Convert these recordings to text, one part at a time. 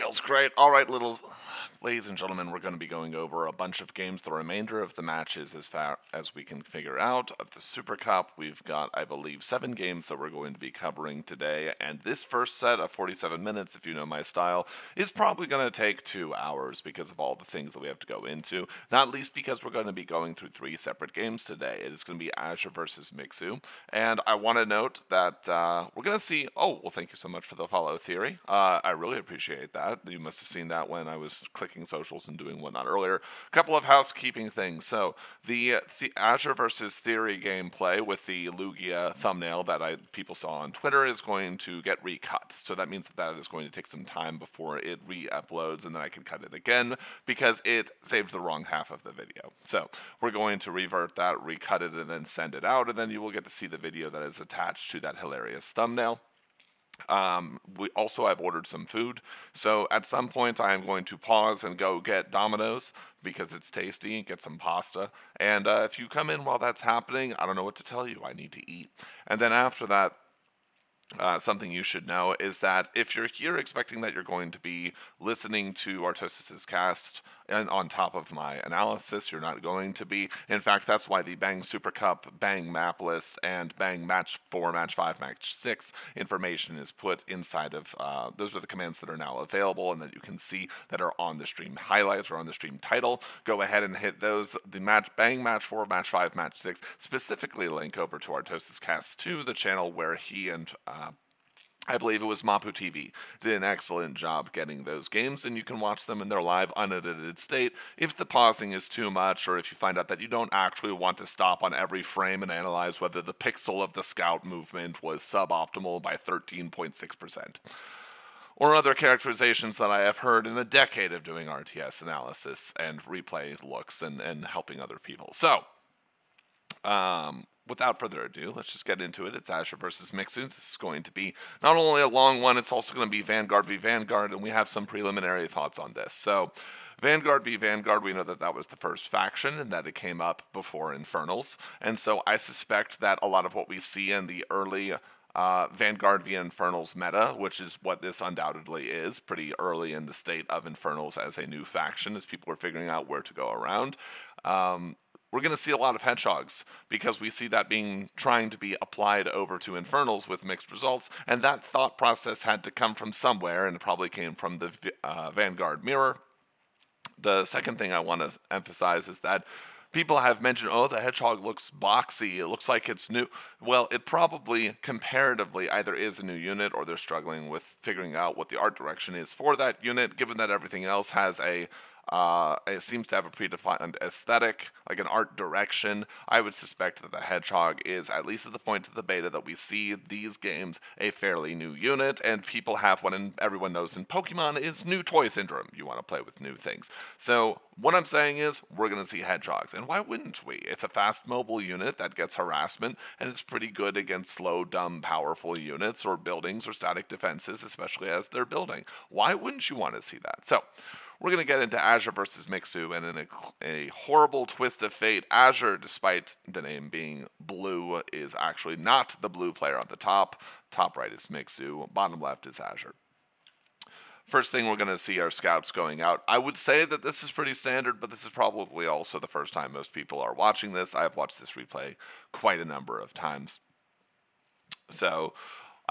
feels great. All right, ladies and gentlemen, we're going to be going over a bunch of games, the remainder of the matches as far as we can figure out. Of the Super Cup, we've got, I believe, 7 games that we're going to be covering today, and this first set of 47 minutes, if you know my style, is probably going to take 2 hours because of all the things that we have to go into, not least because we're going to be going through 3 separate games today. It is going to be Azure versus Mixu, and I want to note that we're going to see, oh, well, thank you so much for the follow theory. I really appreciate that. You must have seen that when I was clicking socials and doing whatnot earlier. A couple of housekeeping things. So the Azure versus Theory gameplay with the Lugia thumbnail that people saw on Twitter is going to get recut. So that means that is going to take some time before it re-uploads, and then I can cut it again because it saved the wrong half of the video. So we're going to revert that, recut it, and then send it out, and then you will get to see the video that is attached to that hilarious thumbnail. I've ordered some food, so at some point I am going to pause and go get Domino's because it's tasty, and get some pasta, and if you come in while that's happening, I don't know what to tell you, I need to eat. And then after that, something you should know is that if you're here expecting that you're going to be listening to ItanoCircus cast and on top of my analysis, you're not going to be. In fact, that's why the Bang Supercup, Bang Map List, and Bang Match 4, Match 5, Match 6 information is put inside of, those are the commands that are now available and that you can see that are on the stream highlights or on the stream title. Go ahead and hit those. The Bang Match 4, Match 5, Match 6 specifically link over to ItanoCircus cast to the channel where he and I believe it was Mapu TV, did an excellent job getting those games, and you can watch them in their live, unedited state. If the pausing is too much, or if you find out that you don't actually want to stop on every frame and analyze whether the pixel of the scout movement was suboptimal by 13.6%. Or other characterizations that I have heard in a decade of doing RTS analysis and replay looks and helping other people. So, without further ado, let's just get into it. It's Azure versus Mixu. This is going to be not only a long one, it's also going to be Vanguard v. Vanguard, and we have some preliminary thoughts on this. So, Vanguard v. Vanguard, we know that that was the first faction and that it came up before Infernals, and so I suspect that a lot of what we see in the early Vanguard v Infernals meta, which is what this undoubtedly is, pretty early in the state of Infernals as a new faction, as people are figuring out where to go around. We're going to see a lot of Hedgehogs because we see that trying to be applied over to Infernals with mixed results, and that thought process had to come from somewhere, and it probably came from the Vanguard mirror. The second thing I want to emphasize is that people have mentioned, oh, the Hedgehog looks boxy, it looks like it's new. Well, it probably, comparatively, either is a new unit or they're struggling with figuring out what the art direction is for that unit, given that everything else has it seems to have a predefined aesthetic, like an art direction. I would suspect that the Hedgehog is, at least at the point of the beta that we see these games, a fairly new unit, and people have what everyone knows in Pokemon is new toy syndrome. You want to play with new things. So what I'm saying is, we're going to see Hedgehogs, and why wouldn't we? It's a fast mobile unit that gets harassment, and it's pretty good against slow, dumb, powerful units or buildings or static defenses, especially as they're building. Why wouldn't you want to see that? So, we're going to get into Azure versus Mixu, and in a horrible twist of fate, Azure, despite the name being blue, is actually not the blue player on the top. Top right is Mixu, bottom left is Azure. First thing we're going to see are scouts going out. I would say that this is pretty standard, but this is probably also the first time most people are watching this. I've watched this replay quite a number of times. So,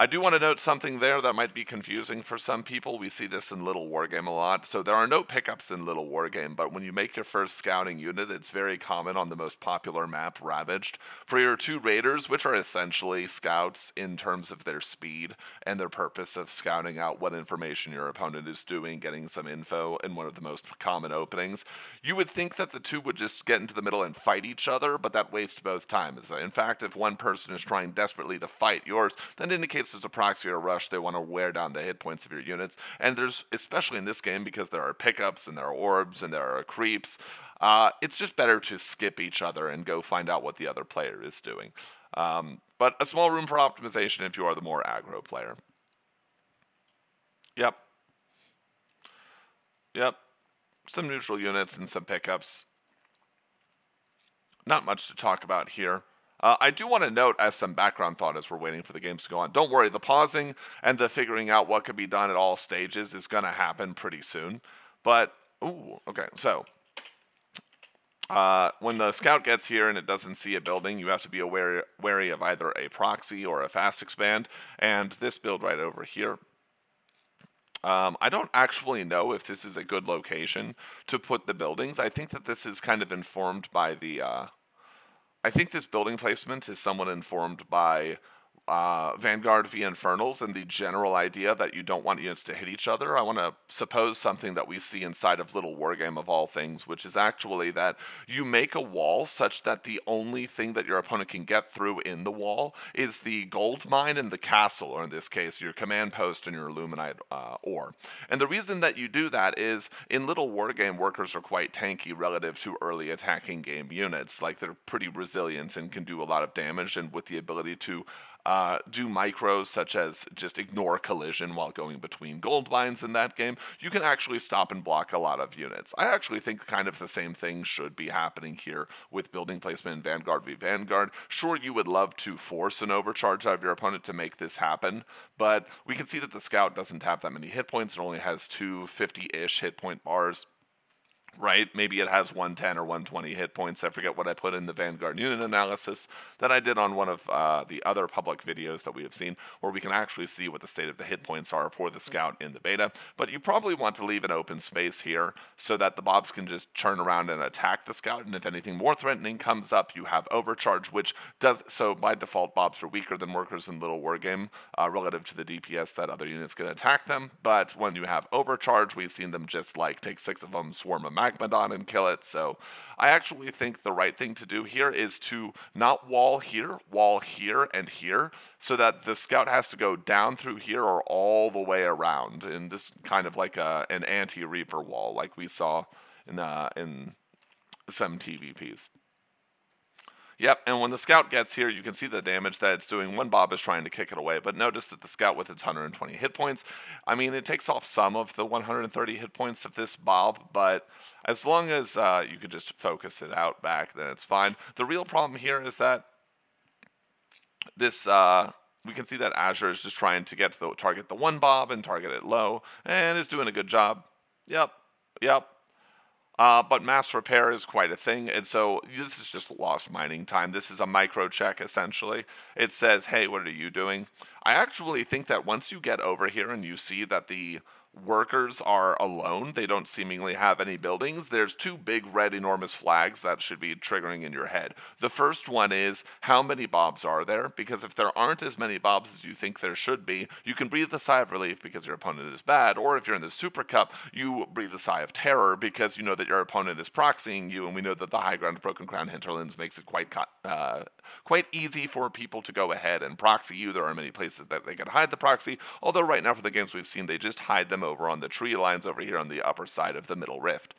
I do want to note something there that might be confusing for some people. We see this in Little Wargame a lot. So there are no pickups in Little Wargame, but when you make your first scouting unit, it's very common on the most popular map, Ravaged, for your 2 raiders, which are essentially scouts in terms of their speed and their purpose of scouting out what information your opponent is doing, getting some info in one of the most common openings. You would think that the 2 would just get into the middle and fight each other, but that wastes both times. In fact, if one person is trying desperately to fight yours, that indicates there's a proxy or rush. They want to wear down the hit points of your units, and there's, especially in this game, because there are pickups and there are orbs and there are creeps, it's just better to skip each other and go find out what the other player is doing. But a small room for optimization if you are the more aggro player. Yep. Some neutral units and some pickups. Not much to talk about here. I do want to note, as some background thought as we're waiting for the games to go on, don't worry, the pausing and the figuring out what could be done at all stages is going to happen pretty soon. But, ooh, okay, so when the scout gets here and it doesn't see a building, you have to be wary of either a proxy or a fast expand, and this build right over here. I don't actually know if this is a good location to put the buildings. I think that this is kind of informed by the... I think this building placement is somewhat informed by Vanguard v Infernals and the general idea that you don't want units to hit each other. I want to suppose something that we see inside of Little Wargame of all things, which is actually that you make a wall such that the only thing that your opponent can get through in the wall is the gold mine and the castle, or in this case, your command post and your illuminite ore. And the reason that you do that is in Little Wargame, workers are quite tanky relative to early attacking game units. Like, they're pretty resilient and can do a lot of damage, and with the ability to do micros such as just ignore collision while going between gold mines in that game, you can actually stop and block a lot of units. I actually think kind of the same thing should be happening here with building placement in Vanguard v Vanguard. Sure, you would love to force an overcharge out of your opponent to make this happen, but we can see that the scout doesn't have that many hit points. It only has 250-ish hit point bars. Right? Maybe it has 110 or 120 hit points. I forget what I put in the Vanguard unit analysis that I did on one of the other public videos that we have seen, where we can actually see what the state of the hit points are for the scout in the beta. But you probably want to leave an open space here so that the mobs can just turn around and attack the scout, and if anything more threatening comes up, you have overcharge, which does so by default. Mobs are weaker than workers in Little Wargame relative to the DPS that other units can attack them, but when you have overcharge, we've seen them just like take 6 of them, swarm a Magmadon and kill it. So I actually think the right thing to do here is to not wall here, and here, so that the scout has to go down through here or all the way around, in this kind of like an anti-Reaper wall like we saw in some TVPs. Yep, and when the scout gets here, you can see the damage that it's doing. One Bob is trying to kick it away, but notice that the scout with its 120 hit points, I mean, it takes off some of the 130 hit points of this Bob, but as long as you could just focus it out back, then it's fine. The real problem here is that this... we can see that Azure is just trying to get to target the one Bob and target it low, and is doing a good job. Yep. But mass repair is quite a thing, and so this is just lost mining time. This is a micro check, essentially. It says, hey, what are you doing? I actually think that once you get over here and you see that the workers are alone, they don't seemingly have any buildings, there's 2 big red enormous flags that should be triggering in your head. The first one is, how many Bobs are there? Because if there aren't as many Bobs as you think there should be, you can breathe a sigh of relief because your opponent is bad, or if you're in the Supercup, you breathe a sigh of terror because you know that your opponent is proxying you, and we know that the high ground of Broken Crown Hinterlands makes it quite easy for people to go ahead and proxy you. There are many places that they can hide the proxy, although right now for the games we've seen, they just hide them over on the tree lines over here on the upper side of the middle rift.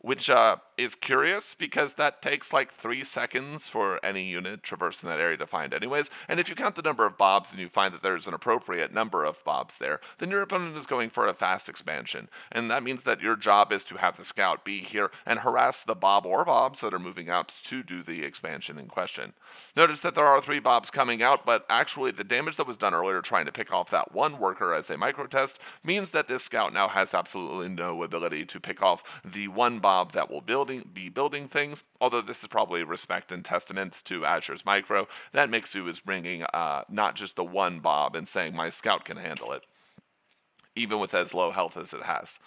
Which is curious because that takes like 3 seconds for any unit traversing that area to find anyways, and if you count the number of Bobs and you find that there's an appropriate number of Bobs there, then your opponent is going for a fast expansion, and that means that your job is to have the scout be here and harass the Bob or Bobs that are moving out to do the expansion in question. Notice that there are 3 Bobs coming out, but actually the damage that was done earlier trying to pick off that one worker as a micro test means that this scout now has absolutely no ability to pick off the one Bob that will be building things, although this is probably respect and testament to Azure's micro, that Mixu is bringing not just the one Bob and saying my scout can handle it, even with as low health as it has.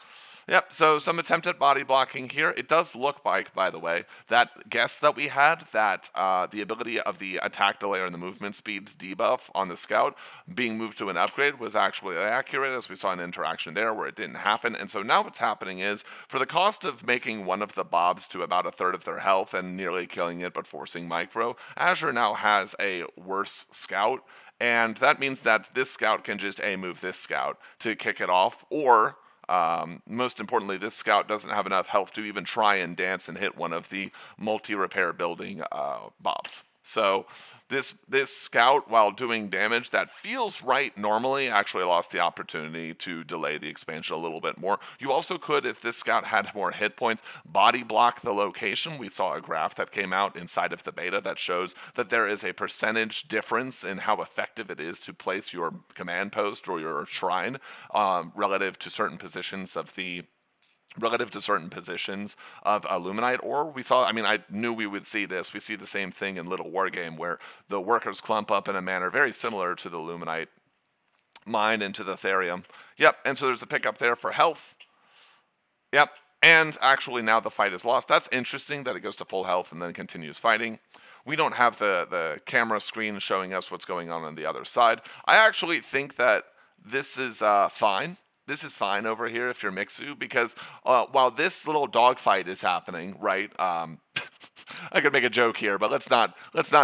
Yep, so some attempt at body blocking here. It does look like, by the way, that guess that we had, that the ability of the attack delay and the movement speed debuff on the scout being moved to an upgrade was actually accurate, as we saw an interaction there where it didn't happen. And so now what's happening is, for the cost of making one of the Bobs to about 1/3 of their health and nearly killing it but forcing micro, Azure now has a worse scout, and that means that this scout can just move this scout to kick it off, or most importantly, this scout doesn't have enough health to even try and dance and hit one of the multi-repair building Bobs. So this scout, while doing damage that feels right normally, actually lost the opportunity to delay the expansion a little bit more. You also could, if this scout had more hit points, body block the location. We saw a graph that came out inside of the beta that shows that there is a percentage difference in how effective it is to place your command post or your shrine relative to certain positions of Illuminite, or we saw, I mean, I knew we would see this. We see the same thing in Little Wargame where the workers clump up in a manner very similar to the Illuminite mine into the Therium. Yep, and so there's a pickup there for health. Yep, and actually now the fight is lost. That's interesting that it goes to full health and then continues fighting. We don't have the camera screen showing us what's going on the other side. I actually think that this is fine. This is fine over here if you're Mixu, because while this little dogfight is happening, right? I could make a joke here, but let's not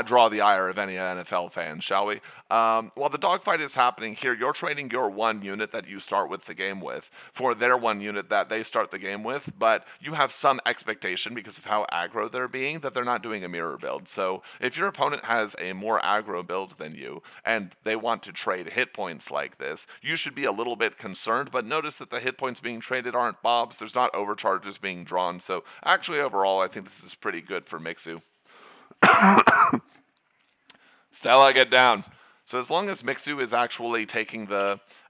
draw the ire of any NFL fans, shall we? While the dogfight is happening here, you're trading your one unit that you start with the game with for their one unit that they start the game with, but you have some expectation because of how aggro they're being that they're not doing a mirror build. So if your opponent has a more aggro build than you and they want to trade hit points like this, you should be a little bit concerned, but notice that the hit points being traded aren't bobs. There's not overcharges being drawn. So actually overall, I think this is pretty good for Mixu. Stella, get down. So as long as Mixu is actually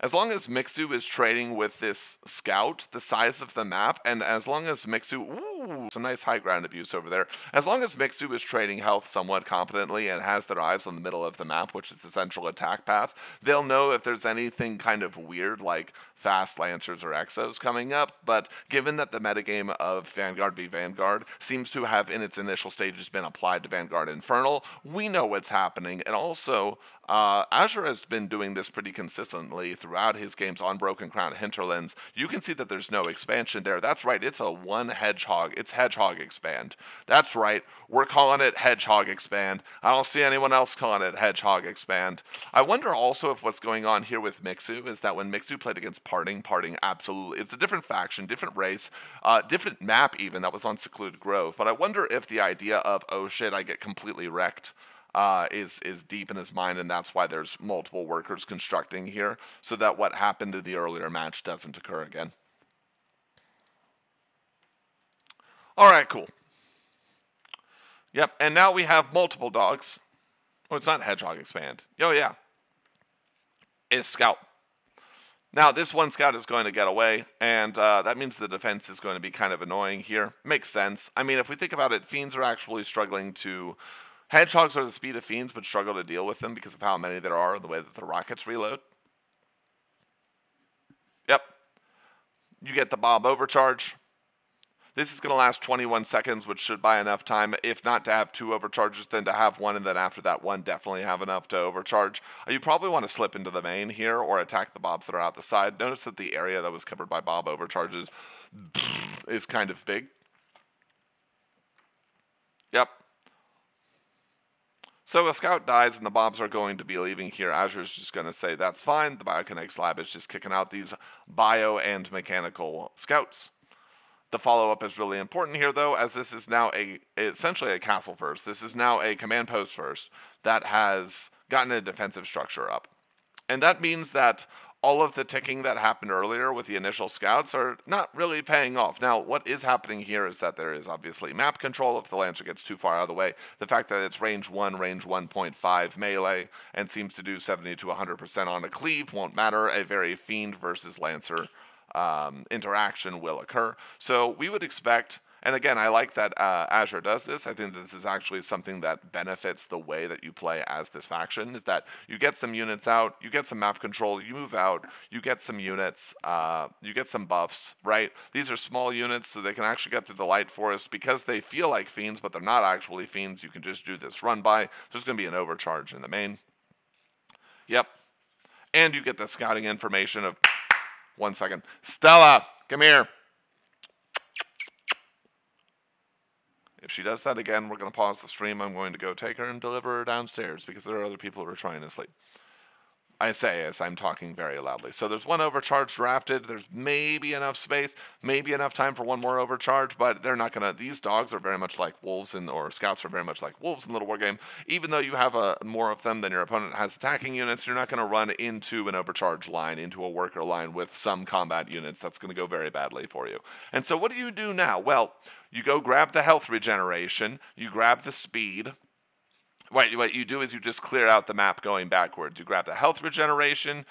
as long as Mixu is trading with this scout, the size of the map, and as long as Mixu, some nice high ground abuse over there. As long as Mixu is trading health somewhat competently and has their eyes on the middle of the map, which is the central attack path, they'll know if there's anything kind of weird like fast Lancers or Exos coming up. But given that the metagame of Vanguard v Vanguard seems to have in its initial stages been applied to Vanguard Infernal, we know what's happening. And also, Azure has been doing this pretty consistently throughout his games on Broken Crown Hinterlands. You can see that there's no expansion there. That's right, it's a one Hedgehog. It's Hedgehog expand. That's right, we're calling it Hedgehog expand. I don't see anyone else calling it Hedgehog expand. I wonder also if what's going on here with Mixu is that when Mixu played against Parting absolutely, it's a different faction, different race, different map even that was on Secluded Grove. But I wonder if the idea of, oh shit, I get completely wrecked, is deep in his mind, and that's why there's multiple workers constructing here, so that what happened in the earlier match doesn't occur again. Alright, cool. Yep, and now we have multiple dogs. Oh, it's not Hedgehog expand. Oh yeah. It's Scout. Now, this one scout is going to get away, and that means the defense is going to be kind of annoying here. Makes sense. I mean, if we think about it, Fiends are actually struggling to... Hedgehogs are the speed of Fiends, but struggle to deal with them because of how many there are and the way that the rockets reload. Yep. You get the BOB Overcharge. This is going to last 21 seconds, which should buy enough time, if not to have 2 overcharges, then to have 1, and then after that 1 definitely have enough to overcharge. You probably want to slip into the main here or attack the bobs that are out the side. Notice that the area that was covered by BOB Overcharges is kind of big. Yep. So a scout dies and the bobs are going to be leaving here. Azure's just going to say that's fine. The Biokinetics lab is just kicking out these bio and mechanical scouts. The follow-up is really important here, though, as this is now essentially a castle first. This is now a command post first that has gotten a defensive structure up. And that means that all of the ticking that happened earlier with the initial scouts are not really paying off. Now, what is happening here is that there is obviously map control if the Lancer gets too far out of the way. The fact that it's range 1, range 1.5 melee, and seems to do 70 to 100% on a cleave won't matter. A very Fiend versus Lancer interaction will occur. So we would expect, and again, I like that Azure does this. I think this is actually something that benefits the way that you play as this faction, is that you get some units out, you get some map control, you move out, you get some units, you get some buffs, right? These are small units, so they can actually get through the Light Forest because they feel like Fiends, but they're not actually Fiends. You can just do this run by. There's going to be an overcharge in the main. Yep. And you get the scouting information of... 1 second. Stella, come here. If she does that again, we're going to pause the stream. I'm going to go take her and deliver her downstairs because there are other people who are trying to sleep. I say as I'm talking very loudly. So there's one overcharge drafted. There's maybe enough space, maybe enough time for one more overcharge, but they're not going to. These dogs are very much like wolves, or scouts are very much like wolves in Little War Game. Even though you have more of them than your opponent has attacking units, you're not going to run into an overcharge line, into a worker line with some combat units. That's going to go very badly for you. And so what do you do now? Well, you go grab the health regeneration, you grab the speed. What you do is you just clear out the map going backwards. You grab the health regeneration,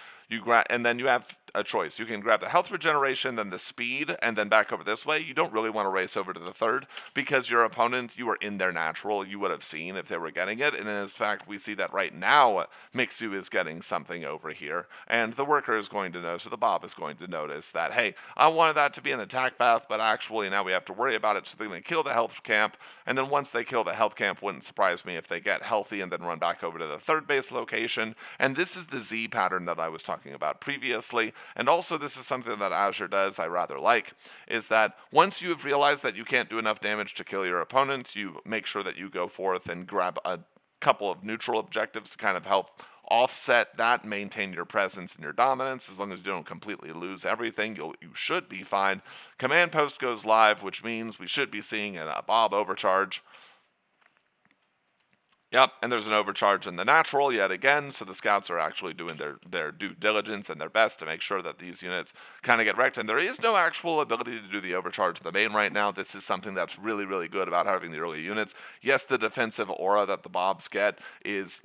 and then you have a choice. You can grab the health regeneration, then the speed, and then back over this way. You don't really want to race over to the third because your opponent, you were in their natural. You would have seen if they were getting it. And in fact, we see that right now, Mixu is getting something over here. And the worker is going to notice, or the Bob is going to notice that, hey, I wanted that to be an attack path, but actually now we have to worry about it. So they're going to kill the health camp. And then once they kill the health camp, wouldn't surprise me if they get healthy and then run back over to the third base location. And this is the Z pattern that I was talking about previously. And also this is something that Azure does I rather like, is that once you have realized that you can't do enough damage to kill your opponent, you make sure that you go forth and grab a couple of neutral objectives to kind of help offset that, maintain your presence and your dominance. As long as you don't completely lose everything, you should be fine. Command post goes live, which means we should be seeing a BOB overcharge. Yep, and there's an overcharge in the natural yet again, so the scouts are actually doing their due diligence and their best to make sure that these units kind of get wrecked. And there is no actual ability to do the overcharge in the main right now. This is something that's really, really good about having the early units. Yes, the defensive aura that the Bobs get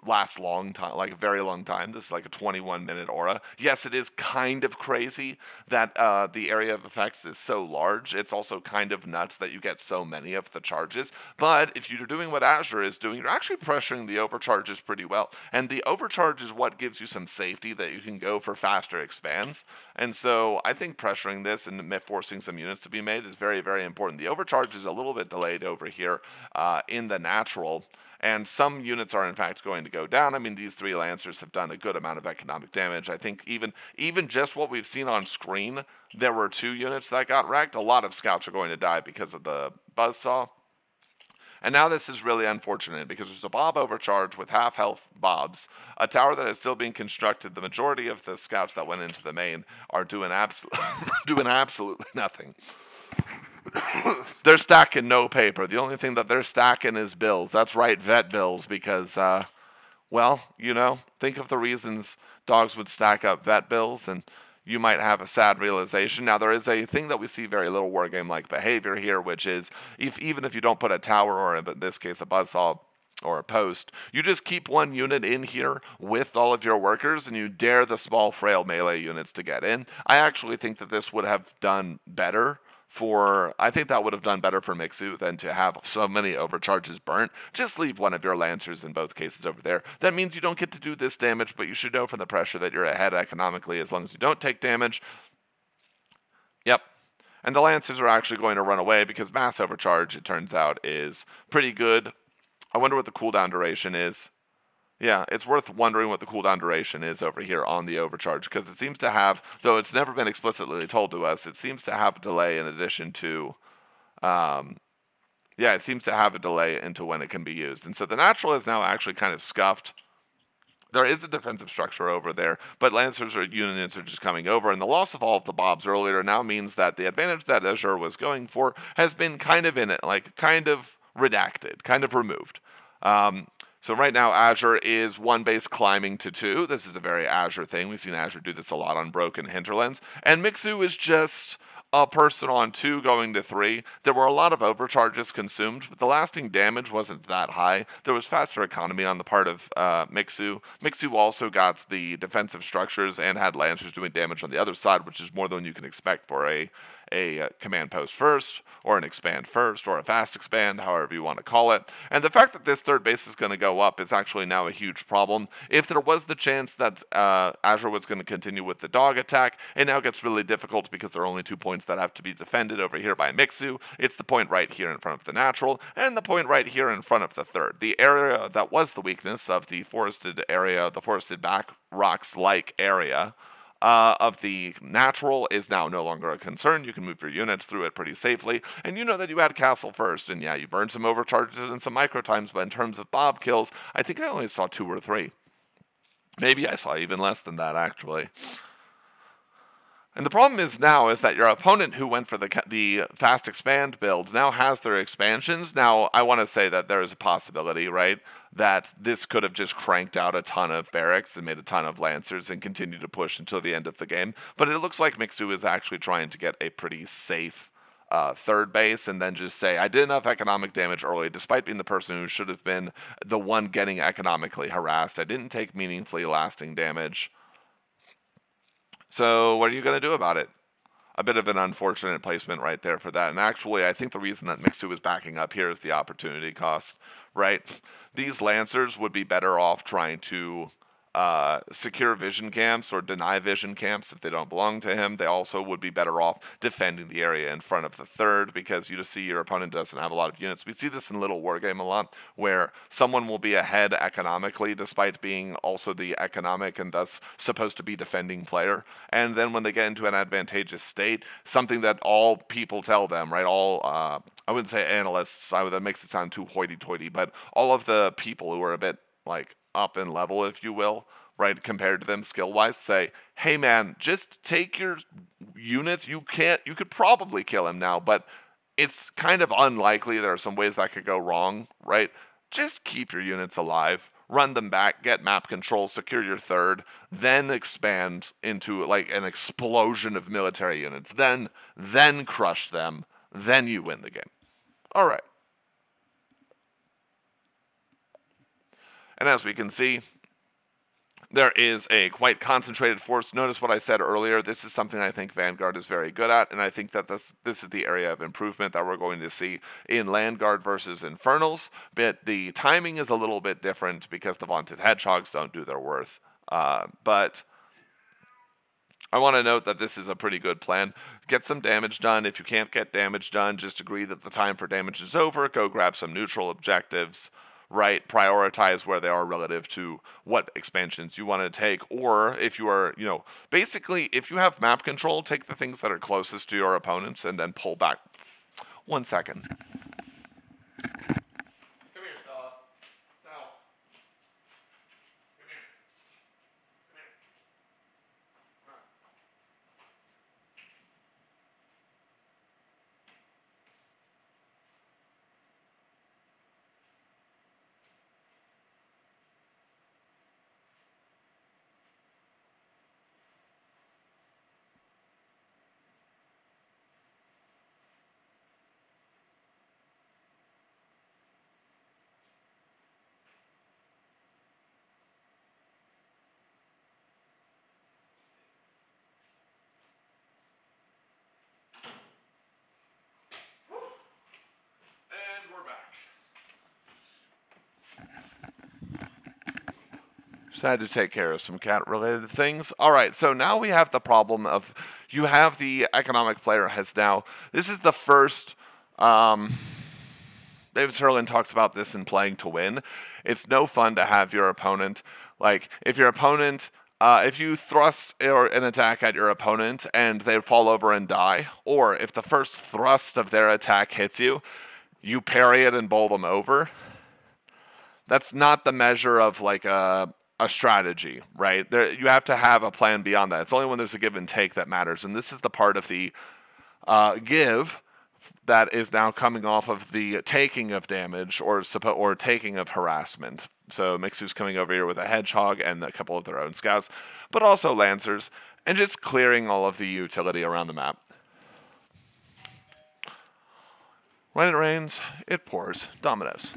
lasts long time, like a very long time. This is like a 21-minute aura. Yes, it is kind of crazy that the area of effects is so large. It's also kind of nuts that you get so many of the charges. But if you're doing what Azure is doing, you're actually pressuring the overcharges pretty well. And the overcharge is what gives you some safety that you can go for faster expands. And so I think pressuring this and forcing some units to be made is very, very important. The overcharge is a little bit delayed over here in the natural. And some units are, in fact, going to go down. I mean, these 3 Lancers have done a good amount of economic damage. I think even just what we've seen on screen, there were 2 units that got wrecked. A lot of scouts are going to die because of the buzzsaw. And now this is really unfortunate because there's a BOB overcharge with half health Bobs, a tower that is still being constructed. The majority of the scouts that went into the main are doing absolutely nothing. They're stacking no paper. The only thing that they're stacking is bills. That's right, vet bills, because, well, think of the reasons dogs would stack up vet bills, and you might have a sad realization. Now, there is a thing that we see very little wargame-like behavior here, which is even if you don't put a tower, or in this case a buzzsaw or a post, you just keep one unit in here with all of your workers, and you dare the small, frail melee units to get in. I actually think that this would have done better I think that would have done better for Mixu than to have so many overcharges burnt. Just leave one of your Lancers in both cases over there. That means you don't get to do this damage, but you should know from the pressure that you're ahead economically as long as you don't take damage. Yep. And the Lancers are actually going to run away because mass overcharge, it turns out, is pretty good. I wonder what the cooldown duration is. Yeah, it's worth wondering what the cooldown duration is over here on the overcharge, because it seems to have, though it's never been explicitly told to us, it seems to have a delay in addition to, it seems to have a delay into when it can be used. And so the natural is now actually kind of scuffed. There is a defensive structure over there, but Lancers or units are just coming over, and the loss of all of the Bobs earlier now means that the advantage that Azure was going for has been kind of in it, like kind of redacted, kind of removed. So right now, Azure is 1 base climbing to 2. This is a very Azure thing. We've seen Azure do this a lot on Broken Hinterlands. And Mixu is just a person on 2 going to 3. There were a lot of overcharges consumed, but the lasting damage wasn't that high. There was faster economy on the part of Mixu. Mixu also got the defensive structures and had Lancers doing damage on the other side, which is more than you can expect for a command post first, or an expand first, or a fast expand, however you want to call it. And the fact that this third base is going to go up is actually now a huge problem. If there was the chance that Azure was going to continue with the dog attack, it now gets really difficult because there are only 2 points that have to be defended over here by Mixu. It's the point right here in front of the natural, and the point right here in front of the third. The area that was the weakness of the forested area, the forested back rocks-like area, of the natural is now no longer a concern. You can move your units through it pretty safely, and you know that you had castle first, and yeah, you burned some overcharges and some micro times, but in terms of Bob kills, I think I only saw 2 or 3. Maybe I saw even less than that, actually. And the problem is now is that your opponent who went for the fast expand build now has their expansions. Now, I want to say that there is a possibility, right, that this could have just cranked out a ton of barracks and made a ton of lancers and continued to push until the end of the game. But it looks like Mixu is actually trying to get a pretty safe third base and then just say, I did enough economic damage early, despite being the person who should have been the one getting economically harassed. I didn't take meaningfully lasting damage. So what are you going to do about it? A bit of an unfortunate placement right there for that. And actually, I think the reason that Mixu is backing up here is the opportunity cost, right? These Lancers would be better off trying to secure vision camps or deny vision camps if they don't belong to him. They also would be better off defending the area in front of the third, because you just see your opponent doesn't have a lot of units. We see this in Little Wargame a lot, where someone will be ahead economically despite being also the economic and thus supposed to be defending player. And then when they get into an advantageous state, something that all people tell them, right, all I wouldn't say analysts, that makes it sound too hoity-toity, but all of the people who are a bit like up in level, if you will, right, compared to them skill-wise, say, hey man, just take your units. You could probably kill him now, but it's kind of unlikely. There are some ways that could go wrong, right? Just keep your units alive, run them back, get map control, secure your third, then expand into like an explosion of military units, then crush them, then you win the game. All right. And as we can see, there is a quite concentrated force. Notice what I said earlier. This is something I think Vanguard is very good at, and I think that this is the area of improvement that we're going to see in Landguard versus Infernals. But the timing is a little bit different because the vaunted Hedgehogs don't do their worth. But I want to note that this is a pretty good plan. Get some damage done. If you can't get damage done, just agree that the time for damage is over. Go grab some neutral objectives. Right, prioritize where they are relative to what expansions you want to take, or if you are, basically, if you have map control, take the things that are closest to your opponents and then pull back. 1 second. Come here, Stella. Stella. Come here. Come here. Come on. And we're back. Just had to take care of some cat-related things. All right, so now we have the problem of you have the economic player has now. This is the first. David Sirlin talks about this in Playing to Win. It's no fun to have your opponent, like, if your opponent, if you thrust or an attack at your opponent and they fall over and die, or if the first thrust of their attack hits you, you parry it and bowl them over. That's not the measure of like a strategy, right? You have to have a plan beyond that. It's only when there's a give and take that matters, and this is the part of the give that is now coming off of the taking of damage or taking of harassment. So Mixu's coming over here with a Hedgehog and a couple of their own scouts, but also Lancers, and just clearing all of the utility around the map. When it rains, it pours. Dominoes.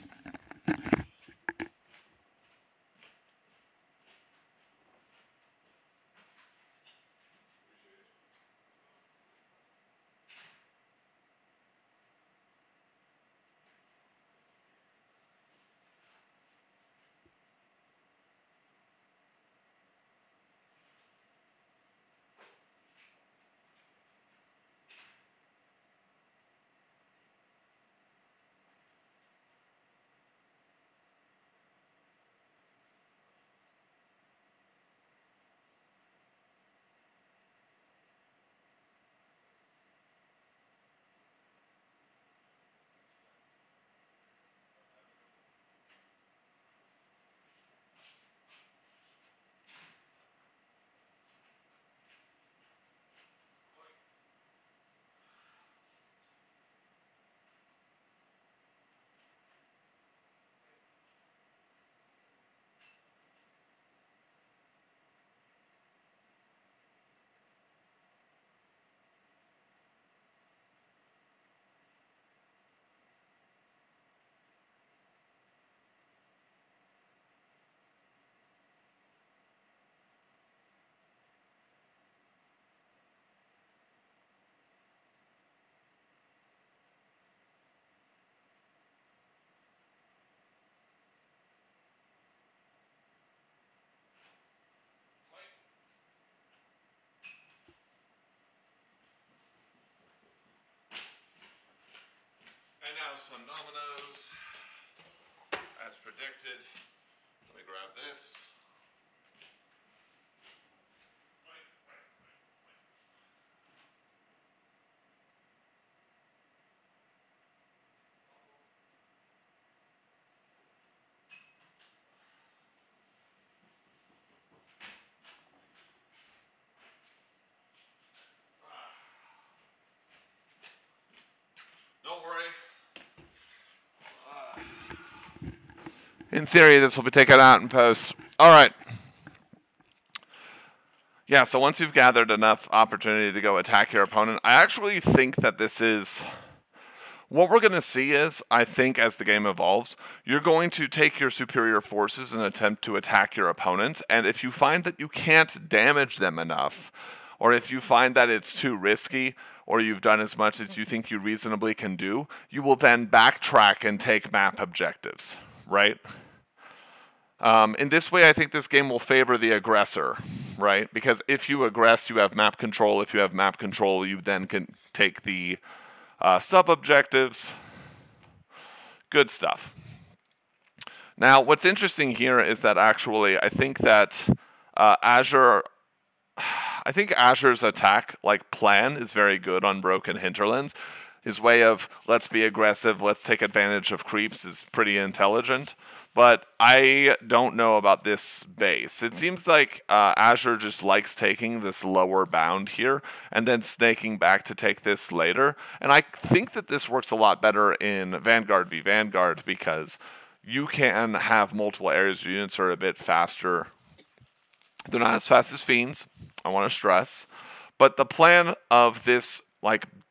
some dominoes, as predicted. Let me grab this. Don't worry. In theory, this will be taken out in post. All right. Yeah, so once you've gathered enough opportunity to go attack your opponent, I actually think that this is... What we're going to see is, I think as the game evolves, you're going to take your superior forces and attempt to attack your opponent, and if you find that you can't damage them enough, or if you find that it's too risky, or you've done as much as you think you reasonably can do, you will then backtrack and take map objectives, right? In this way, I think this game will favor the aggressor, right? Because if you aggress, you have map control. If you have map control, you then can take the sub-objectives. Good stuff. Now, what's interesting here is that actually, I think that Azure's attack plan is very good on Broken Hinterlands. His way of let's be aggressive, let's take advantage of creeps is pretty intelligent. But I don't know about this base. It seems like Azure just likes taking this lower bound here and then snaking back to take this later. And I think that this works a lot better in Vanguard v Vanguard because you can have multiple areas of units that are a bit faster. They're not as fast as Fiends, I want to stress. But the plan of this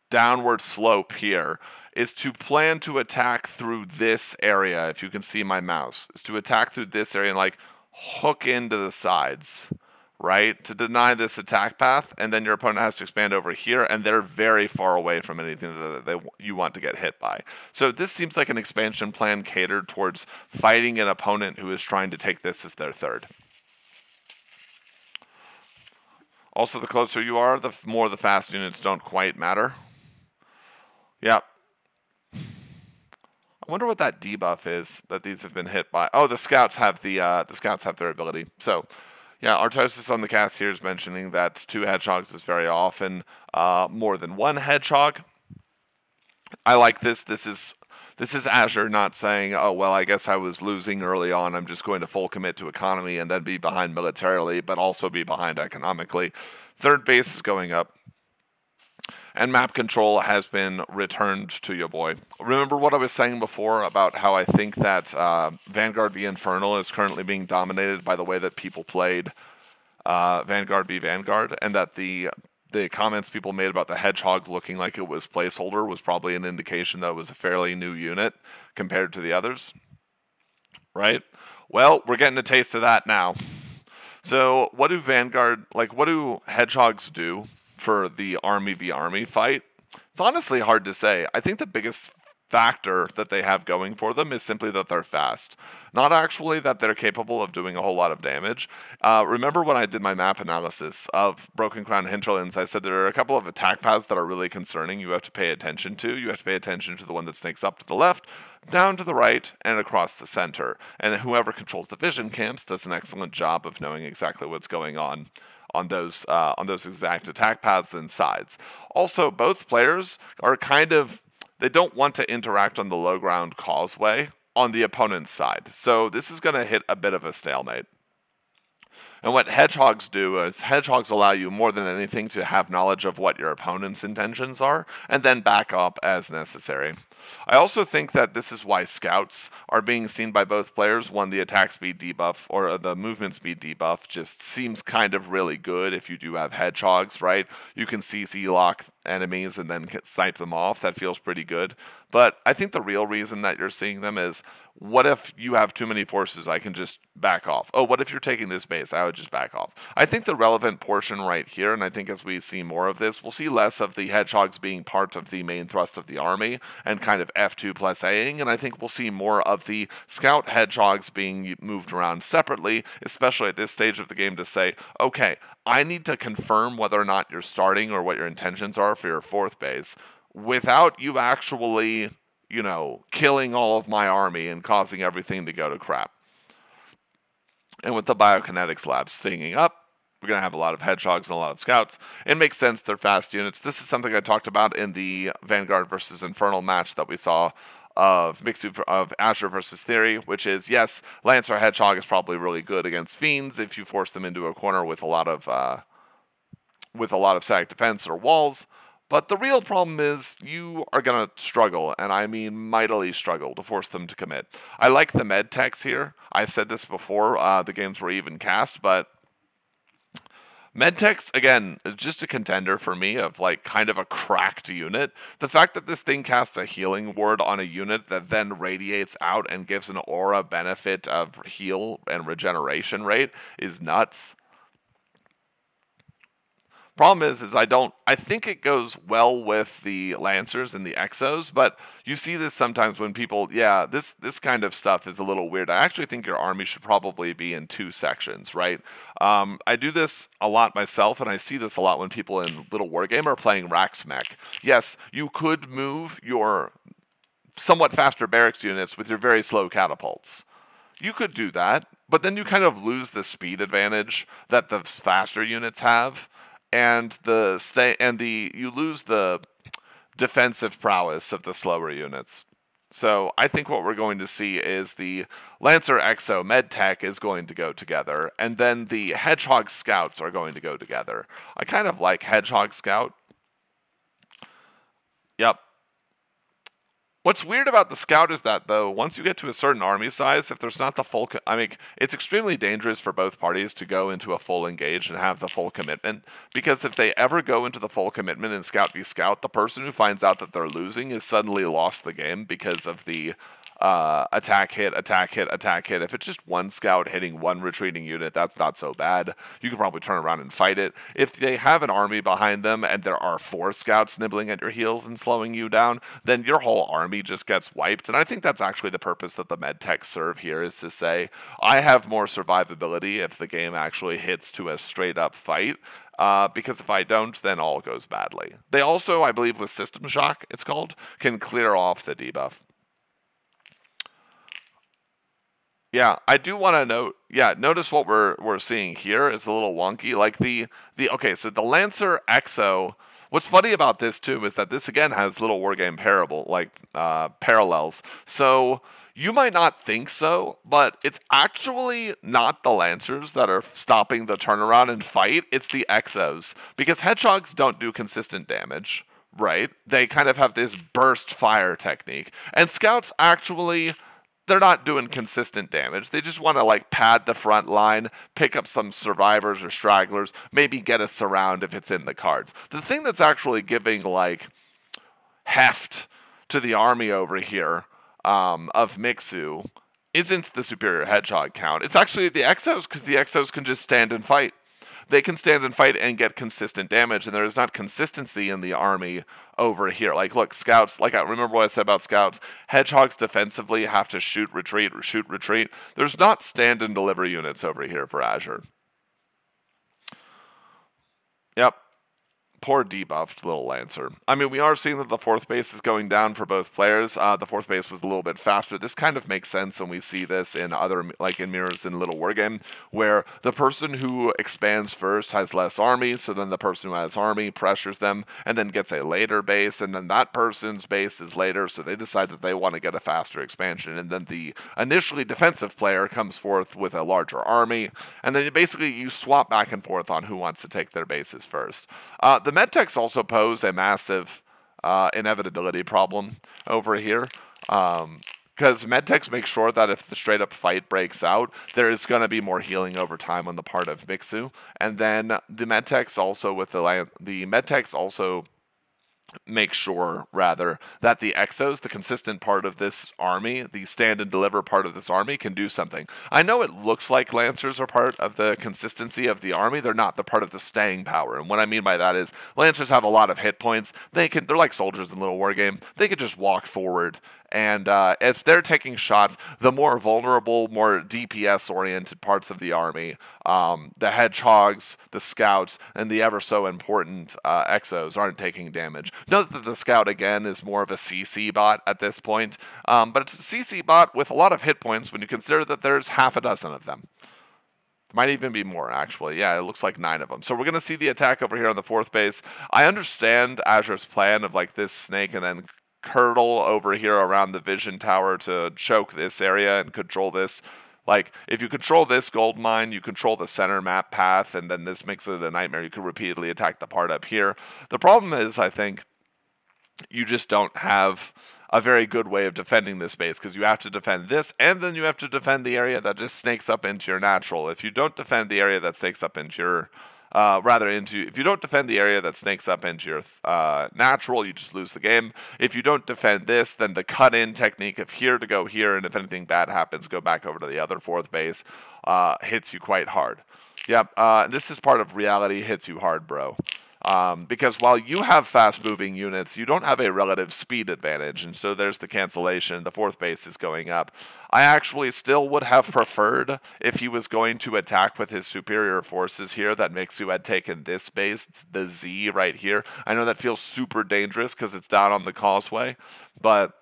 downward slope here is to plan to attack through this area, if you can see my mouse, is to attack through this area and hook into the sides, right? To deny this attack path, and then your opponent has to expand over here, and they're very far away from anything that you want to get hit by. So this seems like an expansion plan catered towards fighting an opponent who is trying to take this as their third. Also, the closer you are, the more the fast units don't quite matter. Yeah. I wonder what that debuff is that these have been hit by. Oh, the scouts have their ability. So, yeah, Artosis on the cast here is mentioning that 2 hedgehogs is very often more than 1 hedgehog. I like this. This is Azure not saying, oh, well, I guess I was losing early on. I'm just going to full commit to economy and then be behind militarily, but also be behind economically. Third base is going up. And map control has been returned to your boy. Remember what I was saying before about how I think that Vanguard v Infernal is currently being dominated by the way that people played Vanguard v Vanguard, and that the comments people made about the Hedgehog looking like it was placeholder was probably an indication that it was a fairly new unit compared to the others, right? Well, we're getting a taste of that now. So what do what do Hedgehogs do for the army v army fight? It's honestly hard to say. I think the biggest factor that they have going for them is simply that they're fast. Not actually that they're capable of doing a whole lot of damage. Remember when I did my map analysis of Broken Crown Hinterlands, I said there are a couple of attack paths that are really concerning you have to pay attention to. You have to pay attention to the one that snakes up to the left, down to the right, and across the center. And whoever controls the vision camps does an excellent job of knowing exactly what's going on those exact attack paths and sides. Also, both players are they don't want to interact on the low ground causeway on the opponent's side. So this is going to hit a bit of a stalemate. And what hedgehogs do is hedgehogs allow you more than anything to have knowledge of what your opponent's intentions are and then back up as necessary. I also think that this is why scouts are being seen by both players. One, the attack speed debuff or the movement speed debuff just seems kind of really good if you do have hedgehogs, right? You can CC lock enemies and then snipe them off. That feels pretty good. But I think the real reason that you're seeing them is, what if you have too many forces? I can just back off. Oh, what if you're taking this base? I would just back off. I think the relevant portion right here, and I think as we see more of this, we'll see less of the hedgehogs being part of the main thrust of the army and kind of F2 plus Aing, and I think we'll see more of the scout hedgehogs being moved around separately, especially at this stage of the game, to say, okay, I need to confirm whether or not you're starting or what your intentions are for your 4th base without you actually you know, killing all of my army and causing everything to go to crap. And with the biokinetics lab stinging up, we're going to have a lot of hedgehogs and a lot of scouts. It makes sense, they're fast units. This is something I talked about in the Vanguard versus Infernal match that we saw of Mixu of Azure versus Theory, which is, yes, Lancer Hedgehog is probably really good against Fiends if you force them into a corner with a lot of static defense or walls. But the real problem is you are going to struggle, and I mean mightily struggle, to force them to commit. I like the Medtechs here. I've said this before, the games were even cast, but Medtechs, again, is just a contender for me of like kind of a cracked unit. The fact that this thing casts a healing ward on a unit that then radiates out and gives an aura benefit of heal and regeneration rate is nuts. Problem is I think it goes well with the Lancers and the Exos, but you see this sometimes when people, this kind of stuff is a little weird. I actually think your army should probably be in 2 sections, right? I do this a lot myself, and I see this a lot when people in Little Wargame are playing Rax Mech. Yes, you could move your somewhat faster barracks units with your very slow catapults. You could do that, but then you kind of lose the speed advantage that the faster units have. And you lose the defensive prowess of the slower units. So I think what we're going to see is the Lancer Exo Medtech is going to go together, and then the Hedgehog Scouts are going to go together. I kind of like Hedgehog Scout. Yep. What's weird about the Scout is that, though, once you get to a certain army size, if there's not the full... it's extremely dangerous for both parties to go into a full engage and have the full commitment, because if they ever go into the full commitment in Scout v Scout, the person who finds out that they're losing is suddenly lost the game because of the attack hit. If it's just one scout hitting one retreating unit, that's not so bad. You can probably turn around and fight it. If they have an army behind them and there are 4 scouts nibbling at your heels and slowing you down, then your whole army just gets wiped. And I think that's actually the purpose that the Medtechs serve here, is to say, I have more survivability if the game actually hits to a straight up fight. Because if I don't, then all goes badly. They also, I believe with System Shock, it's called, can clear off the debuff. Yeah, I do want to note, notice what we're seeing here is a little wonky. Like so the Lancer Exo, what's funny about this too is that this again has little wargame parallels. So you might not think so, but it's actually not the Lancers that are stopping the turnaround and fight, it's the Exos. Because Hedgehogs don't do consistent damage, right? They kind of have this burst fire technique. And Scouts actually... they're not doing consistent damage. They just want to like pad the front line, pick up some survivors or stragglers, maybe get a surround if it's in the cards. The thing that's actually giving like heft to the army over here of Mixu isn't the superior hedgehog count. It's actually the Exos, because the Exos can just stand and fight. They can stand and fight and get consistent damage, and there is not consistency in the army over here. Like, look, Scouts, like I remember what I said about Scouts, Hedgehogs defensively have to shoot, retreat. There's not stand and deliver units over here for Azure. Yep. Poor debuffed little Lancer. I mean, we are seeing that the 4th base is going down for both players. The 4th base was a little bit faster. This kind of makes sense, and we see this in other, like in Mirrors in Little Wargame, where the person who expands first has less army, so then the person who has army pressures them, and then gets a later base, and then that person's base is later, so they decide that they want to get a faster expansion, and then the initially defensive player comes forth with a larger army, and then basically you swap back and forth on who wants to take their bases first. The Medtechs also pose a massive inevitability problem over here, because Medtechs make sure that if the straight-up fight breaks out, there is going to be more healing over time on the part of Mixu, and then the Medtechs also make sure, rather, that the Exos, the consistent part of this army, the stand and deliver part of this army, can do something. I know it looks like Lancers are part of the consistency of the army. They're not. They're part of the staying power. And what I mean by that is Lancers have a lot of hit points. They're like soldiers in Little Wargame. They could just walk forward And if they're taking shots, the more vulnerable, more DPS-oriented parts of the army, the Hedgehogs, the Scouts, and the ever so important Exos aren't taking damage. Note that the Scout, again, is more of a CC bot at this point, but it's a CC bot with a lot of hit points when you consider that there's half a dozen of them. Might even be more, actually. Yeah, it looks like 9 of them. So we're going to see the attack over here on the 4th base. I understand Azure's plan of like this snake and then curdle over here around the vision tower to choke this area and control this. Like, if you control this gold mine, you control the center map path, and then this makes it a nightmare. You can repeatedly attack the part up here. The problem is, I think, you just don't have a very good way of defending this base, because you have to defend this, and then you have to defend the area that just snakes up into your natural. If you don't defend the area that snakes up into your if you don't defend the area that snakes up into your natural, you just lose the game. If you don't defend this, then the cut-in technique of here to go here, and if anything bad happens, go back over to the other 4th base, hits you quite hard. Yep, this is part of reality hits you hard, bro. Because while you have fast-moving units, you don't have a relative speed advantage, and so there's the cancellation. The 4th base is going up. I actually still would have preferred, if he was going to attack with his superior forces here, that Mixu had taken this base, it's the Z right here. I know that feels super dangerous because it's down on the causeway, but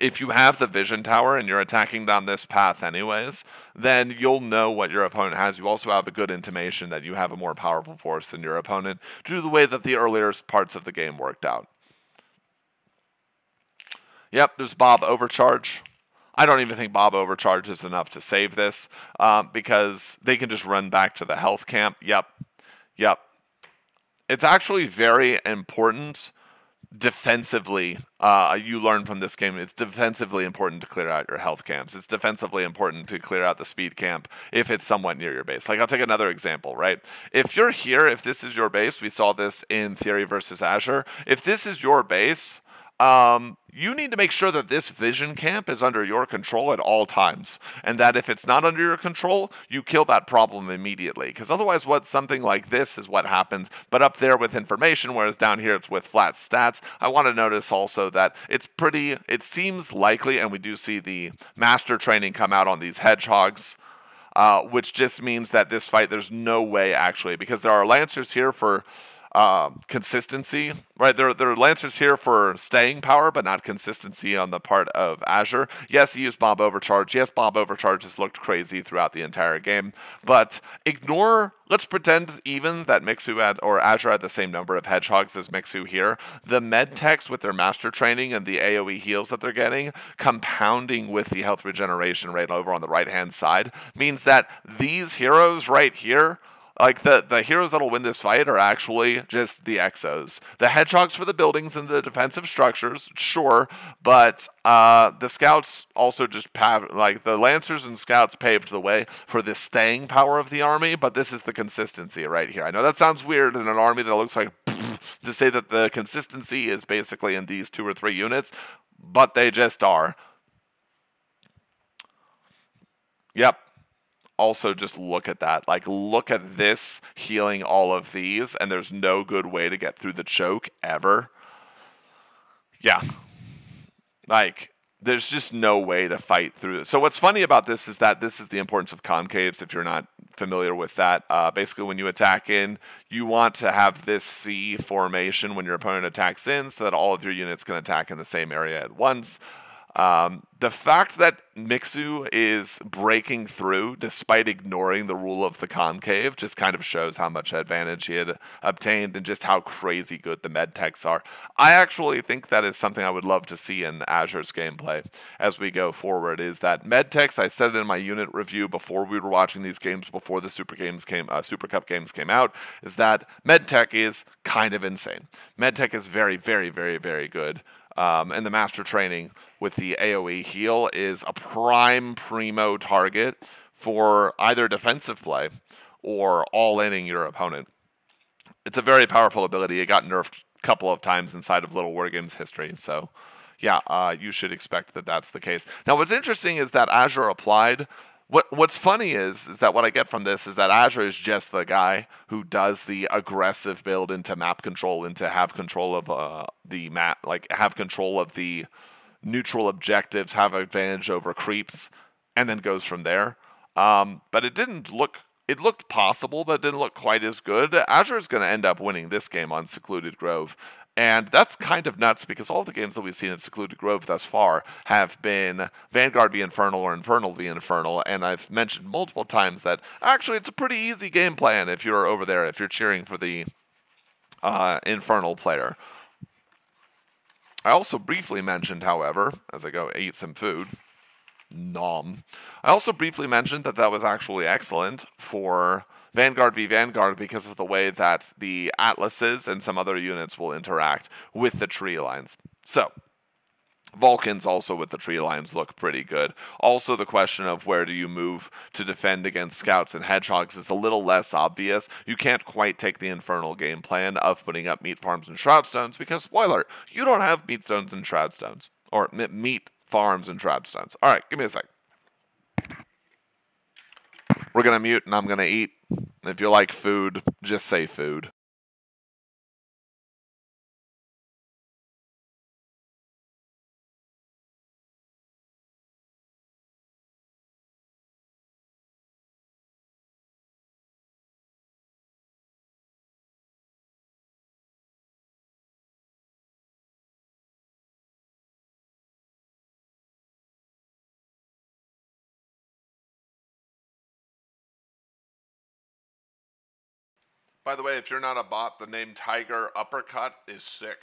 if you have the vision tower and you're attacking down this path anyways, then you'll know what your opponent has. You also have a good intimation that you have a more powerful force than your opponent due to the way that the earlier parts of the game worked out. Yep, there's BOB Overcharge. I don't even think BOB Overcharge is enough to save this because they can just run back to the health camp. Yep. It's actually very important defensively. You learn from this game, it's defensively important to clear out your health camps. It's defensively important to clear out the speed camp if it's somewhat near your base. Like, I'll take another example, right? If you're here, if this is your base, we saw this in Theory versus Azure. If this is your base, you need to make sure that this vision camp is under your control at all times, and that if it's not under your control, you kill that problem immediately, because otherwise something like this is what happens, but up there with information, whereas down here it's with flat stats. I want to notice also that it seems likely, and we do see the master training come out on these hedgehogs, which just means that this fight, there's no way actually, because there are lancers here for consistency, right? There are lancers here for staying power, but not consistency on the part of Azure. Yes, he used BOB Overcharge. Yes, BOB Overcharges looked crazy throughout the entire game, but let's pretend even that Mixu or Azure had the same number of hedgehogs as Mixu here. The Medtechs with their master training and the AoE heals that they're getting, compounding with the health regeneration right over on the right-hand side, means that these heroes right here, like the heroes that'll win this fight are actually just the Exos. The Hedgehogs for the buildings and the defensive structures, sure, but the Scouts also just the Lancers and Scouts paved the way for the staying power of the army, but this is the consistency right here. I know that sounds weird in an army that looks like to say that the consistency is basically in these 2 or 3 units, but they just are. Yep. Also, just look at that. Like, look at this healing all of these, and there's no good way to get through the choke ever. Yeah. Like, there's just no way to fight through it. So what's funny about this is that this is the importance of concaves, if you're not familiar with that. Basically, when you attack in, you want to have this C formation when your opponent attacks in, so that all of your units can attack in the same area at once. The fact that Mixu is breaking through despite ignoring the rule of the concave just kind of shows how much advantage he had obtained and just how crazy good the Medtechs are. I actually think that is something I would love to see in Azure's gameplay as we go forward, is that Medtechs, I said it in my unit review before we were watching these games, before the Supercup games came out, is that Medtech is kind of insane. Medtech is very, very, very, very good. And the master training with the AoE heal is a primo target for either defensive play or all-inning your opponent. It's a very powerful ability. It got nerfed a couple of times inside of Little War Games history, so yeah, you should expect that that's the case. Now, what's interesting is that Azure applied. What's funny is that what I get from this is that Azure is just the guy who does the aggressive build into map control, into have control of the map, like have control of the neutral objectives have advantage over creeps, and then goes from there. But it didn't look. It looked possible, but it didn't look quite as good. Azure is going to end up winning this game on Secluded Grove. And that's kind of nuts because all the games that we've seen in Secluded Grove thus far have been Vanguard v Infernal or Infernal v Infernal. And I've mentioned multiple times that actually it's a pretty easy game plan if you're over there, if you're cheering for the Infernal player. I also briefly mentioned, however, as I go eat some food, nom. I also briefly mentioned that that was actually excellent for Vanguard v Vanguard because of the way that the Atlases and some other units will interact with the tree lines. So, Vulcans also with the tree lines look pretty good. Also, the question of where do you move to defend against scouts and hedgehogs is a little less obvious. You can't quite take the infernal game plan of putting up meat farms and shroud stones because, spoiler, you don't have meat stones and shroud stones. Or meat farms and shroud stones. Alright, give me a sec. We're going to mute and I'm going to eat. If you like food, just say food. By the way, if you're not a bot, the name Tiger Uppercut is sick.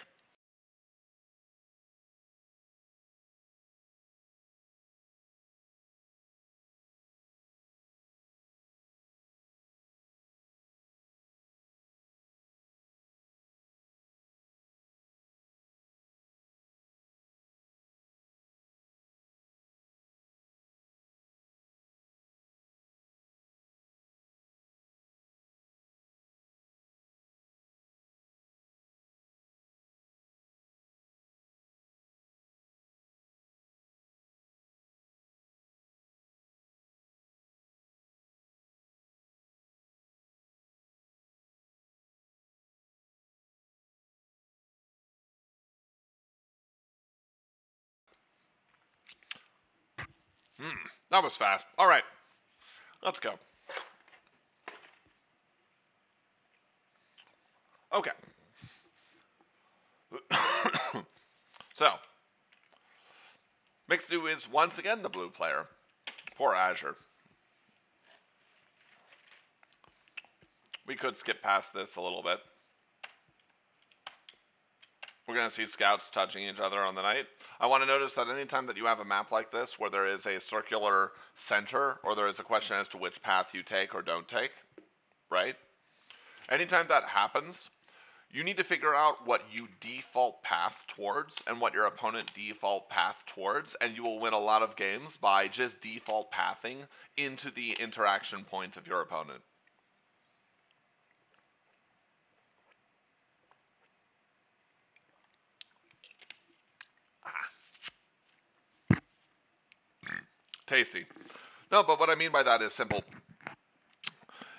That was fast. All right, let's go. Okay. So, Mixu is once again the blue player. Poor Azure. We could skip past this a little bit. We're going to see scouts touching each other on the night. I want to notice that anytime that you have a map like this where there is a circular center or there is a question as to which path you take or don't take, right? Anytime that happens, you need to figure out what you default path towards and what your opponent default path towards, and you will win a lot of games by just default pathing into the interaction point of your opponent. Tasty. No, but what I mean by that is simple.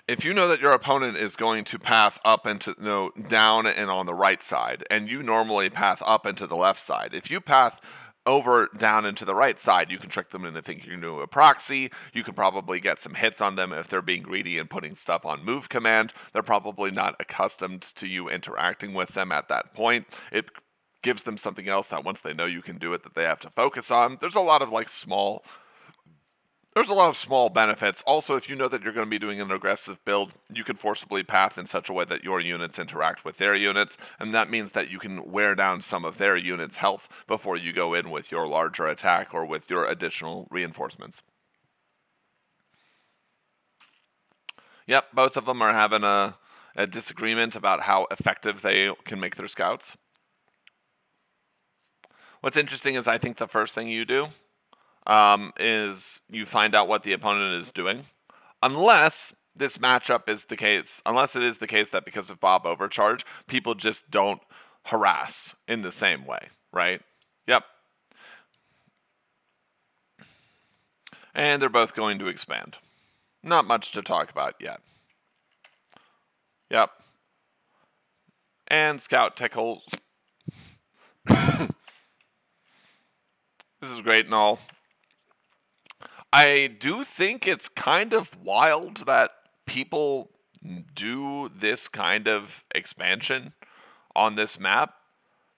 If you know that your opponent is going to path up into down and on the right side, and you normally path up into the left side, if you path over down into the right side, you can trick them into thinking you're doing a proxy. You can probably get some hits on them if they're being greedy and putting stuff on move command. They're probably not accustomed to you interacting with them at that point. It gives them something else that once they know you can do it that they have to focus on. There's a lot of small benefits. Also, if you know that you're going to be doing an aggressive build, you can forcibly path in such a way that your units interact with their units, and that means that you can wear down some of their units' health before you go in with your larger attack or with your additional reinforcements. Yep, both of them are having a disagreement about how effective they can make their scouts. What's interesting is I think the first thing you do is you find out what the opponent is doing. Unless this matchup is the case, unless it is the case that because of BOB Overcharge, people just don't harass in the same way, right? Yep. And they're both going to expand. Not much to talk about yet. Yep. And Scout tickles. This is great and all. I do think it's kind of wild that people do this kind of expansion on this map.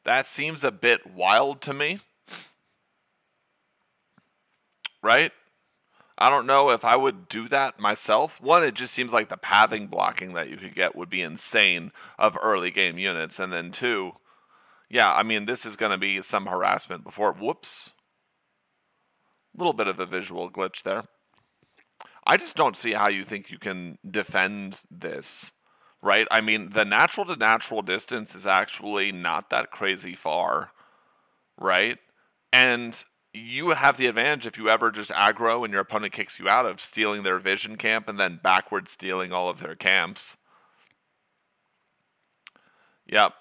That seems a bit wild to me. Right? I don't know if I would do that myself. One, it just seems like the pathing blocking that you could get would be insane of early game units. And then two, yeah, I mean, this is going to be some harassment before. Whoops. A little bit of a visual glitch there. I just don't see how you think you can defend this, right? I mean, the natural to natural distance is actually not that crazy far, right? And you have the advantage if you ever just aggro and your opponent kicks you out of stealing their vision camp and then backward stealing all of their camps. Yep.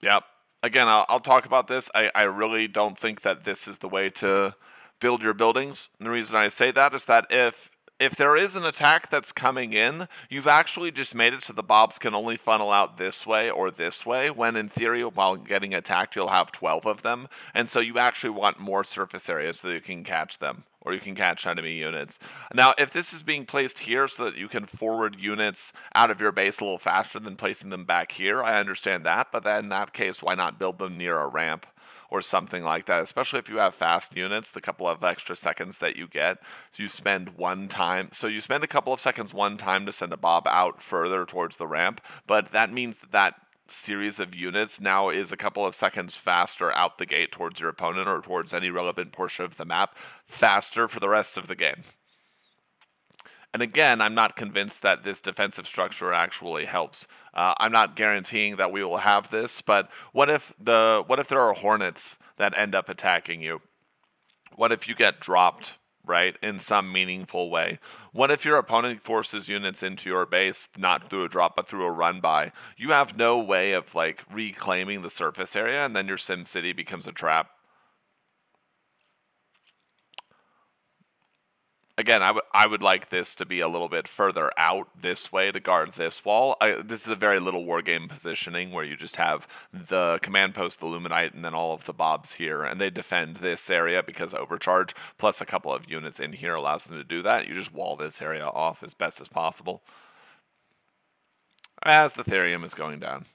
Yep. Again, I'll talk about this. I really don't think that this is the way to build your buildings. And the reason I say that is that if there is an attack that's coming in, you've actually just made it so the bobs can only funnel out this way or this way, when in theory, while getting attacked, you'll have 12 of them. And so you actually want more surface area so that you can catch them, or you can catch enemy units. Now, if this is being placed here so that you can forward units out of your base a little faster than placing them back here, I understand that, but then in that case, why not build them near a ramp or something like that, especially if you have fast units, the couple of extra seconds that you get. So you spend a couple of seconds one time to send a bob out further towards the ramp, but that means that series of units now is a couple of seconds faster out the gate towards your opponent or towards any relevant portion of the map, faster for the rest of the game. And again, I'm not convinced that this defensive structure actually helps. I'm not guaranteeing that we will have this, but what if there are hornets that end up attacking you? What if you get dropped, right, in some meaningful way? What if your opponent forces units into your base, not through a drop, but through a run by? You have no way of like reclaiming the surface area, and then your Sim City becomes a trap. Again, I would like this to be a little bit further out this way to guard this wall. This is a very little wargame positioning where you just have the command post, the Luminite, and then all of the bobs here, and they defend this area because overcharge plus a couple of units in here allows them to do that. You just wall this area off as best as possible as the Therium is going down.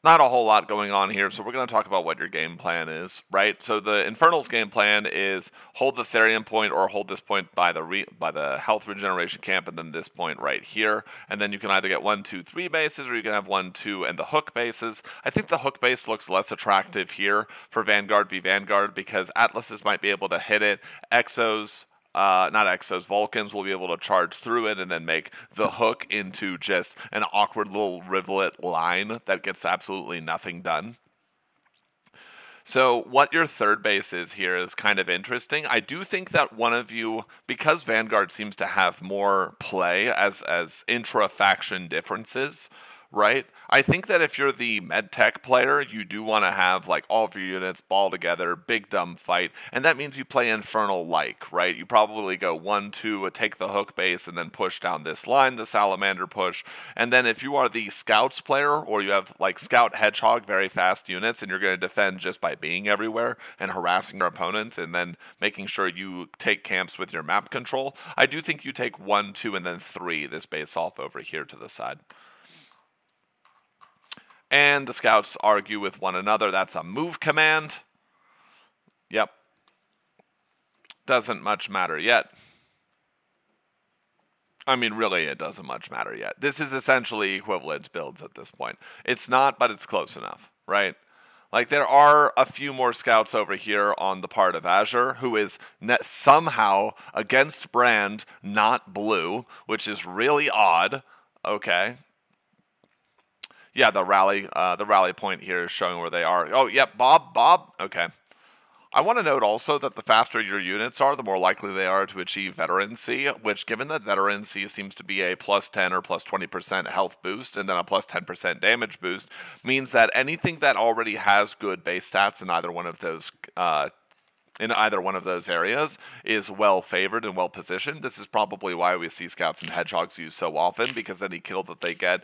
Not a whole lot going on here, so we're going to talk about what your game plan is, right? So the Infernal's game plan is hold the Therium point or hold this point by the health regeneration camp and then this point right here. And then you can either get 1, 2, 3 bases or you can have 1, 2, and the hook bases. I think the hook base looks less attractive here for Vanguard v Vanguard because Atlases might be able to hit it. Vulcans will be able to charge through it and then make the hook into just an awkward little rivulet line that gets absolutely nothing done. So what your third base is here is kind of interesting. I do think that one of you, because Vanguard seems to have more play as intra-faction differences, right? I think that if you're the Medtech player, you do want to have like all of your units ball together, big dumb fight, and that means you play Infernal-like, right? You probably go 1, 2, take the hook base, and then push down this line, the Salamander push, and then if you are the Scouts player, or you have like Scout Hedgehog, very fast units, and you're going to defend just by being everywhere and harassing your opponents, and then making sure you take camps with your map control, I do think you take 1, 2, and then 3, this base off over here to the side. And the scouts argue with one another. That's a move command. Yep. Doesn't much matter yet. I mean, really, it doesn't much matter yet. This is essentially equivalent builds at this point. It's not, but it's close enough, right? Like, there are a few more scouts over here on the part of Azure, who is somehow against brand, not blue, which is really odd. Okay. Yeah, the rally point here is showing where they are. Oh, yep, Bob. Okay. I want to note also that the faster your units are, the more likely they are to achieve veterancy, which, given that veterancy seems to be a plus 10 or plus 20% health boost and then a plus 10% damage boost, means that anything that already has good base stats in either one of those in either one of those areas is well favored and well positioned. This is probably why we see scouts and hedgehogs used so often, because any kill that they get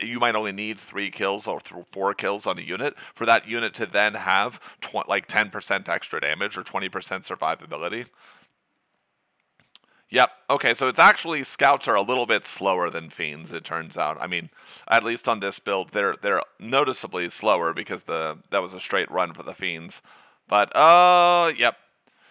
you might only need 3 kills or 4 kills on a unit for that unit to then have like 10% extra damage or 20% survivability. Yep. Okay, so it's actually scouts are a little bit slower than fiends, it turns out. I mean, at least on this build, they're noticeably slower because that was a straight run for the fiends. But yep.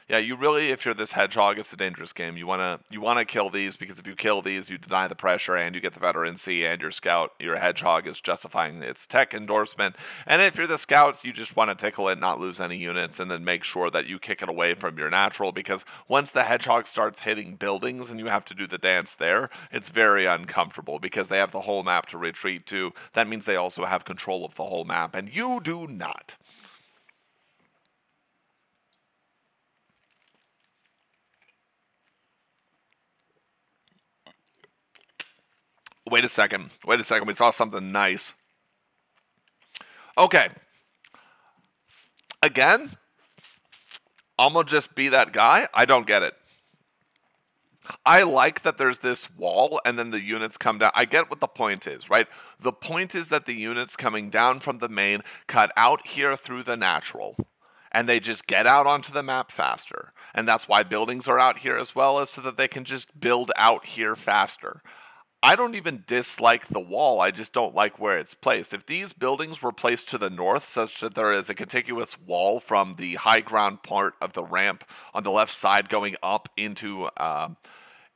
Yeah, you really, if you're this hedgehog, it's a dangerous game. You wanna kill these, because if you kill these, you deny the pressure and you get the veterancy, and your hedgehog is justifying its tech endorsement. And if you're the scouts, you just want to tickle it, not lose any units, and then make sure that you kick it away from your natural, because once the hedgehog starts hitting buildings and you have to do the dance there, it's very uncomfortable because they have the whole map to retreat to. That means they also have control of the whole map, and you do not. Wait a second. We saw something nice. Okay. Again, I'm going to just be that guy. I don't get it. I like that there's this wall and then the units come down. I get what the point is, right? The point is that the units coming down from the main cut out here through the natural, and they just get out onto the map faster. And that's why buildings are out here as well, as so that they can just build out here faster. I don't even dislike the wall, I just don't like where it's placed. If these buildings were placed to the north such that there is a contiguous wall from the high ground part of the ramp on the left side going up into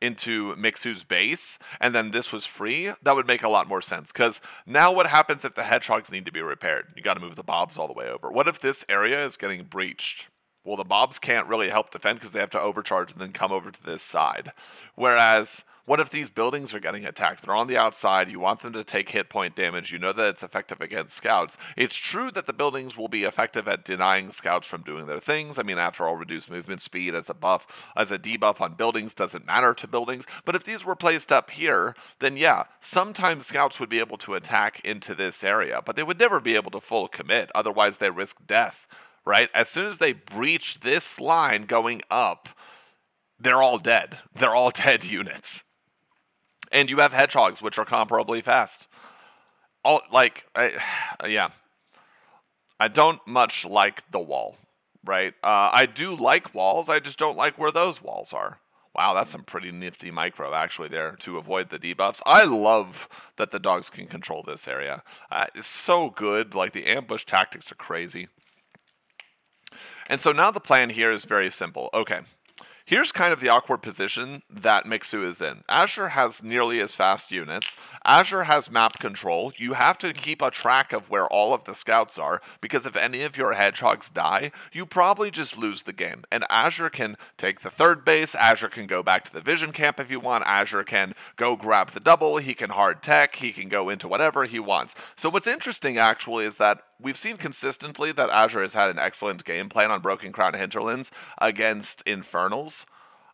Mixu's base, and then this was free, that would make a lot more sense. Because now what happens if the hedgehogs need to be repaired? You got to move the bobs all the way over. What if this area is getting breached? Well, the bobs can't really help defend because they have to overcharge and then come over to this side. Whereas, what if these buildings are getting attacked? They're on the outside. You want them to take hit point damage. You know that it's effective against scouts. It's true that the buildings will be effective at denying scouts from doing their things. I mean, after all, reduced movement speed as a debuff on buildings doesn't matter to buildings. But if these were placed up here, then yeah, sometimes scouts would be able to attack into this area. But they would never be able to full commit. Otherwise, they risk death, right? As soon as they breach this line going up, they're all dead. They're all dead units. And you have hedgehogs, which are comparably fast. Yeah. I don't much like the wall, right? I do like walls, I just don't like where those walls are. Wow, that's some pretty nifty micro, actually, there, to avoid the debuffs. I love that the dogs can control this area. It's so good, like, the ambush tactics are crazy. And so now the plan here is very simple. Okay. Here's kind of the awkward position that Mixu is in. Azure has nearly as fast units. Azure has map control. You have to keep a track of where all of the scouts are, because if any of your hedgehogs die, you probably just lose the game. And Azure can take the third base. Azure can go back to the vision camp if you want. Azure can go grab the double. He can hard tech. He can go into whatever he wants. So what's interesting, actually, is that we've seen consistently that Azure has had an excellent game plan on Broken Crown Hinterlands against Infernals.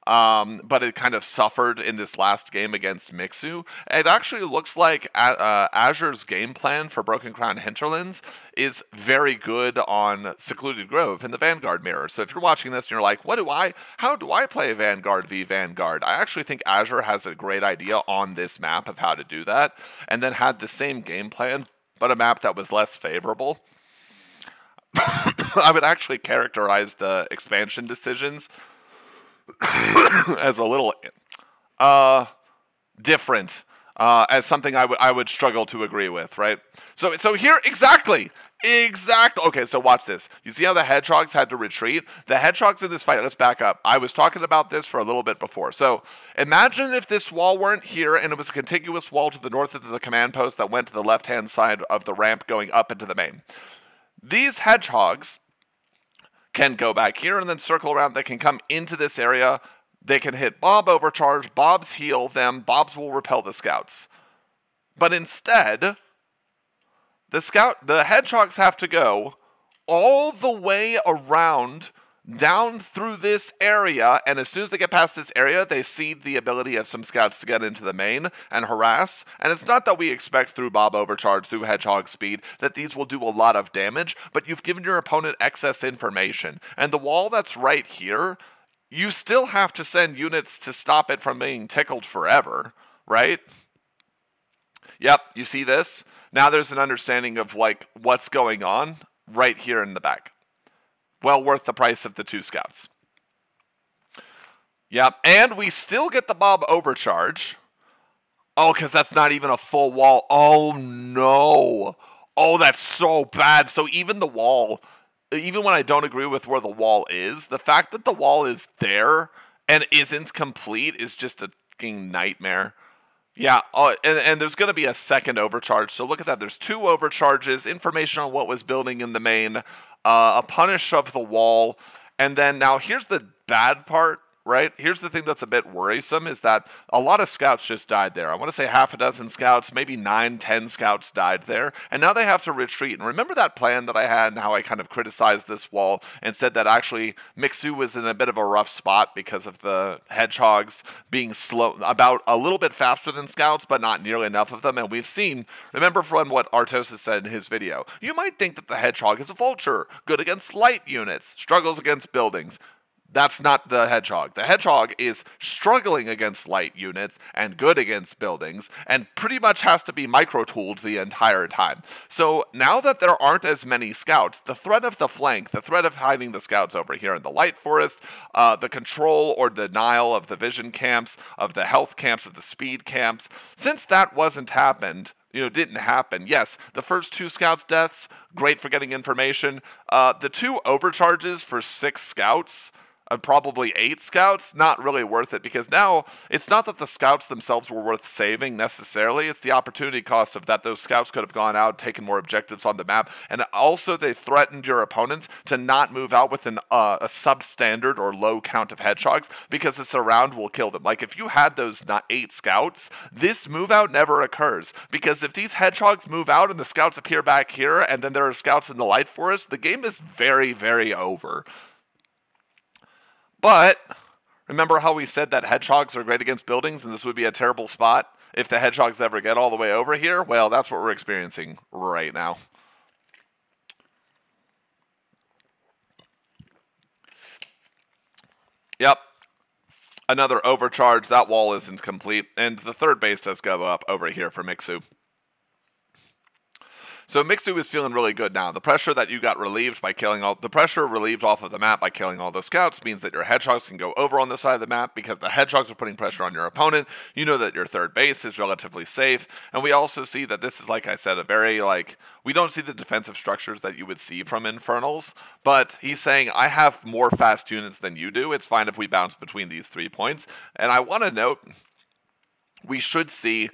But it kind of suffered in this last game against Mixu. It actually looks like Azure's game plan for Broken Crown Hinterlands is very good on Secluded Grove in the Vanguard mirror. So if you're watching this and you're like, how do I play Vanguard v Vanguard? I actually think Azure has a great idea on this map of how to do that, and then had the same game plan, but a map that was less favorable. I would actually characterize the expansion decisions as a little different, as something I would struggle to agree with, right? So here, exactly. Okay, so watch this. You see how the hedgehogs had to retreat? The hedgehogs in this fight, let's back up. I was talking about this for a little bit before. So imagine if this wall weren't here and it was a contiguous wall to the north of the command post that went to the left-hand side of the ramp going up into the main. These hedgehogs can go back here and then circle around. They can come into this area. They can hit BOB Overcharge. Bobs heal them. Bobs will repel the scouts. But instead, the hedgehogs have to go all the way around down through this area, and as soon as they get past this area, they cede the ability of some scouts to get into the main and harass. And it's not that we expect through BOB Overcharge, through Hedgehog speed, that these will do a lot of damage, but you've given your opponent excess information. And the wall that's right here, you still have to send units to stop it from being tickled forever, right? Yep, you see this? Now there's an understanding of like what's going on right here in the back. Well worth the price of the 2 scouts. Yep, and we still get the BOB Overcharge. Oh, because that's not even a full wall. Oh, no. Oh, that's so bad. So even the wall, even when I don't agree with where the wall is, the fact that the wall is there and isn't complete is just a fucking nightmare. Yeah, and there's going to be a second overcharge. So look at that. There's 2 overcharges, information on what was building in the main, a punish of the wall, and then now here's the bad part, right? Here's the thing that's a bit worrisome is that a lot of scouts just died there. I want to say half a dozen scouts, maybe 9, 10 scouts died there, and now they have to retreat. And remember that plan that I had and how I kind of criticized this wall and said that actually Mixu was in a bit of a rough spot because of the Hedgehogs being slow, about a little bit faster than scouts, but not nearly enough of them. And we've seen, remember from what ItanoCircus said in his video, you might think that the Hedgehog is a vulture, good against light units, struggles against buildings. That's not the Hedgehog. The Hedgehog is struggling against light units and good against buildings and pretty much has to be micro-tooled the entire time. So now that there aren't as many scouts, the threat of the flank, the threat of hiding the scouts over here in the light forest, the control or denial of the vision camps, of the health camps, of the speed camps, since that didn't happen. Yes, the first 2 scouts' deaths, great for getting information. The 2 overcharges for 6 scouts, probably 8 scouts, not really worth it, because now it's not that the scouts themselves were worth saving necessarily, it's the opportunity cost of that those scouts could have gone out, taken more objectives on the map, and also they threatened your opponent to not move out with a substandard or low count of hedgehogs, because the surround will kill them. Like if you had those 8 scouts, this move out never occurs, because if these hedgehogs move out and the scouts appear back here, and then there are scouts in the light forest, the game is very, very over. But remember how we said that hedgehogs are great against buildings and this would be a terrible spot if the hedgehogs ever get all the way over here? Well, that's what we're experiencing right now. Yep. Another overcharge. That wall isn't complete. And the third base does go up over here for Mixu. So Mixu is feeling really good now. The pressure that you got relieved by killing the pressure relieved off of the map by killing all those scouts means that your hedgehogs can go over on the side of the map because the hedgehogs are putting pressure on your opponent. You know that your third base is relatively safe. And we also see that this is, like I said, a very, we don't see the defensive structures that you would see from Infernals, but he's saying, I have more fast units than you do. It's fine if we bounce between these 3 points. And I want to note, we should see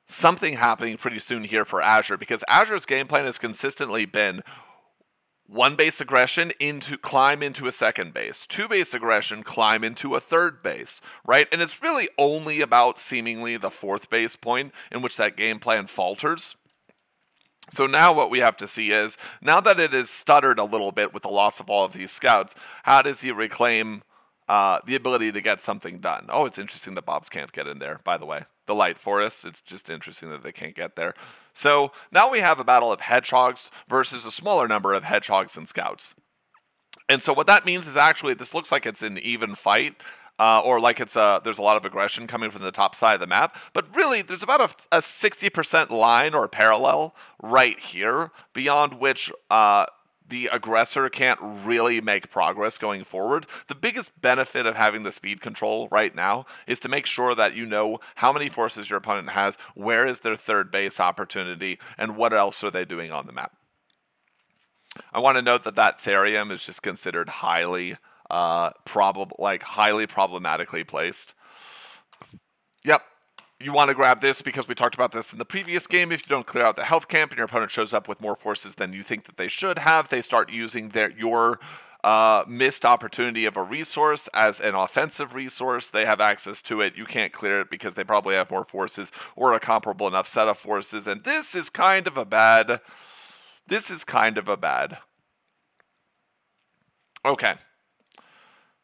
something happening pretty soon here for Azure, because Azure's game plan has consistently been 1 base aggression climb into a 2nd base, 2 base aggression, climb into a 3rd base, right? And it's really only about seemingly the 4th base point in which that game plan falters. So now what we have to see is, now that it has stuttered a little bit with the loss of all of these scouts, how does he reclaim the ability to get something done? Oh, it's interesting that Bobs can't get in there, by the way. The light forest, it's just interesting that they can't get there. So now we have a battle of hedgehogs versus a smaller number of hedgehogs and scouts. And so what that means is actually this looks like it's an even fight, or like there's a lot of aggression coming from the top side of the map. But really, there's about a 60% line or parallel right here, beyond which the aggressor can't really make progress going forward. The biggest benefit of having the speed control right now is to make sure that you know how many forces your opponent has, where is their 3rd base opportunity, and what else are they doing on the map. I want to note that Therium is just considered highly problematically placed. Yep. You want to grab this because we talked about this in the previous game. If you don't clear out the health camp and your opponent shows up with more forces than you think that they should have, they start using your missed opportunity of a resource as an offensive resource. They have access to it. You can't clear it because they probably have more forces or a comparable enough set of forces. And this is kind of a bad. Okay.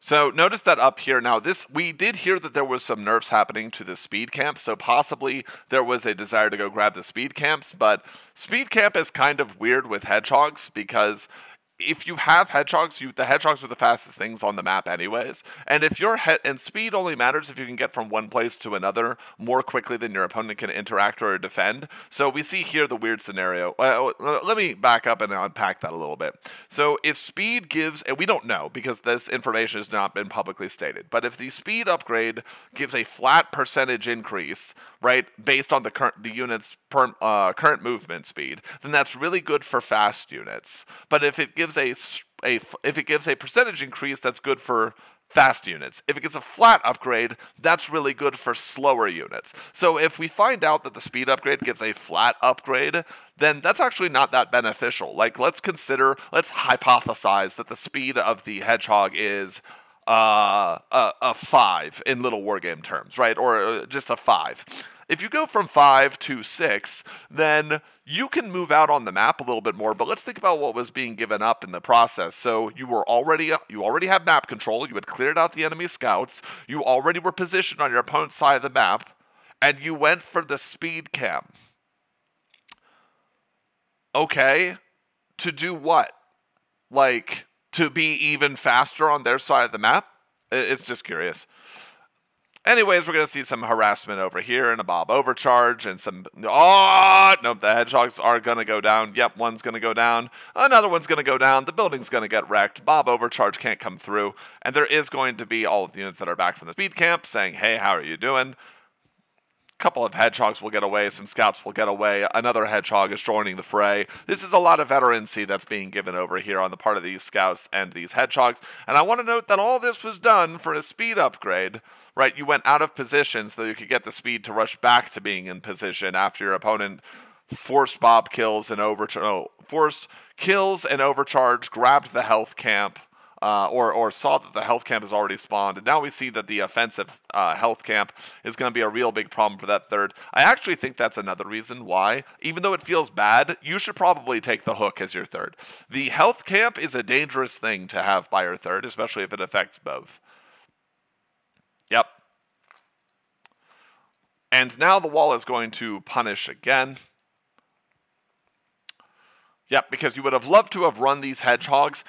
So notice that up here now, we did hear that there was some nerfs happening to the speed camp, so possibly there was a desire to go grab the speed camps, but speed camp is kind of weird with hedgehogs because if you have hedgehogs, the hedgehogs are the fastest things on the map anyways. And if and speed only matters if you can get from one place to another more quickly than your opponent can interact or defend. So we see here the weird scenario. Let me back up and unpack that a little bit. So if speed gives, and we don't know because this information has not been publicly stated, but if the speed upgrade gives a flat percentage increase, right, based on the unit's current movement speed, then that's really good for fast units. But if it gives if it gives a percentage increase, that's good for fast units. If it gets a flat upgrade, that's really good for slower units. So if we find out that the speed upgrade gives a flat upgrade, then that's actually not that beneficial. Like, let's hypothesize that the speed of the hedgehog is a 5 in little wargame terms, right? Or just a 5. If you go from 5 to 6, then you can move out on the map a little bit more, but let's think about what was being given up in the process. So you already had map control, you had cleared out the enemy scouts, you already were positioned on your opponent's side of the map, and you went for the speed camp. Okay, to do what? Like, to be even faster on their side of the map? It's just curious. Anyways, we're going to see some harassment over here and a BOB overcharge and some... Oh, no, the hedgehogs are going to go down. Yep, one's going to go down. Another one's going to go down. The building's going to get wrecked. BOB overcharge can't come through. And there is going to be all of the units that are back from the speed camp saying, hey, how are you doing? Couple of hedgehogs will get away, some scouts will get away, another hedgehog is joining the fray. This is a lot of veterancy that's being given over here on the part of these scouts and these hedgehogs, and I want to note that all this was done for a speed upgrade, right? You went out of position so that you could get the speed to rush back to being in position after your opponent forced BOB kills and forced kills and overcharge, grabbed the health camp, or saw that the health camp has already spawned, and now we see that the offensive health camp is going to be a real big problem for that third. I actually think that's another reason why, even though it feels bad, you should probably take the hook as your third. The health camp is a dangerous thing to have by your third, especially if it affects both. Yep. And now the wall is going to punish again. Yep, because you would have loved to have run these hedgehogs.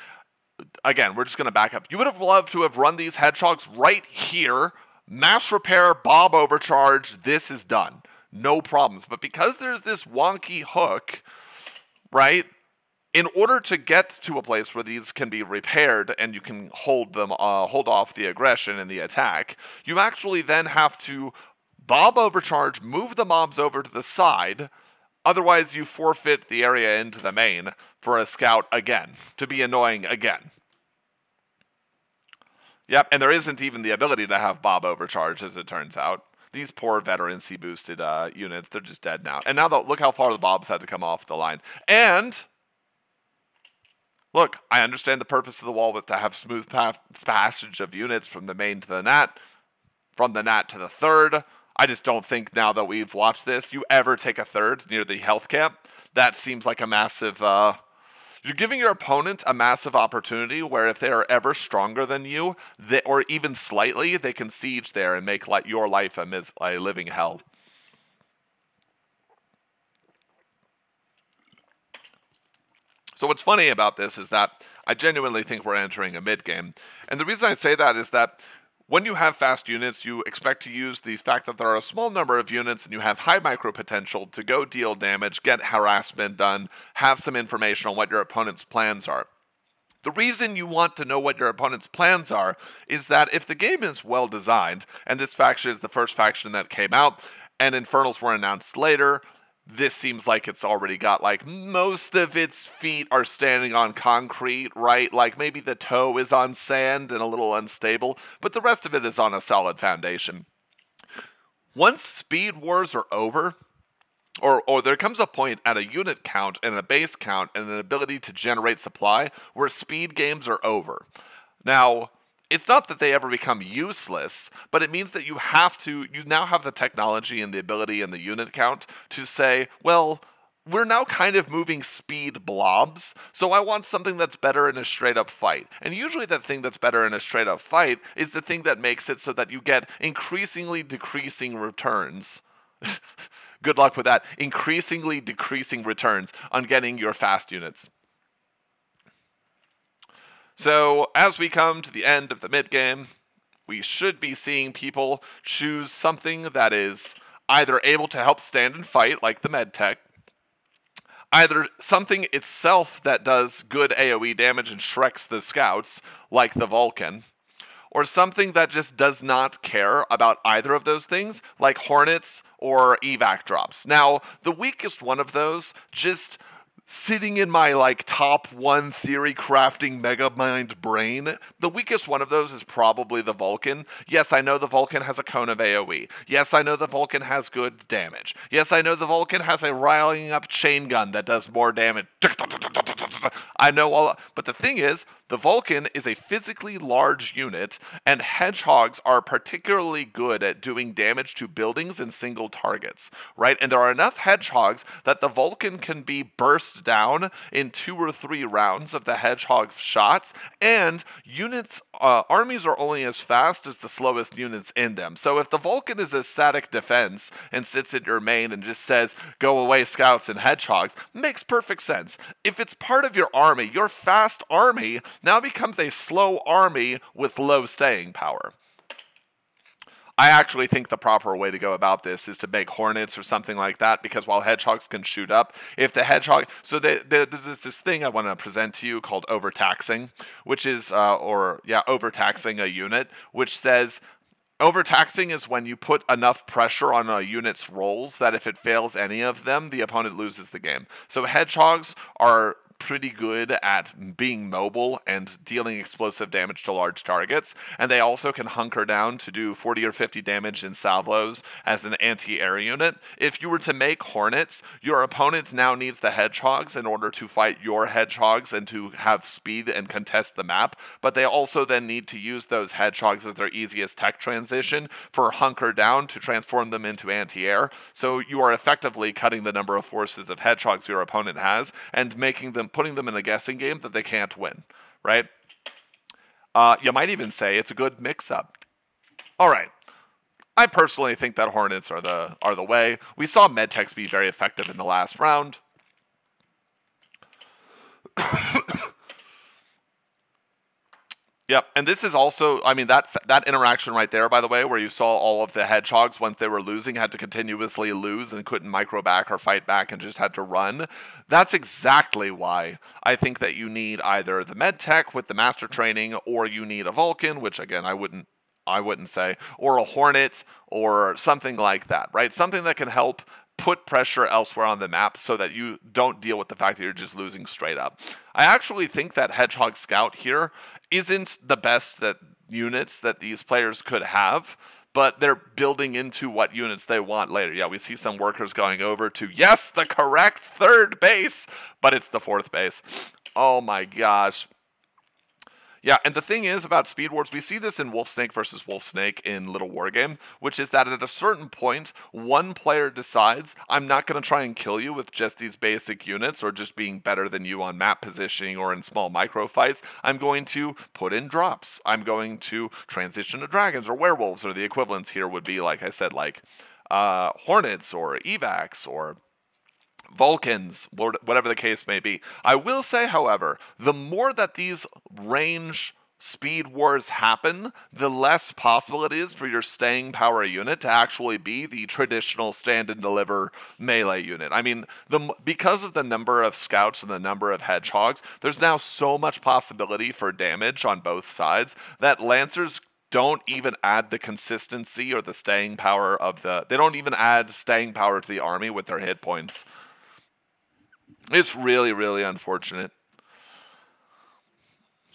Again, we're just going to back up. You would have loved to have run these hedgehogs right here. Mass repair, BOB overcharge, this is done. No problems. But because there's this wonky hook, right, in order to get to a place where these can be repaired and you can hold off the aggression and the attack, you actually then have to BOB overcharge, move the mobs over to the side. Otherwise, you forfeit the area into the main for a scout again, to be annoying again. Yep, and there isn't even the ability to have BOB overcharge, as it turns out. These poor veterancy boosted units, they're just dead now. And now, look how far the BOBs had to come off the line. And, look, I understand the purpose of the wall was to have smooth passage of units from the main to the nat, from the nat to the third. I just don't think now that we've watched this, you ever take a third near the health camp. That seems like a massive... you're giving your opponent a massive opportunity where if they are ever stronger than you, or even slightly, they can siege there and make your life a living hell. So what's funny about this is that I genuinely think we're entering a mid-game. And the reason I say that is that when you have fast units, you expect to use the fact that there are a small number of units and you have high micro potential to go deal damage, get harassment done, have some information on what your opponent's plans are. The reason you want to know what your opponent's plans are is that if the game is well designed, and this faction is the first faction that came out, and Infernals were announced later, this seems like it's already got, like, most of its feet are standing on concrete, right? Like, maybe the toe is on sand and a little unstable, but the rest of it is on a solid foundation. Once speed wars are over, or there comes a point at a unit count and a base count and an ability to generate supply where speed games are over. Now, it's not that they ever become useless, but it means that you now have the technology and the ability and the unit count to say, well, we're now kind of moving speed blobs, so I want something that's better in a straight-up fight. And usually that thing that's better in a straight-up fight is the thing that makes it so that you get increasingly decreasing returns. Good luck with that. Increasingly decreasing returns on getting your fast units. So as we come to the end of the mid-game, we should be seeing people choose something that is either able to help stand and fight, like the Medtech, either something itself that does good AoE damage and shreks the scouts, like the Vulcan, or something that just does not care about either of those things, like Hornets or evac drops. Now, the weakest one of those, just sitting in my top one theory crafting mega mind brain, the weakest one of those is probably the Vulcan. Yes, I know the Vulcan has a cone of AoE. Yes, I know the Vulcan has good damage. Yes, I know the Vulcan has a rallying up chain gun that does more damage. I know all, but the thing is, the Vulcan is a physically large unit, and Hedgehogs are particularly good at doing damage to buildings and single targets, right? And there are enough Hedgehogs that the Vulcan can be burst down in 2 or 3 rounds of the Hedgehog shots, and armies are only as fast as the slowest units in them. So if the Vulcan is a static defense and sits in your main and just says, go away scouts and Hedgehogs, makes perfect sense. If it's part of your army, your fast army now becomes a slow army with low staying power. I actually think the proper way to go about this is to make Hornets or something like that, because while Hedgehogs can shoot up, if the Hedgehog... So there's this thing I want to present to you called overtaxing, which is, overtaxing a unit, which says... Overtaxing is when you put enough pressure on a unit's rolls that if it fails any of them, the opponent loses the game. So Hedgehogs are pretty good at being mobile and dealing explosive damage to large targets, and they also can hunker down to do 40 or 50 damage in salvos as an anti-air unit. If you were to make Hornets, your opponent now needs the Hedgehogs in order to fight your Hedgehogs and to have speed and contest the map, but they also then need to use those Hedgehogs as their easiest tech transition for hunker down to transform them into anti-air. So you are effectively cutting the number of forces of Hedgehogs your opponent has and putting them in a guessing game that they can't win, right? You might even say it's a good mix-up. All right. I personally think that Hornets are the way. We saw Medtechs be very effective in the last round. Yep, and this is also, that interaction right there, by the way, where you saw all of the Hedgehogs, once they were losing, had to continuously lose and couldn't micro back or fight back and just had to run. That's exactly why I think that you need either the Medtech with the Master Training, or you need a Vulcan, which again, I wouldn't say, or a Hornet, or something like that, right? Something that can help put pressure elsewhere on the map so that you don't deal with the fact that you're just losing straight up. I actually think that Hedgehog Scout here isn't the best units that these players could have, but they're building into what units they want later. Yeah, we see some workers going over to, yes, the correct 3rd base, but it's the 4th base. Oh my gosh. Yeah, and the thing is about Speed Wars, we see this in Wolfsnake versus Wolfsnake in Little Wargame, which is that at a certain point, one player decides, I'm not going to try and kill you with just these basic units or just being better than you on map positioning or in small micro fights. I'm going to put in drops. I'm going to transition to dragons or werewolves, or the equivalents here would be, like I said, Hornets or evacs or Vulcans, whatever the case may be. I will say, however, the more that these range speed wars happen, the less possible it is for your staying power unit to actually be the traditional stand and deliver melee unit. Because of the number of scouts and the number of Hedgehogs, there's now so much possibility for damage on both sides that Lancers don't even add the consistency or the staying power they don't even add staying power to the army with their hit points. It's really, really unfortunate.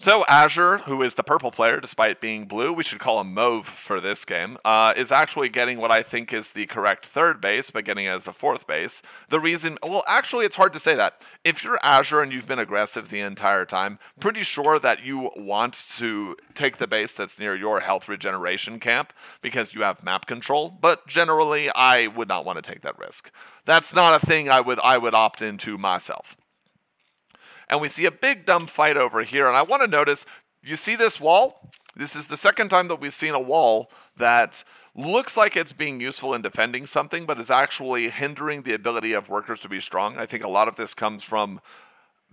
So Azure, who is the purple player despite being blue, we should call him mauve for this game, is actually getting what I think is the correct third base, but getting it as a fourth base. The reason, well, actually it's hard to say that. If you're Azure and you've been aggressive the entire time, pretty sure that you want to take the base that's near your health regeneration camp because you have map control, but generally I would not want to take that risk. That's not a thing I would opt into myself. And we see a big dumb fight over here. And I want to notice, you see this wall? This is the second time that we've seen a wall that looks like it's being useful in defending something, but is actually hindering the ability of workers to be strong. I think a lot of this comes from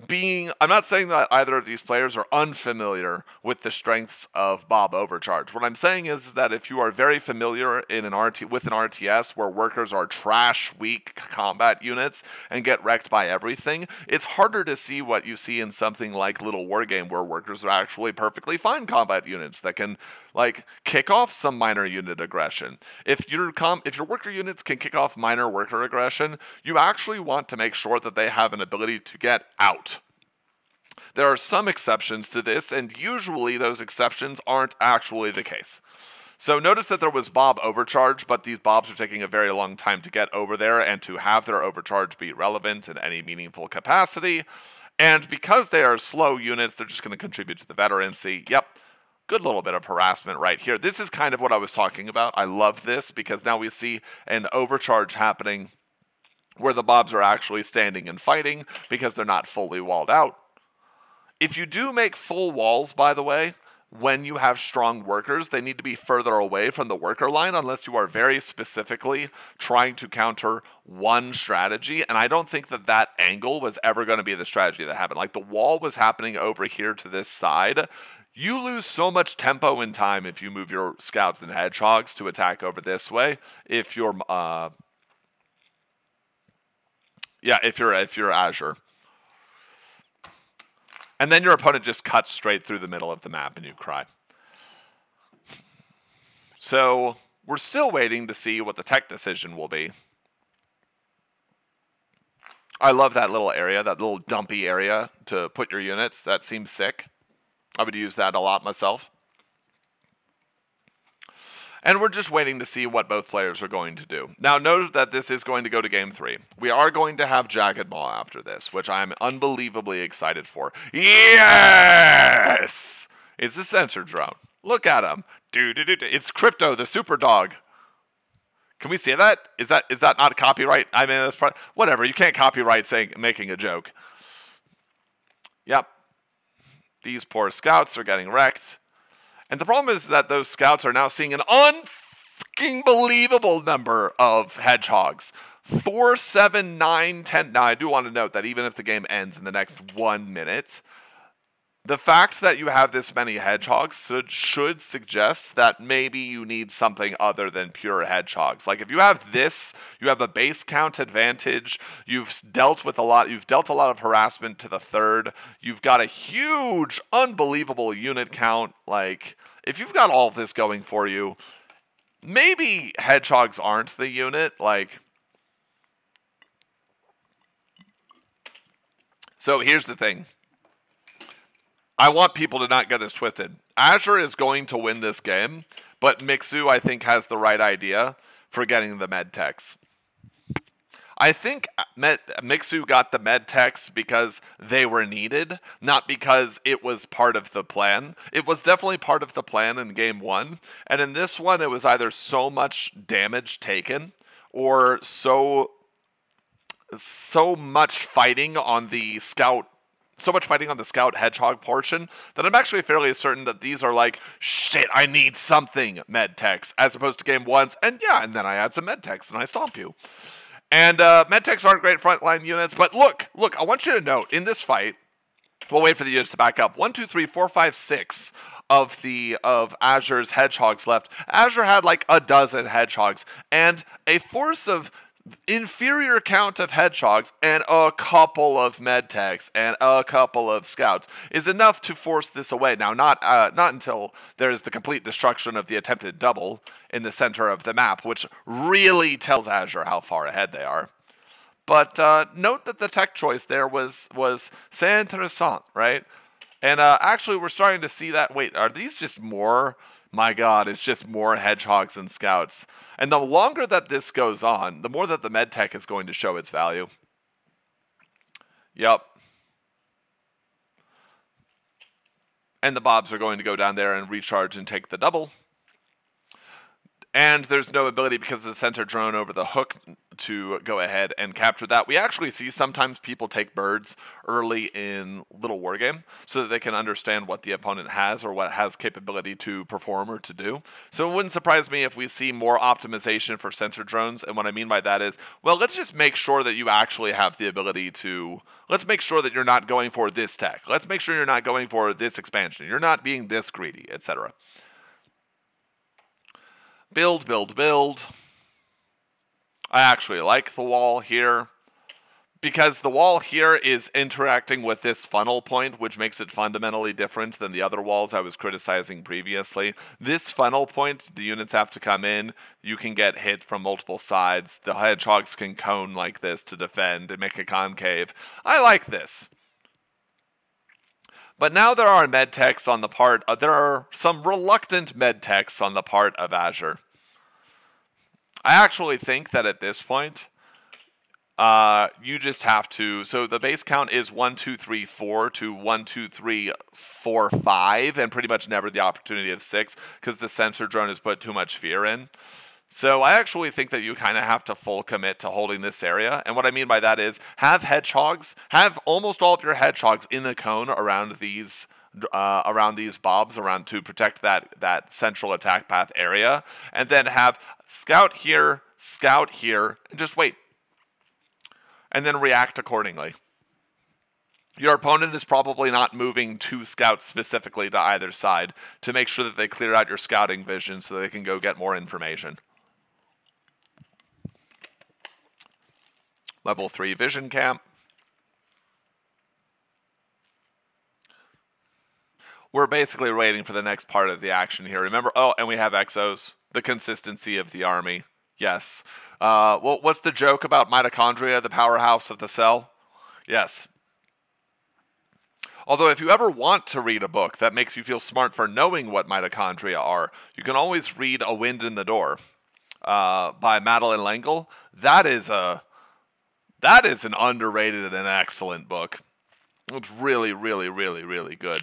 I'm not saying that either of these players are unfamiliar with the strengths of BOB Overcharge. What I'm saying is that if you are very familiar with an RTS where workers are trash, weak combat units and get wrecked by everything, it's harder to see what you see in something like Little Wargame where workers are actually perfectly fine combat units that can kick off some minor unit aggression. If your worker units can kick off minor worker aggression, you actually want to make sure that they have an ability to get out. There are some exceptions to this, and usually those exceptions aren't actually the case. So notice that there was BOB Overcharge, but these BOBs are taking a very long time to get over there and to have their overcharge be relevant in any meaningful capacity. And because they are slow units, they're just going to contribute to the veterancy. Yep. Good little bit of harassment right here. This is kind of what I was talking about. I love this because now we see an overcharge happening where the BOBs are actually standing and fighting because they're not fully walled out. If you do make full walls, by the way, when you have strong workers, they need to be further away from the worker line unless you are very specifically trying to counter one strategy. And I don't think that that angle was ever going to be the strategy that happened. Like the wall was happening over here to this side. You lose so much tempo and time if you move your scouts and hedgehogs to attack over this way. If you're if you're Azure. And then your opponent just cuts straight through the middle of the map and you cry. So we're still waiting to see what the tech decision will be. I love that little area, that little dumpy area to put your units. That seems sick. I would use that a lot myself. And we're just waiting to see what both players are going to do. Now, note that this is going to go to Game 3. We are going to have Jagged Maw after this, which I'm unbelievably excited for. Yes! It's a sensor drone. Look at him. It's Crypto, the super dog. Can we say that? Is that not copyright? I mean, that's whatever. You can't copyright making a joke. Yep. These poor scouts are getting wrecked. And the problem is that those scouts are now seeing an unbelievable number of hedgehogs. 4, 7, 9, 10. Now, I do want to note that even if the game ends in the next 1 minute, the fact that you have this many hedgehogs should suggest that maybe you need something other than pure hedgehogs. Like if you have this, you have a base count advantage. You've dealt a lot of harassment to the third. You've got a huge, unbelievable unit count. Like if you've got all of this going for you, maybe hedgehogs aren't the unit. So here's the thing. I want people to not get this twisted. Azure is going to win this game, but Mixu, I think, has the right idea for getting the Medtechs. I think Mixu got the Medtechs because they were needed, not because it was part of the plan. It was definitely part of the plan in Game 1, and in this one, it was either so much damage taken or so much fighting on the scout hedgehog portion that I'm actually fairly certain that these are like, shit, I need something Medtechs, as opposed to Game 1's, and then I add some Medtechs and I stomp you. And Medtechs aren't great frontline units, but look, I want you to note, in this fight, we'll wait for the units to back up, 1, 2, 3, 4, 5, 6 of Azure's hedgehogs left. Azure had like a dozen hedgehogs, and a force of inferior count of hedgehogs and a couple of medtechs and a couple of scouts is enough to force this away. Now, not until there's the complete destruction of the attempted double in the center of the map, which really tells Azure how far ahead they are. But note that the tech choice there was c'est intéressant, right? And actually, we're starting to see that. Wait, are these just more? My God, it's just more hedgehogs and scouts. And the longer that this goes on, the more that the Medtech is going to show its value. Yep. And the Bobs are going to go down there and recharge and take the double. And there's no ability because of the center drone over the hook to go ahead and capture that. We actually see sometimes people take birds early in Little Wargame so that they can understand what the opponent has or what has capability to perform or to do. So it wouldn't surprise me if we see more optimization for center drones. And what I mean by that is, well, let's just make sure that you actually have the ability to, let's make sure that you're not going for this tech. Let's make sure you're not going for this expansion. You're not being this greedy, etc. Build, build, build. I actually like the wall here because the wall here is interacting with this funnel point, which makes it fundamentally different than the other walls I was criticizing previously. This funnel point, the units have to come in. You can get hit from multiple sides. The hedgehogs can cone like this to defend and make a concave. I like this. But now there are Medtechs on the part, there are some reluctant Medtechs on the part of Azure. I actually think that at this point, you just have to, so the base count is 1, 2, 3, 4 to 1, 2, 3, 4, 5, and pretty much never the opportunity of 6, because the sensor drone has put too much fear in. So I actually think that you kind of have to full commit to holding this area. And what I mean by that is have hedgehogs, have almost all of your hedgehogs in the cone around these bobs around to protect that central attack path area, and then have scout here, and just wait. And then react accordingly. Your opponent is probably not moving 2 scouts specifically to either side to make sure that they clear out your scouting vision so they can go get more information. Level 3 vision camp. We're basically waiting for the next part of the action here. Remember, oh, and we have exos. The consistency of the army. Yes. Well, what's the joke about mitochondria, the powerhouse of the cell? Yes. Although if you ever want to read a book that makes you feel smart for knowing what mitochondria are, you can always read A Wind in the Door by Madeline L'Engle. That is an underrated and an excellent book. It's really, really, really, really good.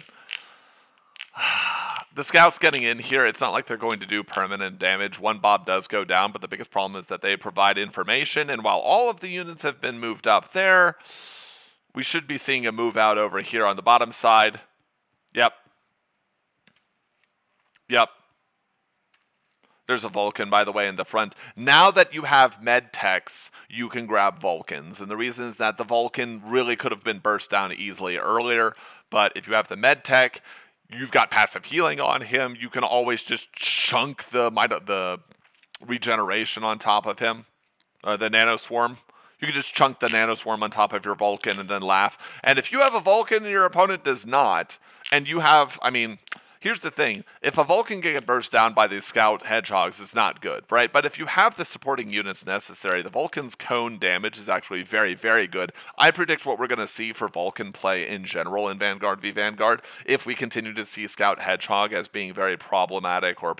The scouts getting in here, it's not like they're going to do permanent damage. One Bob does go down, but the biggest problem is that they provide information, and while all of the units have been moved up there, we should be seeing a move out over here on the bottom side. Yep. Yep. There's a Vulcan, by the way, in the front. Now that you have Medtechs, you can grab Vulcans. And the reason is that the Vulcan really could have been burst down easily earlier. But if you have the Medtech, you've got passive healing on him. You can always just chunk the regeneration on top of him. The Nanoswarm. You can just chunk the Nanoswarm on top of your Vulcan and then laugh. And if you have a Vulcan and your opponent does not, and you have, I mean, here's the thing. If a Vulcan can get burst down by these Scout Hedgehogs, it's not good, right? But if you have the supporting units necessary, the Vulcan's cone damage is actually very, very good. I predict what we're going to see for Vulcan play in general in Vanguard v Vanguard, if we continue to see Scout Hedgehog as being very problematic or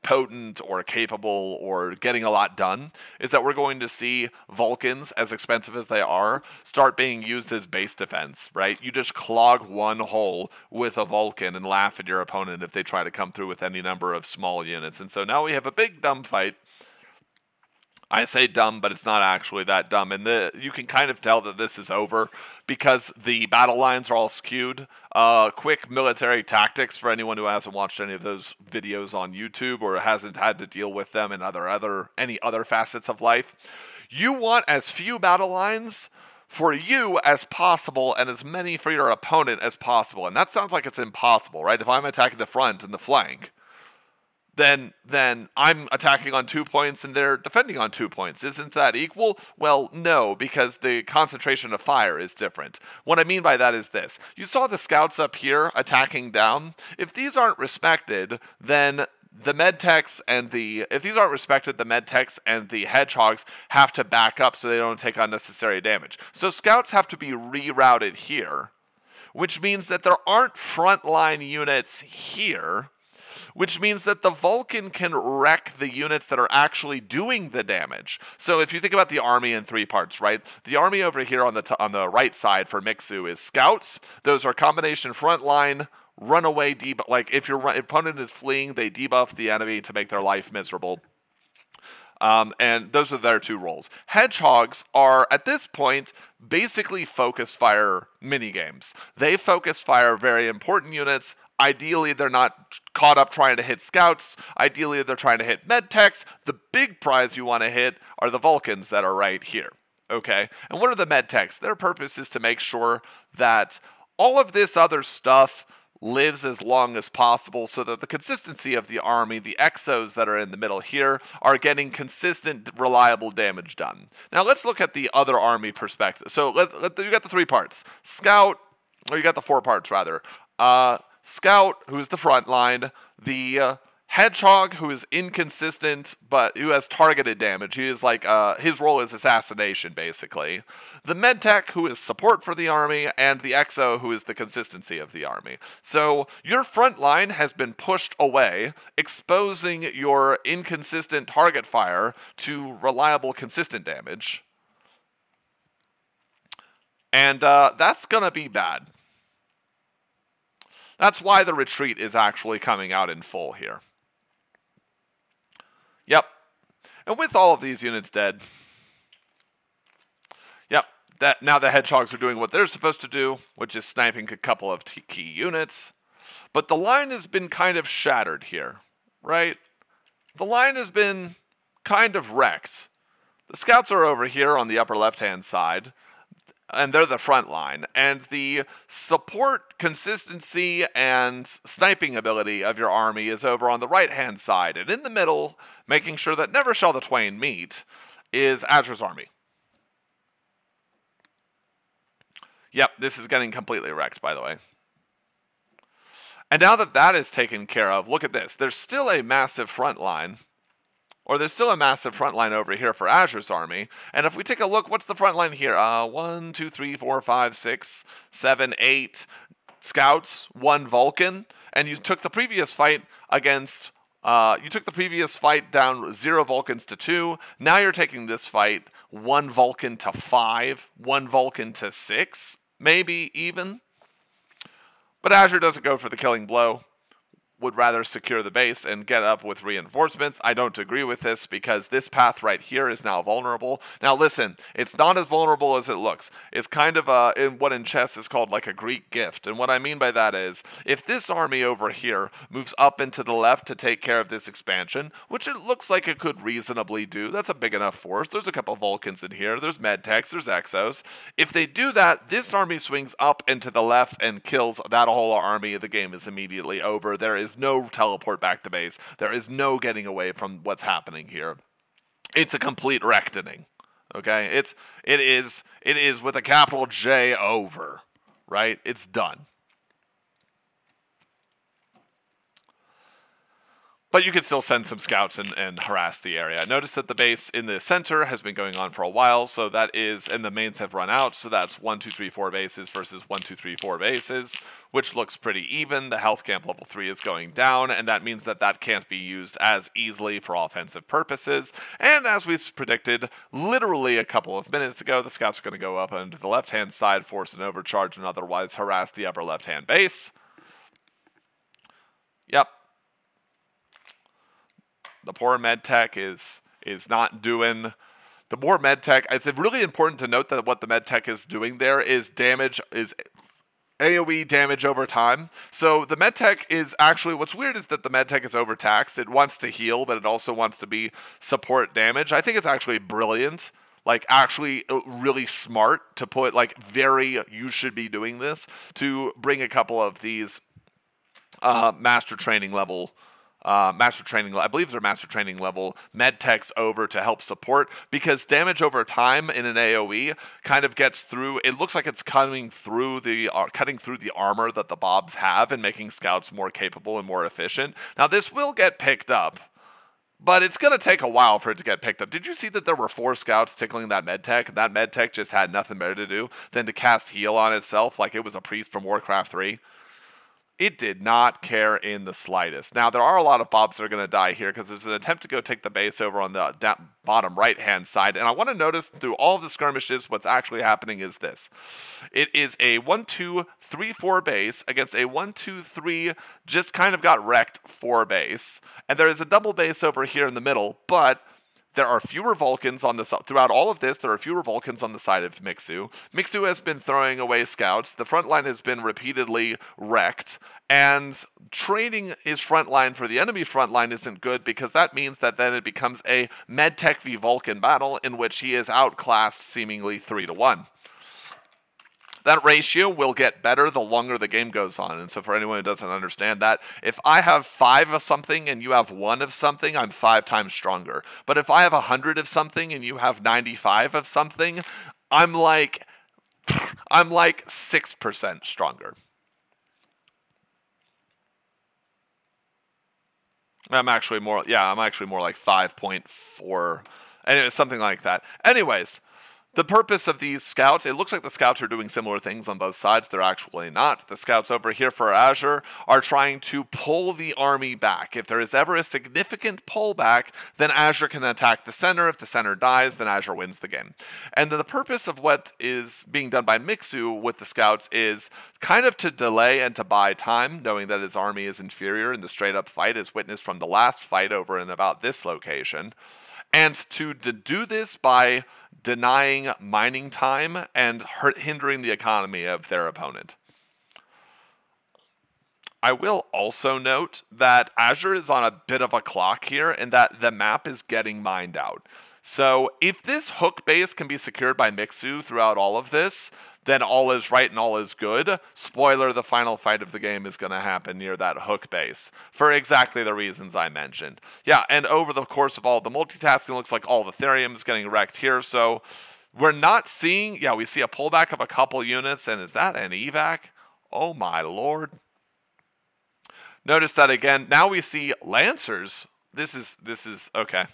potent or capable or getting a lot done, is that we're going to see Vulcans, as expensive as they are, start being used as base defense, right? You just clog one hole with a Vulcan and laugh at your opponent if they try to come through with any number of small units. And so now we have a big dumb fight. I say dumb, but it's not actually that dumb. And you can kind of tell that this is over because the battle lines are all skewed. Quick military tactics for anyone who hasn't watched any of those videos on YouTube or hasn't had to deal with them in any other facets of life. You want as few battle lines for you as possible and as many for your opponent as possible. And that sounds like it's impossible, right? If I'm attacking the front and the flank, then I'm attacking on 2 points and they're defending on 2 points. Isn't that equal? Well, no, because the concentration of fire is different. What I mean by that is this. You saw the scouts up here attacking down. If these aren't respected, then the Medtechs and the Medtechs and the Hedgehogs have to back up so they don't take unnecessary damage. So scouts have to be rerouted here, which means that there aren't frontline units here, which means that the Vulcan can wreck the units that are actually doing the damage. So if you think about the army in three parts, right? The army over here on the right side for Mixu is scouts. Those are combination frontline, runaway debuff. Like if your opponent is fleeing, they debuff the enemy to make their life miserable. And those are their two roles. Hedgehogs are, at this point, basically focus fire minigames. They focus fire very important units. Ideally, they're not caught up trying to hit scouts. Ideally, they're trying to hit Medtechs. The big prize you want to hit are the Vulcans that are right here. Okay? And what are the Medtechs? Their purpose is to make sure that all of this other stuff lives as long as possible so that the consistency of the army, the exos that are in the middle here, are getting consistent, reliable damage done. Now let's look at the other army perspective. So you got the three parts. Scout, or you got the four parts rather. Scout, who's the front line, the Hedgehog, who is inconsistent, but who has targeted damage. He is like, his role is assassination, basically. The Medtech, who is support for the army, and the Exo, who is the consistency of the army. So your front line has been pushed away, exposing your inconsistent target fire to reliable, consistent damage. And that's gonna be bad. That's why the retreat is actually coming out in full here. Yep. And with all of these units dead, yep, now the Hedgehogs are doing what they're supposed to do, which is sniping a couple of key units. But the line has been kind of shattered here, right? The line has been kind of wrecked. The scouts are over here on the upper left-hand side, and they're the front line, and the support, consistency, and sniping ability of your army is over on the right-hand side, and in the middle, making sure that never shall the twain meet, is Azure's army. Yep, this is getting completely wrecked, by the way. And now that that is taken care of, look at this. There's still a massive front line. Or there's still a massive front line over here for Azure's army. And if we take a look, what's the front line here? 1, 2, 3, 4, 5, 6, 7, 8 scouts, 1 Vulcan. And you took the previous fight against, down 0 Vulcans to 2. Now you're taking this fight 1 Vulcan to 5, 1 Vulcan to 6, maybe even. But Azure doesn't go for the killing blow. Would rather secure the base and get up with reinforcements. I don't agree with this because this path right here is now vulnerable. Now listen, it's not as vulnerable as it looks. It's kind of what in chess is called like a Greek gift. And what I mean by that is, if this army over here moves up into the left to take care of this expansion, which it looks like it could reasonably do, that's a big enough force. There's a couple Vulcans in here. There's Medtechs, there's Exos. If they do that, this army swings up into the left and kills that whole army. The game is immediately over. There is no teleport back to base. There is no getting away from what's happening here. It's a complete reckoning. Okay? It is with a capital J over. Right? It's done. But you can still send some scouts and harass the area. Notice that the base in the center has been going on for a while, so that is, and the mains have run out, so that's 1, 2, 3, 4 bases versus 1, 2, 3, 4 bases, which looks pretty even. The health camp level 3 is going down, and that means that that can't be used as easily for offensive purposes. And as we predicted, literally a couple of minutes ago, the scouts are going to go up onto the left-hand side, force an overcharge, and otherwise harass the upper left-hand base. Yep. The poor Medtech is not doing. The more Medtech, it's really important to note that what the Medtech is doing there is damage, is AoE damage over time. So the Medtech is actually, what's weird is that the Medtech is overtaxed. It wants to heal, but it also wants to be support damage. I think it's actually brilliant. Like, actually really smart to put, like, you should be doing this, to bring a couple of these master training level, I believe they're master training level Medtechs over to help support, because damage over time in an AoE kind of gets through. It looks like it's cutting through the armor that the Bobs have and making scouts more capable and more efficient. Now this will get picked up But it's going to take a while for it to get picked up. Did you see that there were 4 scouts tickling that Medtech? That Medtech just had nothing better to do than to cast heal on itself like it was a priest from Warcraft 3. It did not care in the slightest. Now, there are a lot of Bobs that are going to die here because there's an attempt to go take the base over on the bottom right-hand side. And I want to notice through all of the skirmishes, what's actually happening is this. It is a 1-2-3-4 base against a 1-2-3 just kind of got wrecked 4 base. And there is a double base over here in the middle, but there are fewer Vulcans on the throughout all of this. There are fewer Vulcans on the side of Mixu. Mixu has been throwing away scouts. The front line has been repeatedly wrecked, and trading his front line for the enemy front line isn't good because that means that then it becomes a Medtech v Vulcan battle in which he is outclassed seemingly 3-1. That ratio will get better the longer the game goes on. And so for anyone who doesn't understand that, if I have 5 of something and you have 1 of something, I'm 5 times stronger. But if I have 100 of something and you have 95 of something, I'm like 6% stronger. I'm actually more like 5.4. Anyway, something like that. Anyways, the purpose of these scouts, it looks like the scouts are doing similar things on both sides. They're actually not. The scouts over here for Azure are trying to pull the army back. If there is ever a significant pullback, then Azure can attack the center. If the center dies, then Azure wins the game. And the purpose of what is being done by Mixu with the scouts is kind of to delay and to buy time, knowing that his army is inferior in the straight-up fight, as witnessed from the last fight over in about this location. And to do this by denying mining time and hindering the economy of their opponent. I will also note that Azure is on a bit of a clock here and that the map is getting mined out. So if this hook base can be secured by Mixu throughout all of this, then all is right and all is good. Spoiler, the final fight of the game is going to happen near that hook base for exactly the reasons I mentioned. Yeah, and over the course of all the multitasking, it looks like all the Therium is getting wrecked here. So we're not seeing, we see a pullback of a couple units, and is that an evac? Oh my lord. Notice that again. Now we see Lancers. This is okay.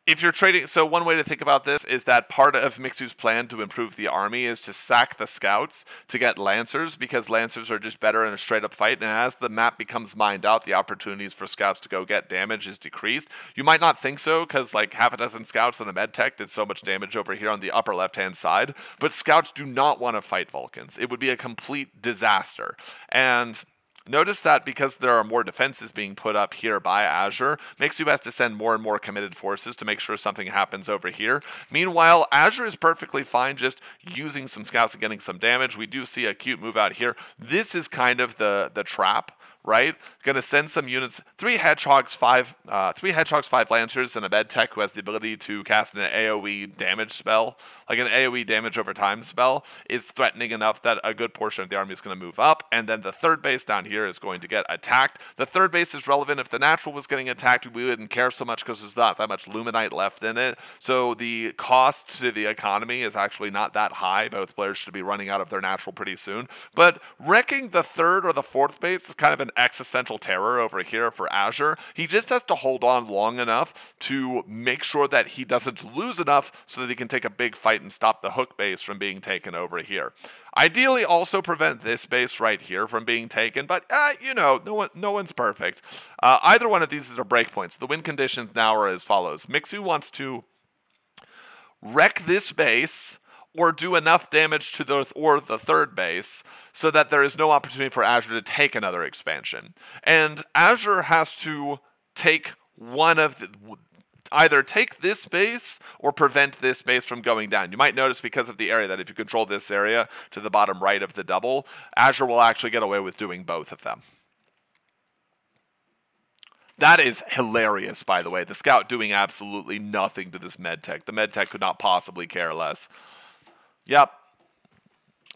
If you're trading, so one way to think about this is that part of Mixu's plan to improve the army is to sack the scouts to get Lancers, because Lancers are just better in a straight-up fight, and as the map becomes mined out, the opportunities for scouts to go get damage is decreased. You might not think so, because like half a dozen scouts in the Medtech did so much damage over here on the upper left-hand side, but scouts do not want to fight Vulcans. It would be a complete disaster. And notice that because there are more defenses being put up here by Azure, Mixu has to send more and more committed forces to make sure something happens over here. Meanwhile, Azure is perfectly fine just using some scouts and getting some damage. We do see a cute move out here. This is kind of the trap, right? Going to send some units, 3 Hedgehogs, 5 Lancers, and a Medtech who has the ability to cast an AoE damage spell, like an AoE damage over time spell, is threatening enough that a good portion of the army is going to move up, and then the third base down here is going to get attacked. The third base is relevant. If the natural was getting attacked, we wouldn't care so much because there's not that much Luminite left in it, so the cost to the economy is actually not that high. Both players should be running out of their natural pretty soon, but wrecking the third or the fourth base is kind of an existential terror over here for Azure. He just has to hold on long enough to make sure that he doesn't lose enough so that he can take a big fight and stop the hook base from being taken over here. Ideally, also prevent this base right here from being taken, but no one's perfect. Either one of these is a breakpoint. So the win conditions now are as follows. Mixu wants to wreck this base or do enough damage to the third base so that there is no opportunity for Azure to take another expansion. And Azure has to take either take this base or prevent this base from going down. You might notice because of the area that if you control this area to the bottom right of the double, Azure will actually get away with doing both of them. That is hilarious, by the way. The scout doing absolutely nothing to this Medtech. The Medtech could not possibly care less. Yep.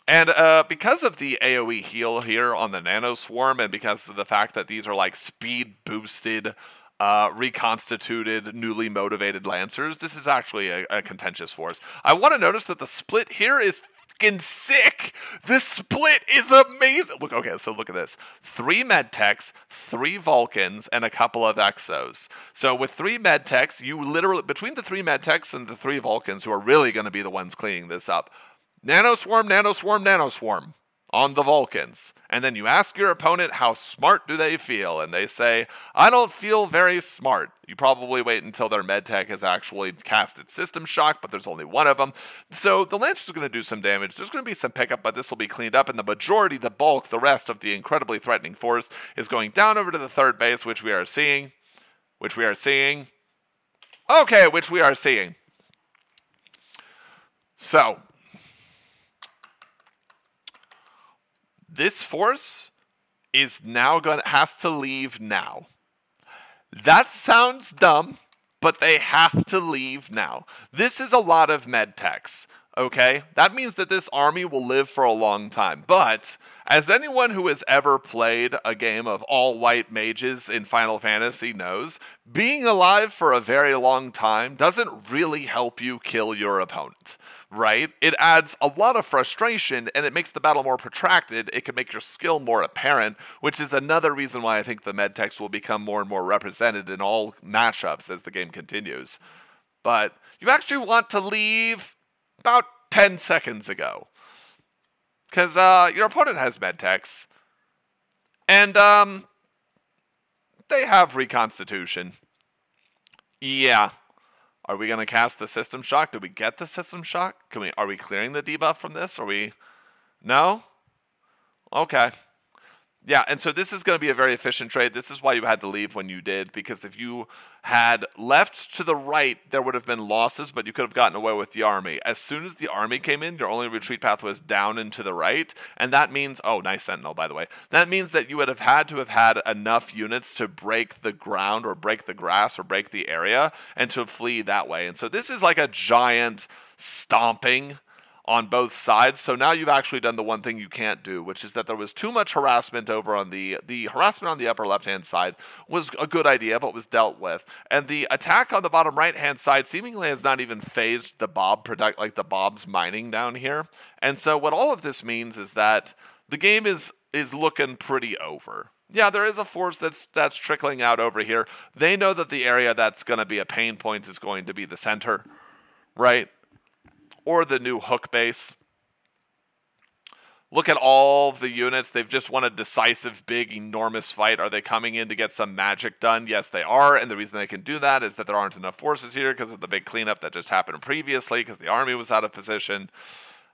And because of the AoE heal here on the Nano Swarm, and because of the fact that these are like speed boosted, reconstituted, newly motivated Lancers, this is actually a contentious force. I want to notice that the split here is fucking sick. The split is amazing. Look, okay, so look at this. 3 Medtechs, 3 Vulcans, and a couple of Exos. So with 3 Medtechs, you literally, between the 3 Medtechs and the 3 Vulcans, who are really going to be the ones cleaning this up, Nanoswarm, Nanoswarm, Nanoswarm on the Vulcans. And then you ask your opponent how smart do they feel, and they say, I don't feel very smart. You probably wait until their Medtech has actually casted System Shock, but there's only one of them. So the Lancers are going to do some damage. There's going to be some pickup, but this will be cleaned up, and the majority, the bulk, the rest of the incredibly threatening force is going down over to the 3rd base, which we are seeing. Okay, which we are seeing. So this force is now has to leave now. That sounds dumb, but they have to leave now. This is a lot of Medtechs, okay? That means that this army will live for a long time. But as anyone who has ever played a game of all-white mages in Final Fantasy knows, being alive for a very long time doesn't really help you kill your opponent. Right? It adds a lot of frustration, and it makes the battle more protracted. It can make your skill more apparent, which is another reason why I think the Medtechs will become more and more represented in all matchups as the game continues. But you actually want to leave about 10 seconds ago. Because your opponent has Medtechs, and they have Reconstitution. Yeah. Are we going to cast the System Shock? Did we get the System Shock? Are we clearing the debuff from this? No? Okay. Yeah, and so this is going to be a very efficient trade. This is why you had to leave when you did, because if you had left to the right, there would have been losses, but you could have gotten away with the army. As soon as the army came in, your only retreat path was down and to the right, and that means, oh, nice Sentinel, by the way. That means that you would have had to have had enough units to break the ground or break the grass or break the area and to flee that way. And so this is like a giant stomping on both sides. So now you've actually done the one thing you can't do, which is that there was too much harassment over on the harassment on the upper left-hand side was a good idea, but was dealt with. And the attack on the bottom right-hand side seemingly has not even phased the Bob like the Bob's mining down here. And so what all of this means is that the game is looking pretty over. Yeah, there is a force that's trickling out over here. They know that the area that's going to be a pain point is going to be the center, right? Or the new hook base. Look at all the units. They've just won a decisive, big, enormous fight. Are they coming in to get some magic done? Yes, they are. And the reason they can do that is that there aren't enough forces here because of the big cleanup that just happened previously because the army was out of position.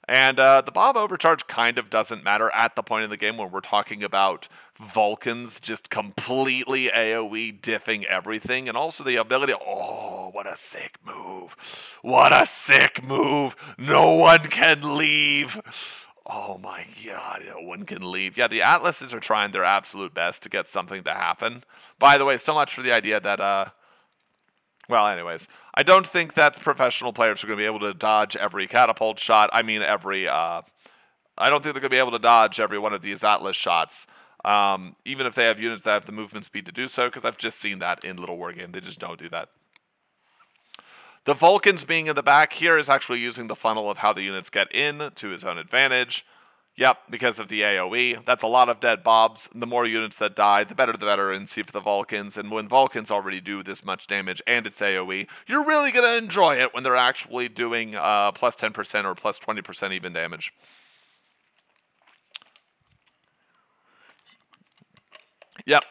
And the BOB Overcharge kind of doesn't matter at the point in the game when we're talking about Vulcans just completely AoE diffing everything. And also the ability, oh, what a sick move. What a sick move. No one can leave. Oh my god, no one can leave. Yeah, the Atlases are trying their absolute best to get something to happen. By the way, so much for the idea that, well, anyways, I don't think that professional players are going to be able to dodge every catapult shot. I mean, I don't think they're going to be able to dodge every one of these Atlas shots, even if they have units that have the movement speed to do so, because I've just seen that in Little War Game. They just don't do that. The Vulcans being in the back here is actually using the funnel of how the units get in to his own advantage. Yep, because of the AoE. That's a lot of dead Bobs. The more units that die, the better in C for the Vulcans. And when Vulcans already do this much damage and it's AoE, you're really going to enjoy it when they're actually doing plus 10% or plus 20% even damage. Yep.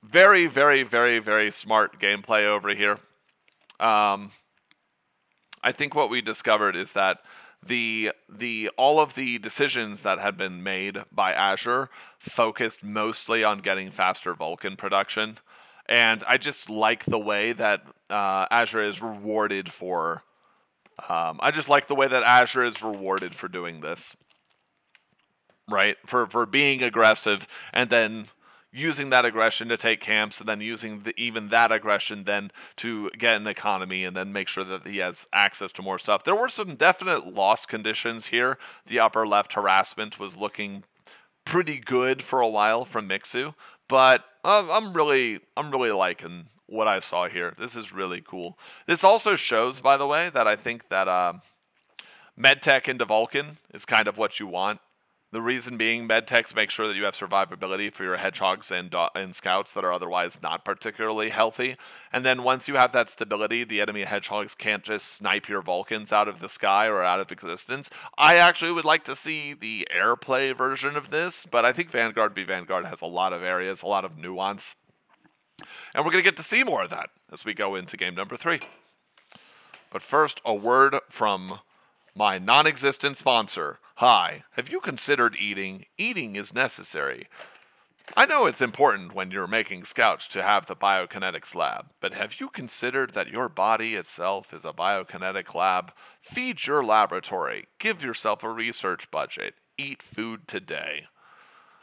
Very, very, very, very smart gameplay over here. I think what we discovered is that all of the decisions that had been made by Azure focused mostly on getting faster Vulcan production, and I just like the way that Azure is rewarded for. I just like the way that Azure is rewarded for doing this, right? For being aggressive and then using that aggression to take camps, and then using even that aggression then to get an economy and then make sure that he has access to more stuff. There were some definite loss conditions here. The upper left harassment was looking pretty good for a while from Mixu, but I'm really liking what I saw here. This is really cool. This also shows, by the way, that I think that Medtech into Vulcan is kind of what you want. The reason being, Medtechs make sure that you have survivability for your Hedgehogs and Scouts that are otherwise not particularly healthy. And then once you have that stability, the enemy Hedgehogs can't just snipe your Vulcans out of the sky or out of existence. I actually would like to see the airplay version of this, but I think Vanguard v Vanguard has a lot of areas, a lot of nuance. And we're going to get to see more of that as we go into game number 3. But first, a word from my non-existent sponsor. Hi, have you considered eating? Eating is necessary. I know it's important when you're making scouts to have the biokinetics lab, but have you considered that your body itself is a biokinetic lab? Feed your laboratory. Give yourself a research budget. Eat food today.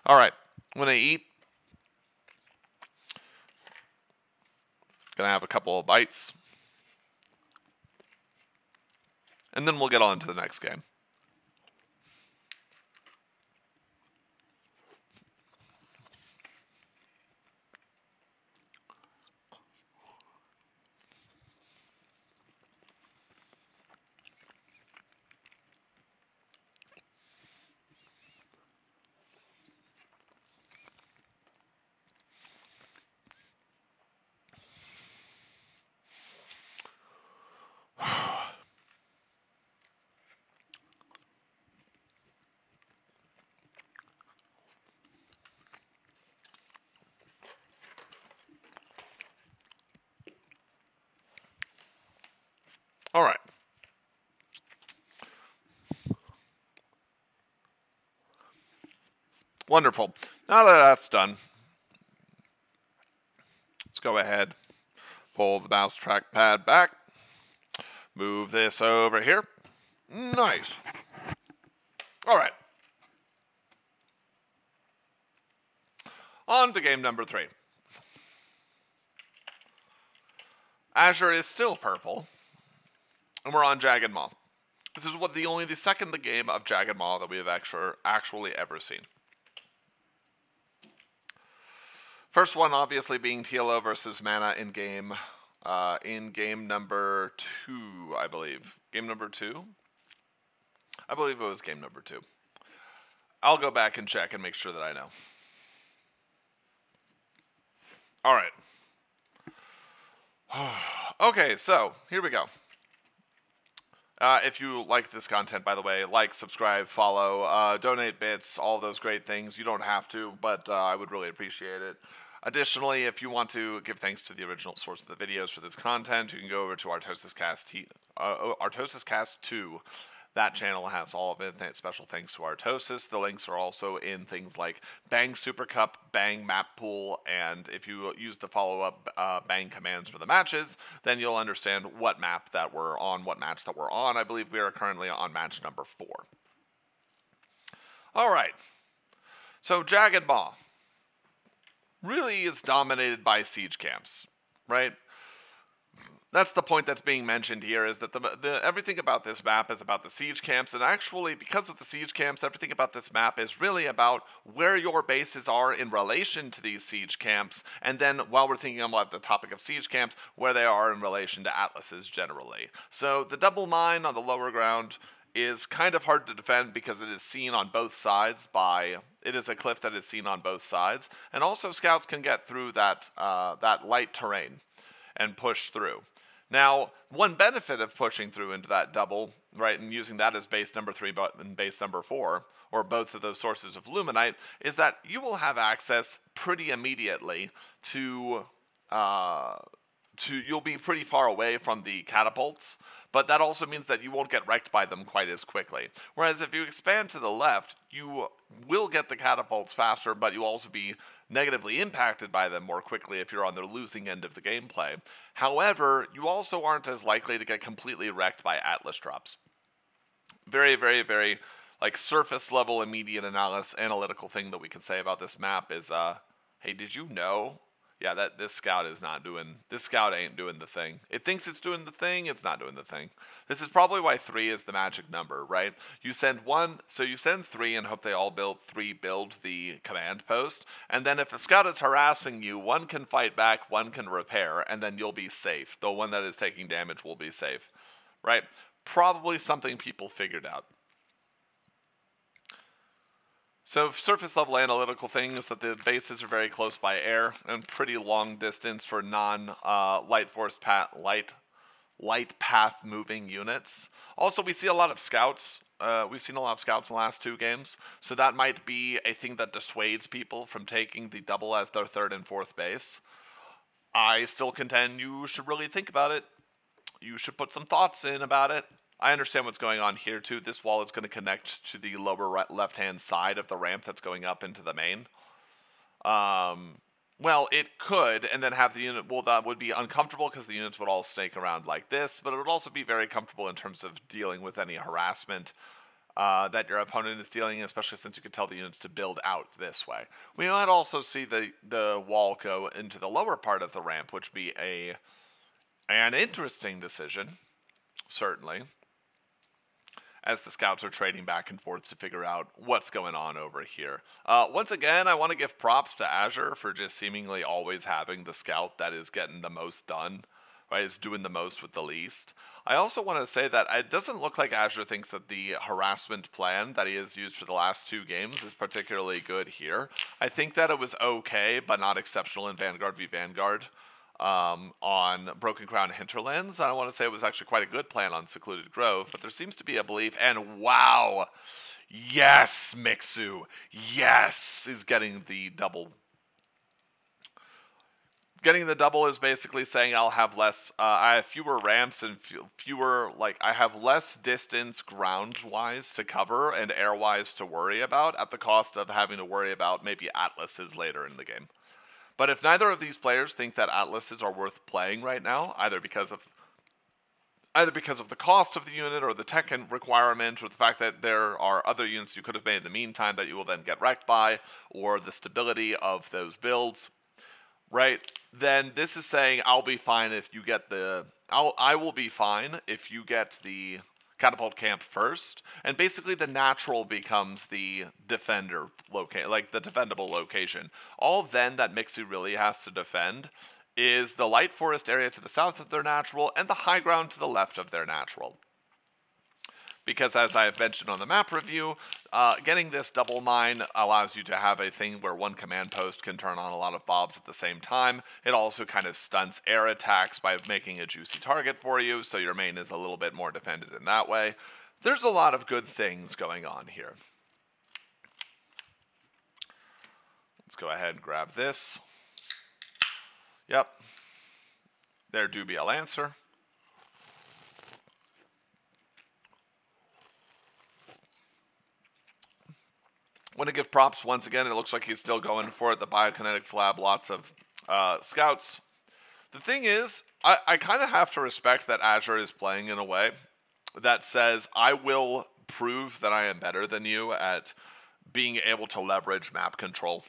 All right, when I eat, gonna have a couple of bites, and then we'll get on to the next game. All right. Wonderful. Now that that's done, let's go ahead, pull the mouse trackpad back, move this over here. Nice. All right. On to game number 3. Azure is still purple, and we're on Jagged Maw. This is only the second game of Jagged Maw that we have actually ever seen. First one, obviously, being TLO versus Mana in game number 2, I believe. Game number 2? I believe it was game number 2. I'll go back and check and make sure that I know. All right. Okay, so here we go. If you like this content, by the way, like, subscribe, follow, donate bits, all those great things. You don't have to, but I would really appreciate it. Additionally, if you want to give thanks to the original source of the videos for this content, you can go over to ItanoCircus 2. That channel has all of it. Special thanks to Artosis. The links are also in things like Bang Supercup, Bang Map Pool, and if you use the follow-up Bang commands for the matches, then you'll understand what map that we're on, what match that we're on. I believe we are currently on match number 4. All right. So Jagged Maw really is dominated by siege camps, right? That's the point that's being mentioned here, is that everything about this map is about the siege camps, and actually, because of the siege camps, everything about this map is really about where your bases are in relation to these siege camps, and then, while we're thinking about the topic of siege camps, where they are in relation to atlases generally. So, the double mine on the lower ground is kind of hard to defend because it is seen on both sides it is a cliff that is seen on both sides, and also scouts can get through that light terrain and push through. Now, one benefit of pushing through into that double, right, and using that as base number 3 and base number 4, or both of those sources of Luminite, is that you will have access pretty immediately to you'll be pretty far away from the catapults, but that also means that you won't get wrecked by them quite as quickly. Whereas if you expand to the left, you will get the catapults faster, but you'll also be negatively impacted by them more quickly if you're on the losing end of the gameplay. However, you also aren't as likely to get completely wrecked by Atlas drops. Very, very, very, surface level immediate analytical thing that we can say about this map is, hey, did you know? Yeah, this scout ain't doing the thing. It thinks it's doing the thing, it's not doing the thing. This is probably why 3 is the magic number, right? You send 3 and hope they all build the command post, and then if a scout is harassing you, 1 can fight back, 1 can repair, and then you'll be safe. The one that is taking damage will be safe, right? probably something people figured out. So surface level analytical thing is that the bases are very close by air and pretty long distance for non-light path moving units. Also, we see a lot of scouts. We've seen a lot of scouts in the last 2 games, so that might be a thing that dissuades people from taking the double as their 3rd and 4th base. I still contend you should really think about it. You should put some thoughts in about it. I understand what's going on here too. This wall is going to connect to the lower left-hand side of the ramp that's going up into the main. Well, it could, and then have the unit, well, that would be uncomfortable because the units would all snake around like this, but it would also be very comfortable in terms of dealing with any harassment that your opponent is dealing, especially since you could tell the units to build out this way. We might also see the wall go into the lower part of the ramp, which would be an interesting decision, certainly, as the scouts are trading back and forth to figure out what's going on over here. Once again, I want to give props to Azure for just seemingly always having the scout that is getting the most done, right? Is doing the most with the least. I also want to say that it doesn't look like Azure thinks that the harassment plan that he has used for the last 2 games is particularly good here. I think that it was okay, but not exceptional in Vanguard v Vanguard. On Broken Crown Hinterlands. I want to say it was actually quite a good plan on Secluded Grove, but there seems to be a belief, and wow, yes, Mixu, yes, is getting the double. Getting the double is basically saying I'll have less, I have fewer ramps and fewer, like, I have less distance ground-wise to cover and air-wise to worry about at the cost of having to worry about maybe Atlases later in the game. But if neither of these players think that Atlases are worth playing right now, either because of the cost of the unit or the tech requirement or the fact that there are other units you could have made in the meantime that you will then get wrecked by, or the stability of those builds, right? Then this is saying I will be fine if you get the catapult camp first, and basically the natural becomes the defender like the defendable location. All then that Mixu really has to defend is the light forest area to the south of their natural and the high ground to the left of their natural. Because as I have mentioned on the map review, getting this double mine allows you to have a thing where one command post can turn on a lot of BOBs at the same time. It also kind of stunts air attacks by making a juicy target for you, so your main is a little bit more defended in that way. There's a lot of good things going on here. Let's go ahead and grab this. Yep. There do be a Lancer. Want to give props once again. It looks like he's still going for it. The biokinetics lab, lots of scouts. The thing is, I kind of have to respect that Azure is playing in a way that says, I will prove that I am better than you at being able to leverage map control.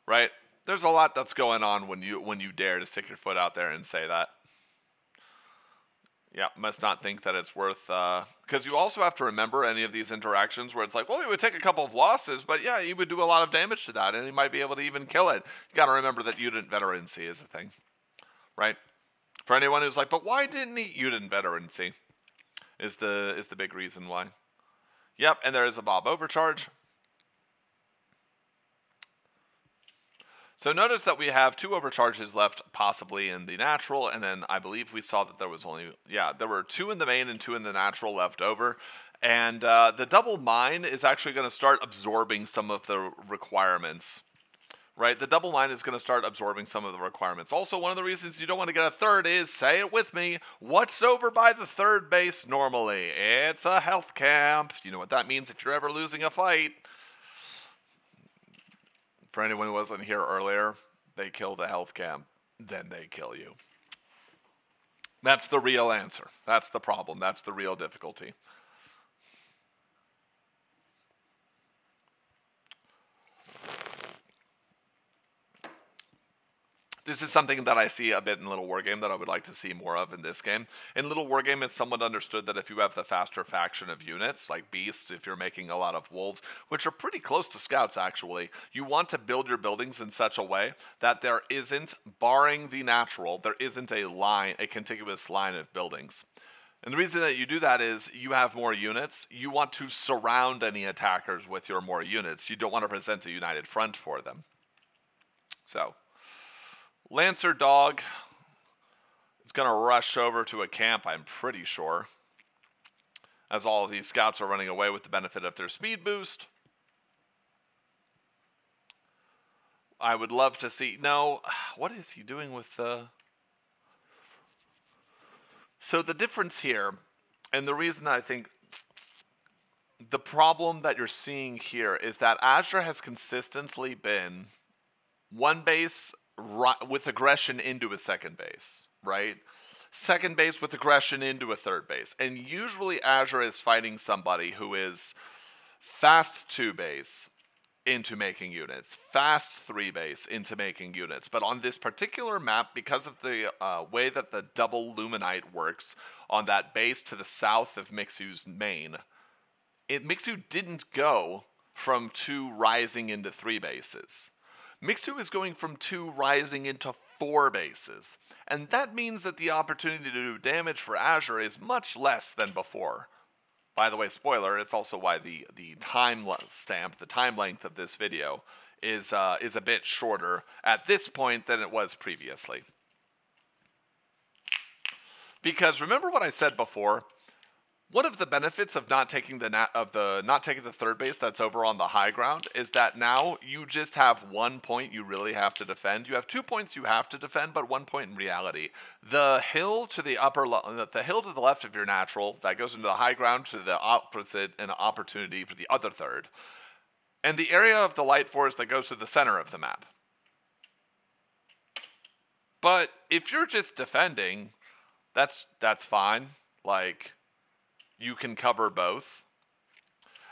Right? There's a lot that's going on when you dare to stick your foot out there and say that. Yeah, must not think that it's worth, because you also have to remember any of these interactions where it's like, well, he would take a couple of losses, but yeah, he would do a lot of damage to that, and he might be able to even kill it. You got to remember that unit veterancy is the thing, right? For anyone who's like, but why didn't he? Unit veterancy is the big reason why. Yep, and there is a BOB Overcharge. So notice that we have 2 overcharges left, possibly in the natural, and then I believe we saw that there was only, there were 2 in the main and 2 in the natural left over. And the double mine is actually going to start absorbing some of the requirements, right? The double mine is going to start absorbing some of the requirements. Also, one of the reasons you don't want to get a 3rd is, say it with me, what's over by the 3rd base normally? It's a health camp. You know what that means if you're ever losing a fight. For anyone who wasn't here earlier, they kill the health camp, then they kill you. That's the real answer. That's the problem. That's the real difficulty. This is something that I see a bit in Little Wargame that I would like to see more of in this game. In Little Wargame, it's somewhat understood that if you have the faster faction of units, like Beasts, if you're making a lot of Wolves, which are pretty close to Scouts actually, you want to build your buildings in such a way that there isn't, barring the natural, there isn't a contiguous line of buildings. And the reason that you do that is you have more units. You want to surround any attackers with your more units. You don't want to present a united front for them. So, Lancer Dog is going to rush over to a camp, I'm pretty sure, as all of these scouts are running away with the benefit of their speed boost. I would love to see... No, what is he doing with the... So the difference here, and the reason I think the problem that you're seeing here is that Azure has consistently been one base with aggression into a second base, right? Second base with aggression into a third base. And usually Azure is fighting somebody who is fast 2 base into making units, fast 3 base into making units. But on this particular map, because of the way that the double Luminite works on that base to the south of Mixu's main, Mixu didn't go from 2 rising into 3 bases. Mixu is going from 2 rising into 4 bases. And that means that the opportunity to do damage for Azure is much less than before. By the way, spoiler, it's also why the time stamp, the time length of this video is a bit shorter at this point than it was previously. Because remember what I said before? One of the benefits of not taking the third base that's over on the high ground is that now you just have 1 point you really have to defend. You have 2 points you have to defend, but 1 point in reality. The hill to the left of your natural that goes into the high ground to the opposite, an opportunity for the other third, and the area of the light forest that goes to the center of the map. But if you're just defending, that's fine. Like, you can cover both.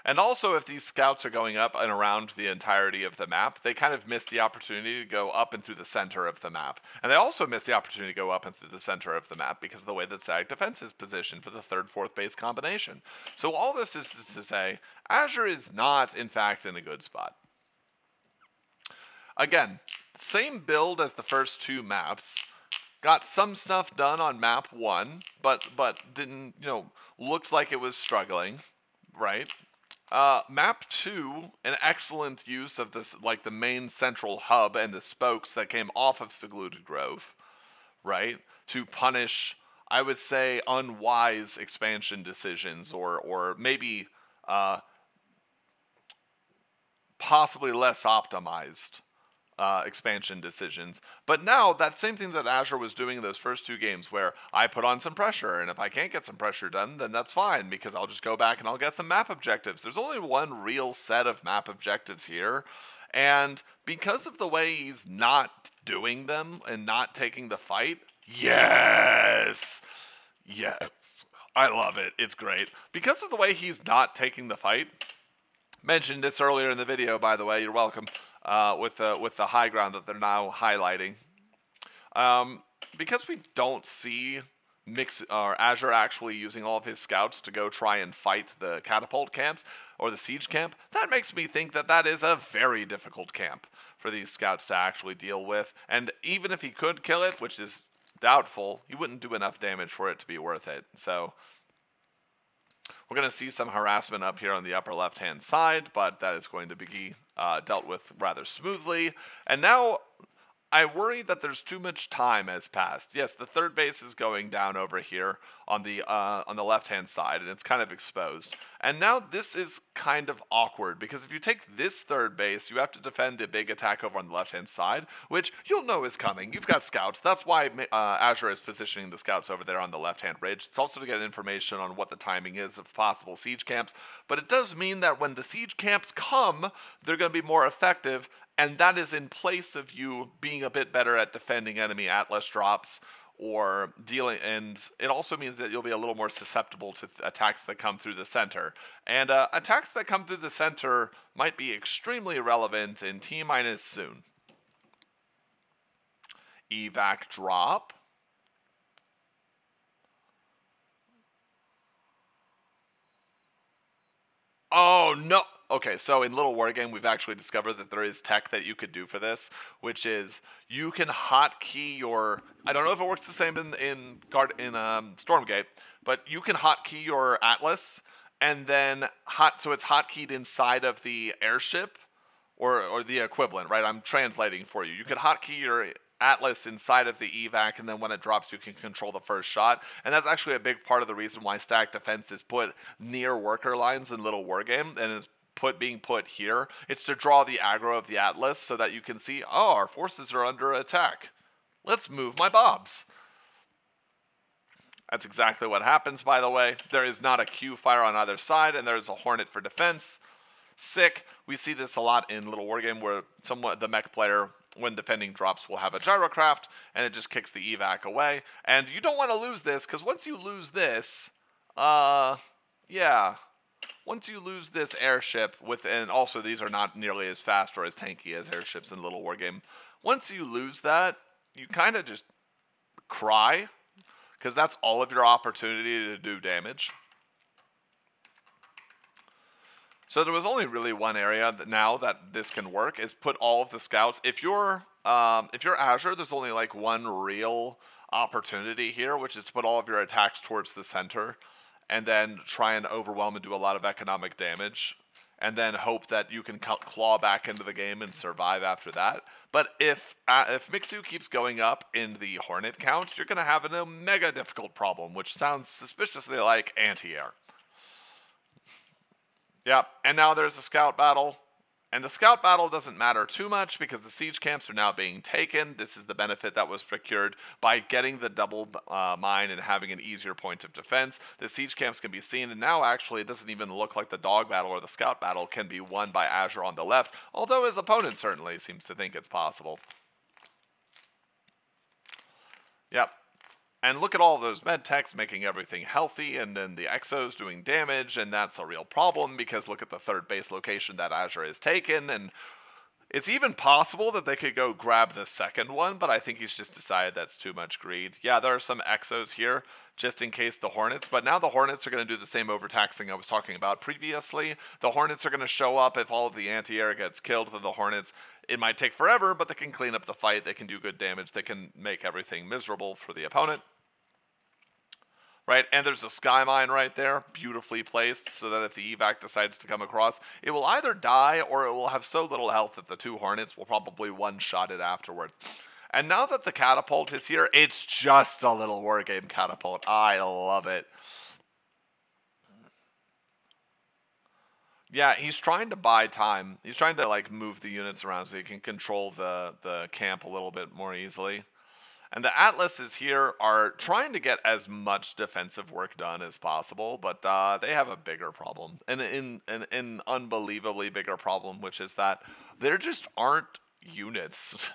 And also, if these scouts are going up and around the entirety of the map, they kind of miss the opportunity to go up and through the center of the map. And they also miss the opportunity to go up and through the center of the map because of the way that Zag defense is positioned for the 3rd, 4th base combination. So all this is to say, Azure is not, in fact, in a good spot. Again, same build as the first 2 maps. Got some stuff done on map 1, but didn't, looked like it was struggling, right? Map 2, an excellent use of this, like the main central hub and the spokes that came off of Secluded Grove, right? To punish, I would say, unwise expansion decisions or maybe possibly less optimized expansion decisions. But now, that same thing that Azure was doing in those first 2 games where I put on some pressure, and if I can't get some pressure done, then that's fine, because I'll just go back and I'll get some map objectives. There's only one real set of map objectives here, and because of the way he's not doing them and not taking the fight, yes, I love it. It's great. Because of the way he's not taking the fight, mentioned this earlier in the video, by the way, you're welcome, with the high ground that they're now highlighting. Because we don't see Azure actually using all of his scouts to go try and fight the catapult camps or the siege camp, that makes me think that that is a very difficult camp for these scouts to actually deal with. And even if he could kill it, which is doubtful, he wouldn't do enough damage for it to be worth it. So we're going to see some harassment up here on the upper left-hand side, but that is going to be dealt with rather smoothly. And now I worry that there's too much time has passed. Yes, the 3rd base is going down over here on the left-hand side, and it's kind of exposed. And now this is kind of awkward, because if you take this 3rd base, you have to defend the big attack over on the left-hand side, which you'll know is coming. You've got scouts. That's why Azure is positioning the scouts over there on the left-hand ridge. It's also to get information on what the timing is of possible siege camps. But it does mean that when the siege camps come, they're going to be more effective, and that is in place of you being a bit better at defending enemy Atlas drops or dealing, and it also means that you'll be a little more susceptible to attacks that come through the center. And attacks that come through the center might be extremely relevant in T- soon. Evac drop. Oh, no. Okay, so in Little War Game, we've actually discovered that there is tech that you could do for this, which is you can hotkey your... I don't know if it works the same in Stormgate, but you can hotkey your Atlas, and then so it's hotkeyed inside of the airship, or the equivalent, right? I'm translating for you. You can hotkey your Atlas inside of the evac, and then when it drops, you can control the first shot. And that's actually a big part of the reason why stack defense is put near worker lines in Little Wargame, and is being put here. It's to draw the aggro of the Atlas so that you can see, oh, our forces are under attack. Let's move my bobs. That's exactly what happens, by the way. There is not a Q fire on either side, and there's a Hornet for defense. Sick. We see this a lot in Little Wargame, where the mech player, when defending drops, will have a gyrocraft, and it just kicks the evac away. And you don't want to lose this, because once you lose this, yeah, once you lose this airship, and also these are not nearly as fast or as tanky as airships in Little Wargame. Once you lose that, you kind of just cry, because that's all of your opportunity to do damage. So there was only really one area that now that this can work, is put all of the scouts. If you're Azure, there's only like one real opportunity here, which is to put all of your attacks towards the center, and then try and overwhelm and do a lot of economic damage, and then hope that you can claw back into the game and survive after that. But if Mixu keeps going up in the Hornet count, you're going to have a mega difficult problem, which sounds suspiciously like anti-air. Yep, and now there's a scout battle. And the scout battle doesn't matter too much because the siege camps are now being taken. This is the benefit that was procured by getting the double mine and having an easier point of defense. The siege camps can be seen, and now actually it doesn't even look like the dog battle or the scout battle can be won by Azure on the left, although his opponent certainly seems to think it's possible. Yep. And look at all those Medtechs making everything healthy, and then the Exos doing damage, and that's a real problem because look at the third base location that Azure has taken, and it's even possible that they could go grab the second one, but I think he's just decided that's too much greed. Yeah, there are some Exos here, just in case the Hornets, but now the Hornets are going to do the same overtaxing I was talking about previously. The Hornets are going to show up if all of the anti-air gets killed, then the Hornets, it might take forever, but they can clean up the fight, they can do good damage, they can make everything miserable for the opponent. Right, and there's a sky mine right there, beautifully placed, so that if the evac decides to come across, it will either die or it will have so little health that the two Hornets will probably one-shot it afterwards. And now that the catapult is here, it's just a Little Wargame catapult. I love it. Yeah, he's trying to buy time. He's trying to like move the units around so he can control the camp a little bit more easily. And the Atlases here are trying to get as much defensive work done as possible, but they have a bigger problem, an unbelievably bigger problem, which is that there just aren't units.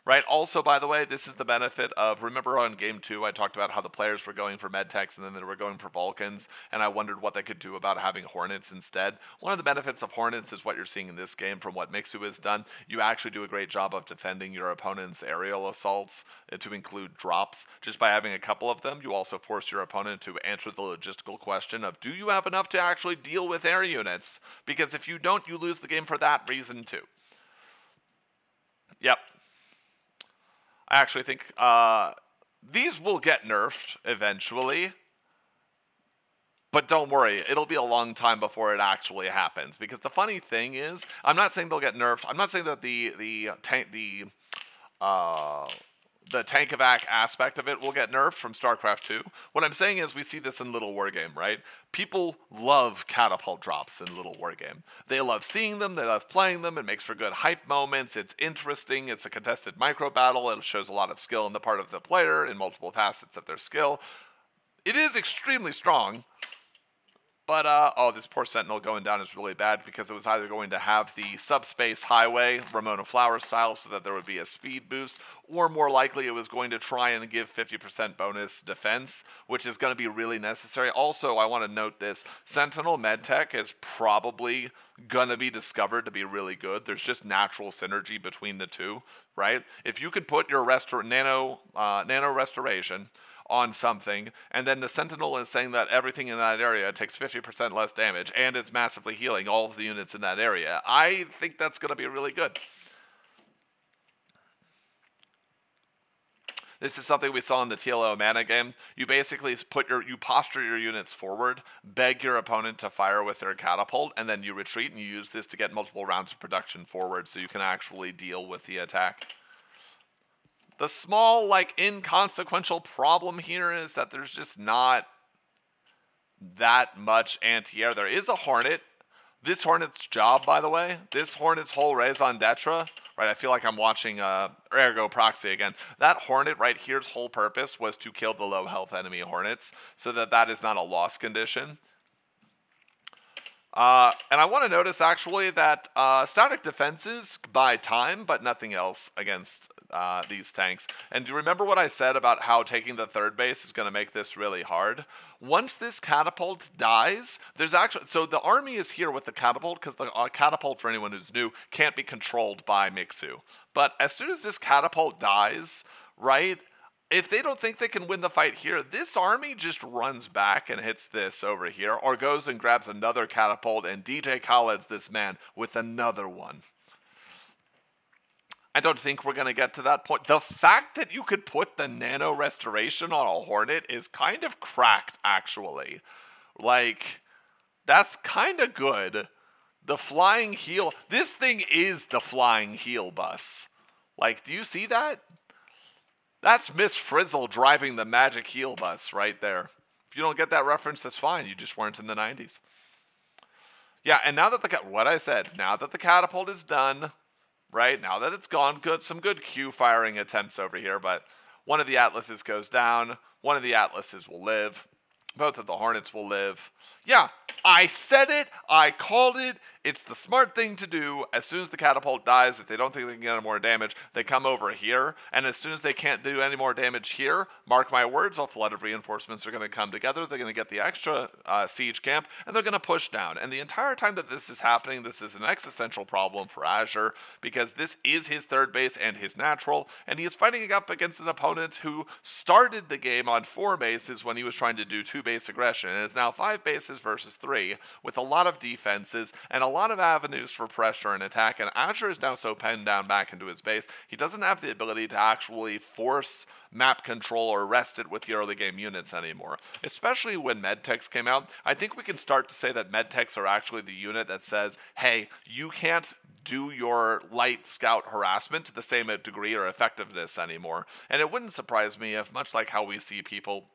Right, also, by the way, this is the benefit of, remember on Game 2, I talked about how the players were going for Medtechs and then they were going for Vulcans, and I wondered what they could do about having Hornets instead. One of the benefits of Hornets is what you're seeing in this game from what Mixu has done. You actually do a great job of defending your opponent's aerial assaults, to include drops. Just by having a couple of them, you also force your opponent to answer the logistical question of, do you have enough to actually deal with air units? Because if you don't, you lose the game for that reason too. Yep. I actually think these will get nerfed eventually, but don't worry, it'll be a long time before it actually happens. Because the funny thing is, I'm not saying they'll get nerfed. I'm not saying that the tank-evac aspect of it will get nerfed from StarCraft 2. What I'm saying is we see this in Little Wargame, right? People love catapult drops in Little Wargame. They love seeing them, they love playing them, it makes for good hype moments, it's interesting, it's a contested micro battle, it shows a lot of skill on the part of the player in multiple facets of their skill. It is extremely strong. But, oh, this poor Sentinel going down is really bad because it was either going to have the subspace highway, Ramona Flower style, so that there would be a speed boost, or more likely it was going to try and give 50% bonus defense, which is going to be really necessary. Also, I want to note this, Sentinel Medtech is probably going to be discovered to be really good. There's just natural synergy between the two, right? If you could put your nano restoration on something, and then the Sentinel is saying that everything in that area takes 50% less damage, and it's massively healing all of the units in that area, I think that's going to be really good. This is something we saw in the TLO mana game. You basically you posture your units forward, beg your opponent to fire with their catapult, and then you retreat, and you use this to get multiple rounds of production forward so you can actually deal with the attack. The small, like, inconsequential problem here is that there's just not that much anti-air. There is a Hornet. This Hornet's job, by the way, this Hornet's whole raison d'etre, right? I feel like I'm watching Ergo Proxy again. That Hornet right here's whole purpose was to kill the low health enemy Hornets so that that is not a loss condition. And I want to notice actually that static defenses buy time, but nothing else against these tanks. And do you remember what I said about how taking the third base is going to make this really hard? Once this catapult dies, there's actually, so the army is here with the catapult, because the catapult, for anyone who's new, can't be controlled by Mixu. But as soon as this catapult dies, right, if they don't think they can win the fight here, this army just runs back and hits this over here, or goes and grabs another catapult and DJ Khaled's this man with another one. I don't think we're going to get to that point. The fact that you could put the nano restoration on a Hornet is kind of cracked, actually. Like, that's kind of good. The flying heal, this thing is the flying heal bus. Like, do you see that? That's Miss Frizzle driving the magic heal bus right there. If you don't get that reference, that's fine. You just weren't in the 90s. Yeah, and now that what I said, now that the catapult is done, right, now that it's gone, some good Q firing attempts over here, but one of the Atlases goes down. One of the Atlases will live. Both of the Hornets will live. Yeah, I said it. I called it. It's the smart thing to do. As soon as the catapult dies, if they don't think they can get any more damage, they come over here. And as soon as they can't do any more damage here, mark my words, a flood of reinforcements are going to come together. They're going to get the extra siege camp, and they're going to push down. And the entire time that this is happening, this is an existential problem for Azure, because this is his third base and his natural, and he is fighting up against an opponent who started the game on 4 bases when he was trying to do 2-base aggression, and it's now 5 bases versus 3, with a lot of defenses and a lot of avenues for pressure and attack, and Azure is now so pinned down back into his base, he doesn't have the ability to actually force map control or rest it with the early game units anymore. Especially when Medtechs came out, I think we can start to say that Medtechs are actually the unit that says, hey, you can't do your light scout harassment to the same degree or effectiveness anymore. And it wouldn't surprise me if, much like how we see people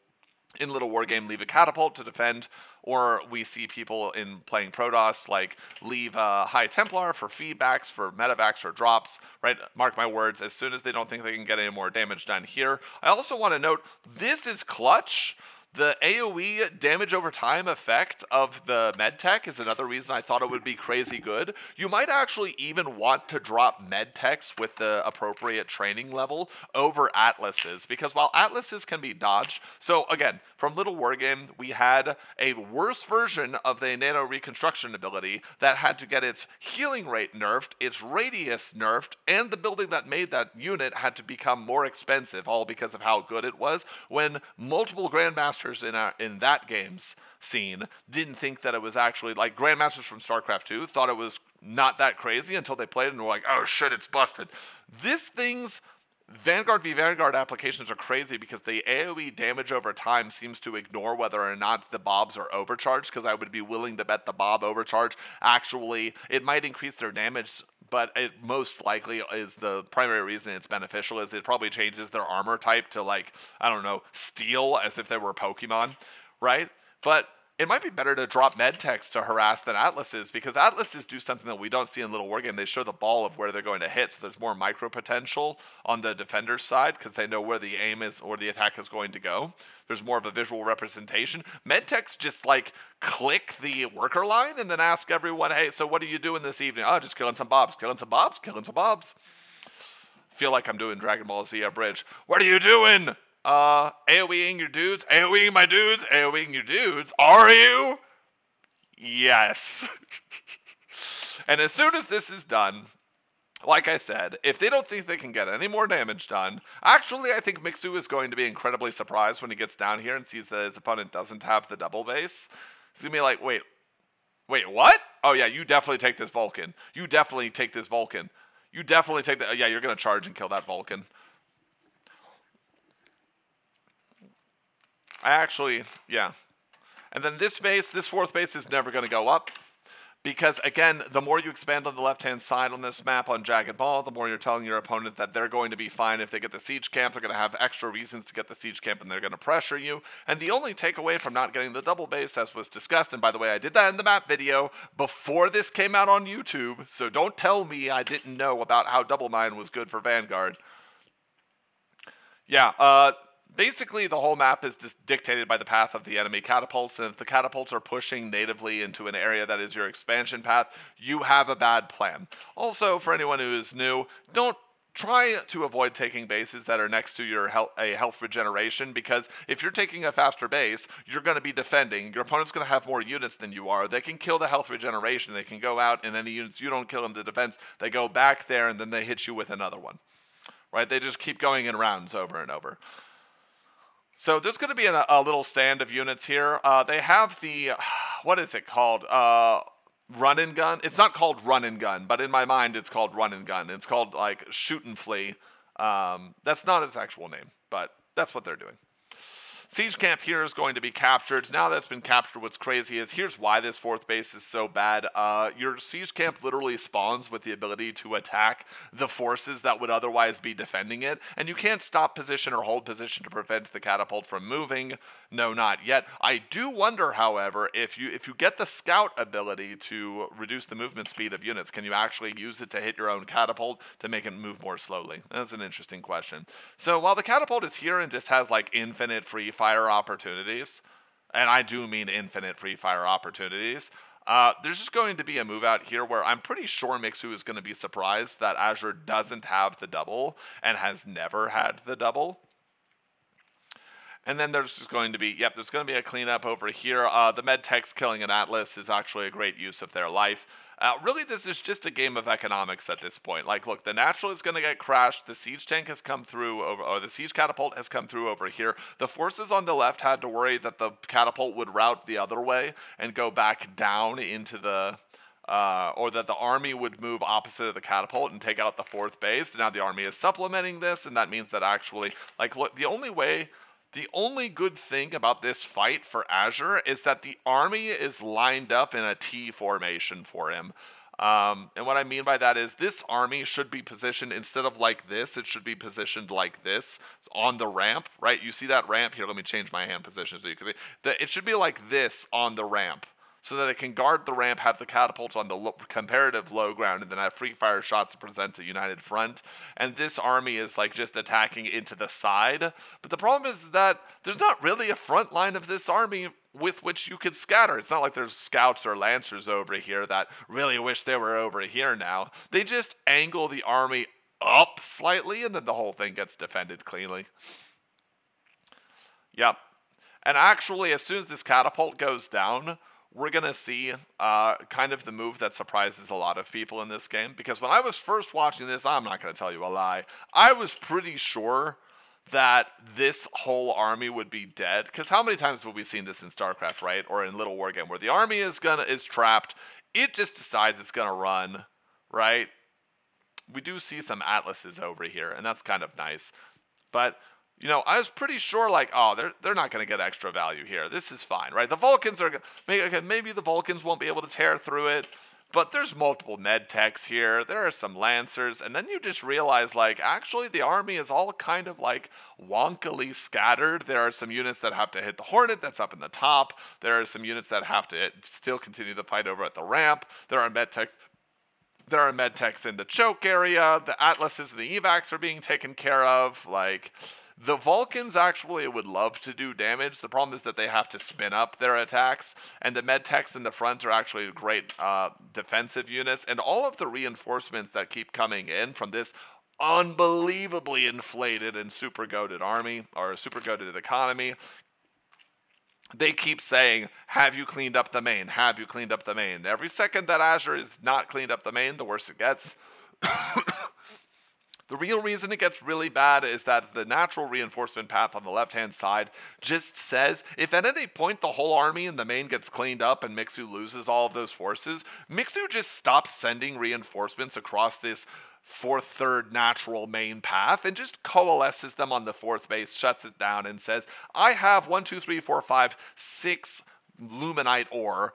in Little Wargame leave a catapult to defend, or we see people in playing Protoss like leave a High Templar for feedbacks, for medevacs, for drops, right? Mark my words, as soon as they don't think they can get any more damage done here. I also want to note, this is clutch. The AoE damage over time effect of the Medtech is another reason I thought it would be crazy good. You might actually even want to drop Medtechs with the appropriate training level over Atlases, because while Atlases can be dodged, so again, from Little Wargame, we had a worse version of the Nano Reconstruction ability that had to get its healing rate nerfed, its radius nerfed, and the building that made that unit had to become more expensive, all because of how good it was, when multiple Grandmasters in that game's scene didn't think that it was actually, like, Grandmasters from StarCraft 2 thought it was not that crazy until they played it and were like, oh shit, it's busted. This thing's Vanguard v Vanguard applications are crazy because the AoE damage over time seems to ignore whether or not the BOBs are overcharged, because I would be willing to bet the BOB overcharge actually, it might increase their damage, but it most likely is the primary reason it's beneficial is it probably changes their armor type to, like, I don't know, steel, as if they were Pokemon, right? But it might be better to drop Medtechs to harass than Atlases, because Atlases do something that we don't see in Little Wargame. They show the ball of where they're going to hit, so there's more micro potential on the defender's side because they know where the aim is or the attack is going to go. There's more of a visual representation. Medtechs just, like, click the worker line and then ask everyone, hey, so what are you doing this evening? Oh, just killing some bobs, killing some bobs, killing some bobs. Feel like I'm doing Dragon Ball Z Bridge. What are you doing? AoEing your dudes, AoEing my dudes, AoEing your dudes. Are you? Yes. And as soon as this is done, like I said, if they don't think they can get any more damage done, actually I think Mixu is going to be incredibly surprised when he gets down here and sees that his opponent doesn't have the double base. He's going to be like, wait, what? Oh yeah, you definitely take this Vulcan. You definitely take this Vulcan. You definitely take that. Yeah, you're going to charge and kill that Vulcan. Yeah. And then this fourth base is never going to go up. Because, again, the more you expand on the left-hand side on this map on Jagged Maw, the more you're telling your opponent that they're going to be fine if they get the siege camp. They're going to have extra reasons to get the siege camp, and they're going to pressure you. And the only takeaway from not getting the double base, as was discussed, and by the way, I did that in the map video before this came out on YouTube, so don't tell me I didn't know about how double mine was good for Vanguard. Yeah, basically, the whole map is just dictated by the path of the enemy catapults, and if the catapults are pushing natively into an area that is your expansion path, you have a bad plan. Also, for anyone who is new, don't try to avoid taking bases that are next to your health regeneration, because if you're taking a faster base, you're going to be defending. Your opponent's going to have more units than you are. They can kill the health regeneration. They can go out, and any units you don't kill in the defense, they go back there, and then they hit you with another one. Right? They just keep going in rounds over and over. So there's going to be a little stand of units here. They have the, what is it called? Run and gun. It's not called run and gun, but in my mind it's called run and gun. It's called like shoot and flee. That's not its actual name, but that's what they're doing. Siege camp here is going to be captured. Now that's been captured, what's crazy is here's why this fourth base is so bad. Your siege camp literally spawns with the ability to attack the forces that would otherwise be defending it, and you can't stop position or hold position to prevent the catapult from moving. No, not yet. I do wonder, however, if you get the scout ability to reduce the movement speed of units, can you actually use it to hit your own catapult to make it move more slowly? That's an interesting question. So while the catapult is here and just has like infinite free fire opportunities, and I do mean infinite free fire opportunities, there's just going to be a move out here where I'm pretty sure Mixu is going to be surprised that Azure doesn't have the double and has never had the double. And then there's just going to be, there's going to be a cleanup over here. The Medtechs killing an Atlas is actually a great use of their life. Really, this is just a game of economics at this point. Like, look, the natural is going to get crashed. The siege tank has come through, or the siege catapult has come through over here. The forces on the left had to worry that the catapult would route the other way and go back down into the... or that the army would move opposite of the catapult and take out the fourth base. Now the army is supplementing this, and that means that actually, like, look, the only good thing about this fight for Azure is that the army is lined up in a T formation for him. And what I mean by that is this army should be positioned, instead of like this, it should be positioned like this on the ramp, right? You see that ramp? Here, let me change my hand position so you can see. It should be like this on the ramp, so that it can guard the ramp, have the catapults on the comparative low ground, and then have free fire shots to present a united front. And this army is like just attacking into the side. But the problem is that there's not really a front line of this army with which you could scatter. It's not like there's scouts or lancers over here that really wish they were over here now. They just angle the army up slightly, and then the whole thing gets defended cleanly. Yep. And actually, as soon as this catapult goes down, we're going to see kind of the move that surprises a lot of people in this game. Because when I was first watching this, I'm not going to tell you a lie, I was pretty sure that this whole army would be dead. Because how many times have we seen this in StarCraft, right? Or in Little War Game, where the army is trapped, it just decides it's going to run, right? We do see some Atlases over here, and that's kind of nice. But... you know, I was pretty sure, like, oh, they're not going to get extra value here. This is fine, right? The Vulcans are... maybe the Vulcans won't be able to tear through it, but there's multiple Medtechs here. There are some Lancers, and then you just realize, like, actually the army is all kind of, like, wonkily scattered. There are some units that have to hit the Hornet that's up in the top. There are some units that have to still continue the fight over at the ramp. There are Medtechs in the choke area. The Atlases and the evacs are being taken care of. Like... the Vulcans actually would love to do damage. The problem is that they have to spin up their attacks, and the Medtechs in the front are actually great defensive units, and all of the reinforcements that keep coming in from this unbelievably inflated and super goated army, or super goated economy, they keep saying, have you cleaned up the main? Have you cleaned up the main? Every second that Azure is not cleaned up the main, the worse it gets. The real reason it gets really bad is that the natural reinforcement path on the left-hand side just says, if at any point the whole army in the main gets cleaned up and Mixu loses all of those forces, Mixu just stops sending reinforcements across this fourth, third natural main path and just coalesces them on the fourth base, shuts it down, and says, I have 1, 2, 3, 4, 5, 6 luminite ore,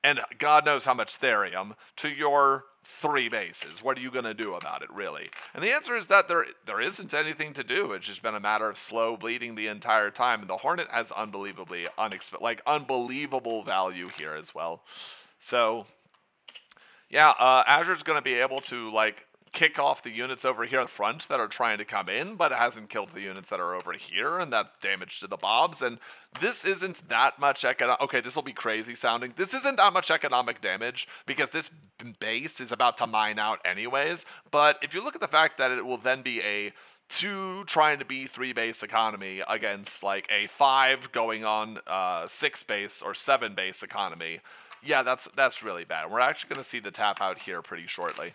and God knows how much therium, to your 3 bases. What are you going to do about it, really? And the answer is that there isn't anything to do. It's just been a matter of slow bleeding the entire time, and the Hornet has unbelievable value here as well. So, yeah, Azure's going to be able to, like, kick off the units over here in front that are trying to come in, but it hasn't killed the units that are over here, and that's damage to the BOBs, and this isn't that much okay, this will be crazy sounding. This isn't that much economic damage, because this base is about to mine out anyways, but if you look at the fact that it will then be a 2 trying to be 3 base economy against, like, a 5 going on 6 base or 7 base economy, yeah, that's really bad. We're actually going to see the tap out here pretty shortly.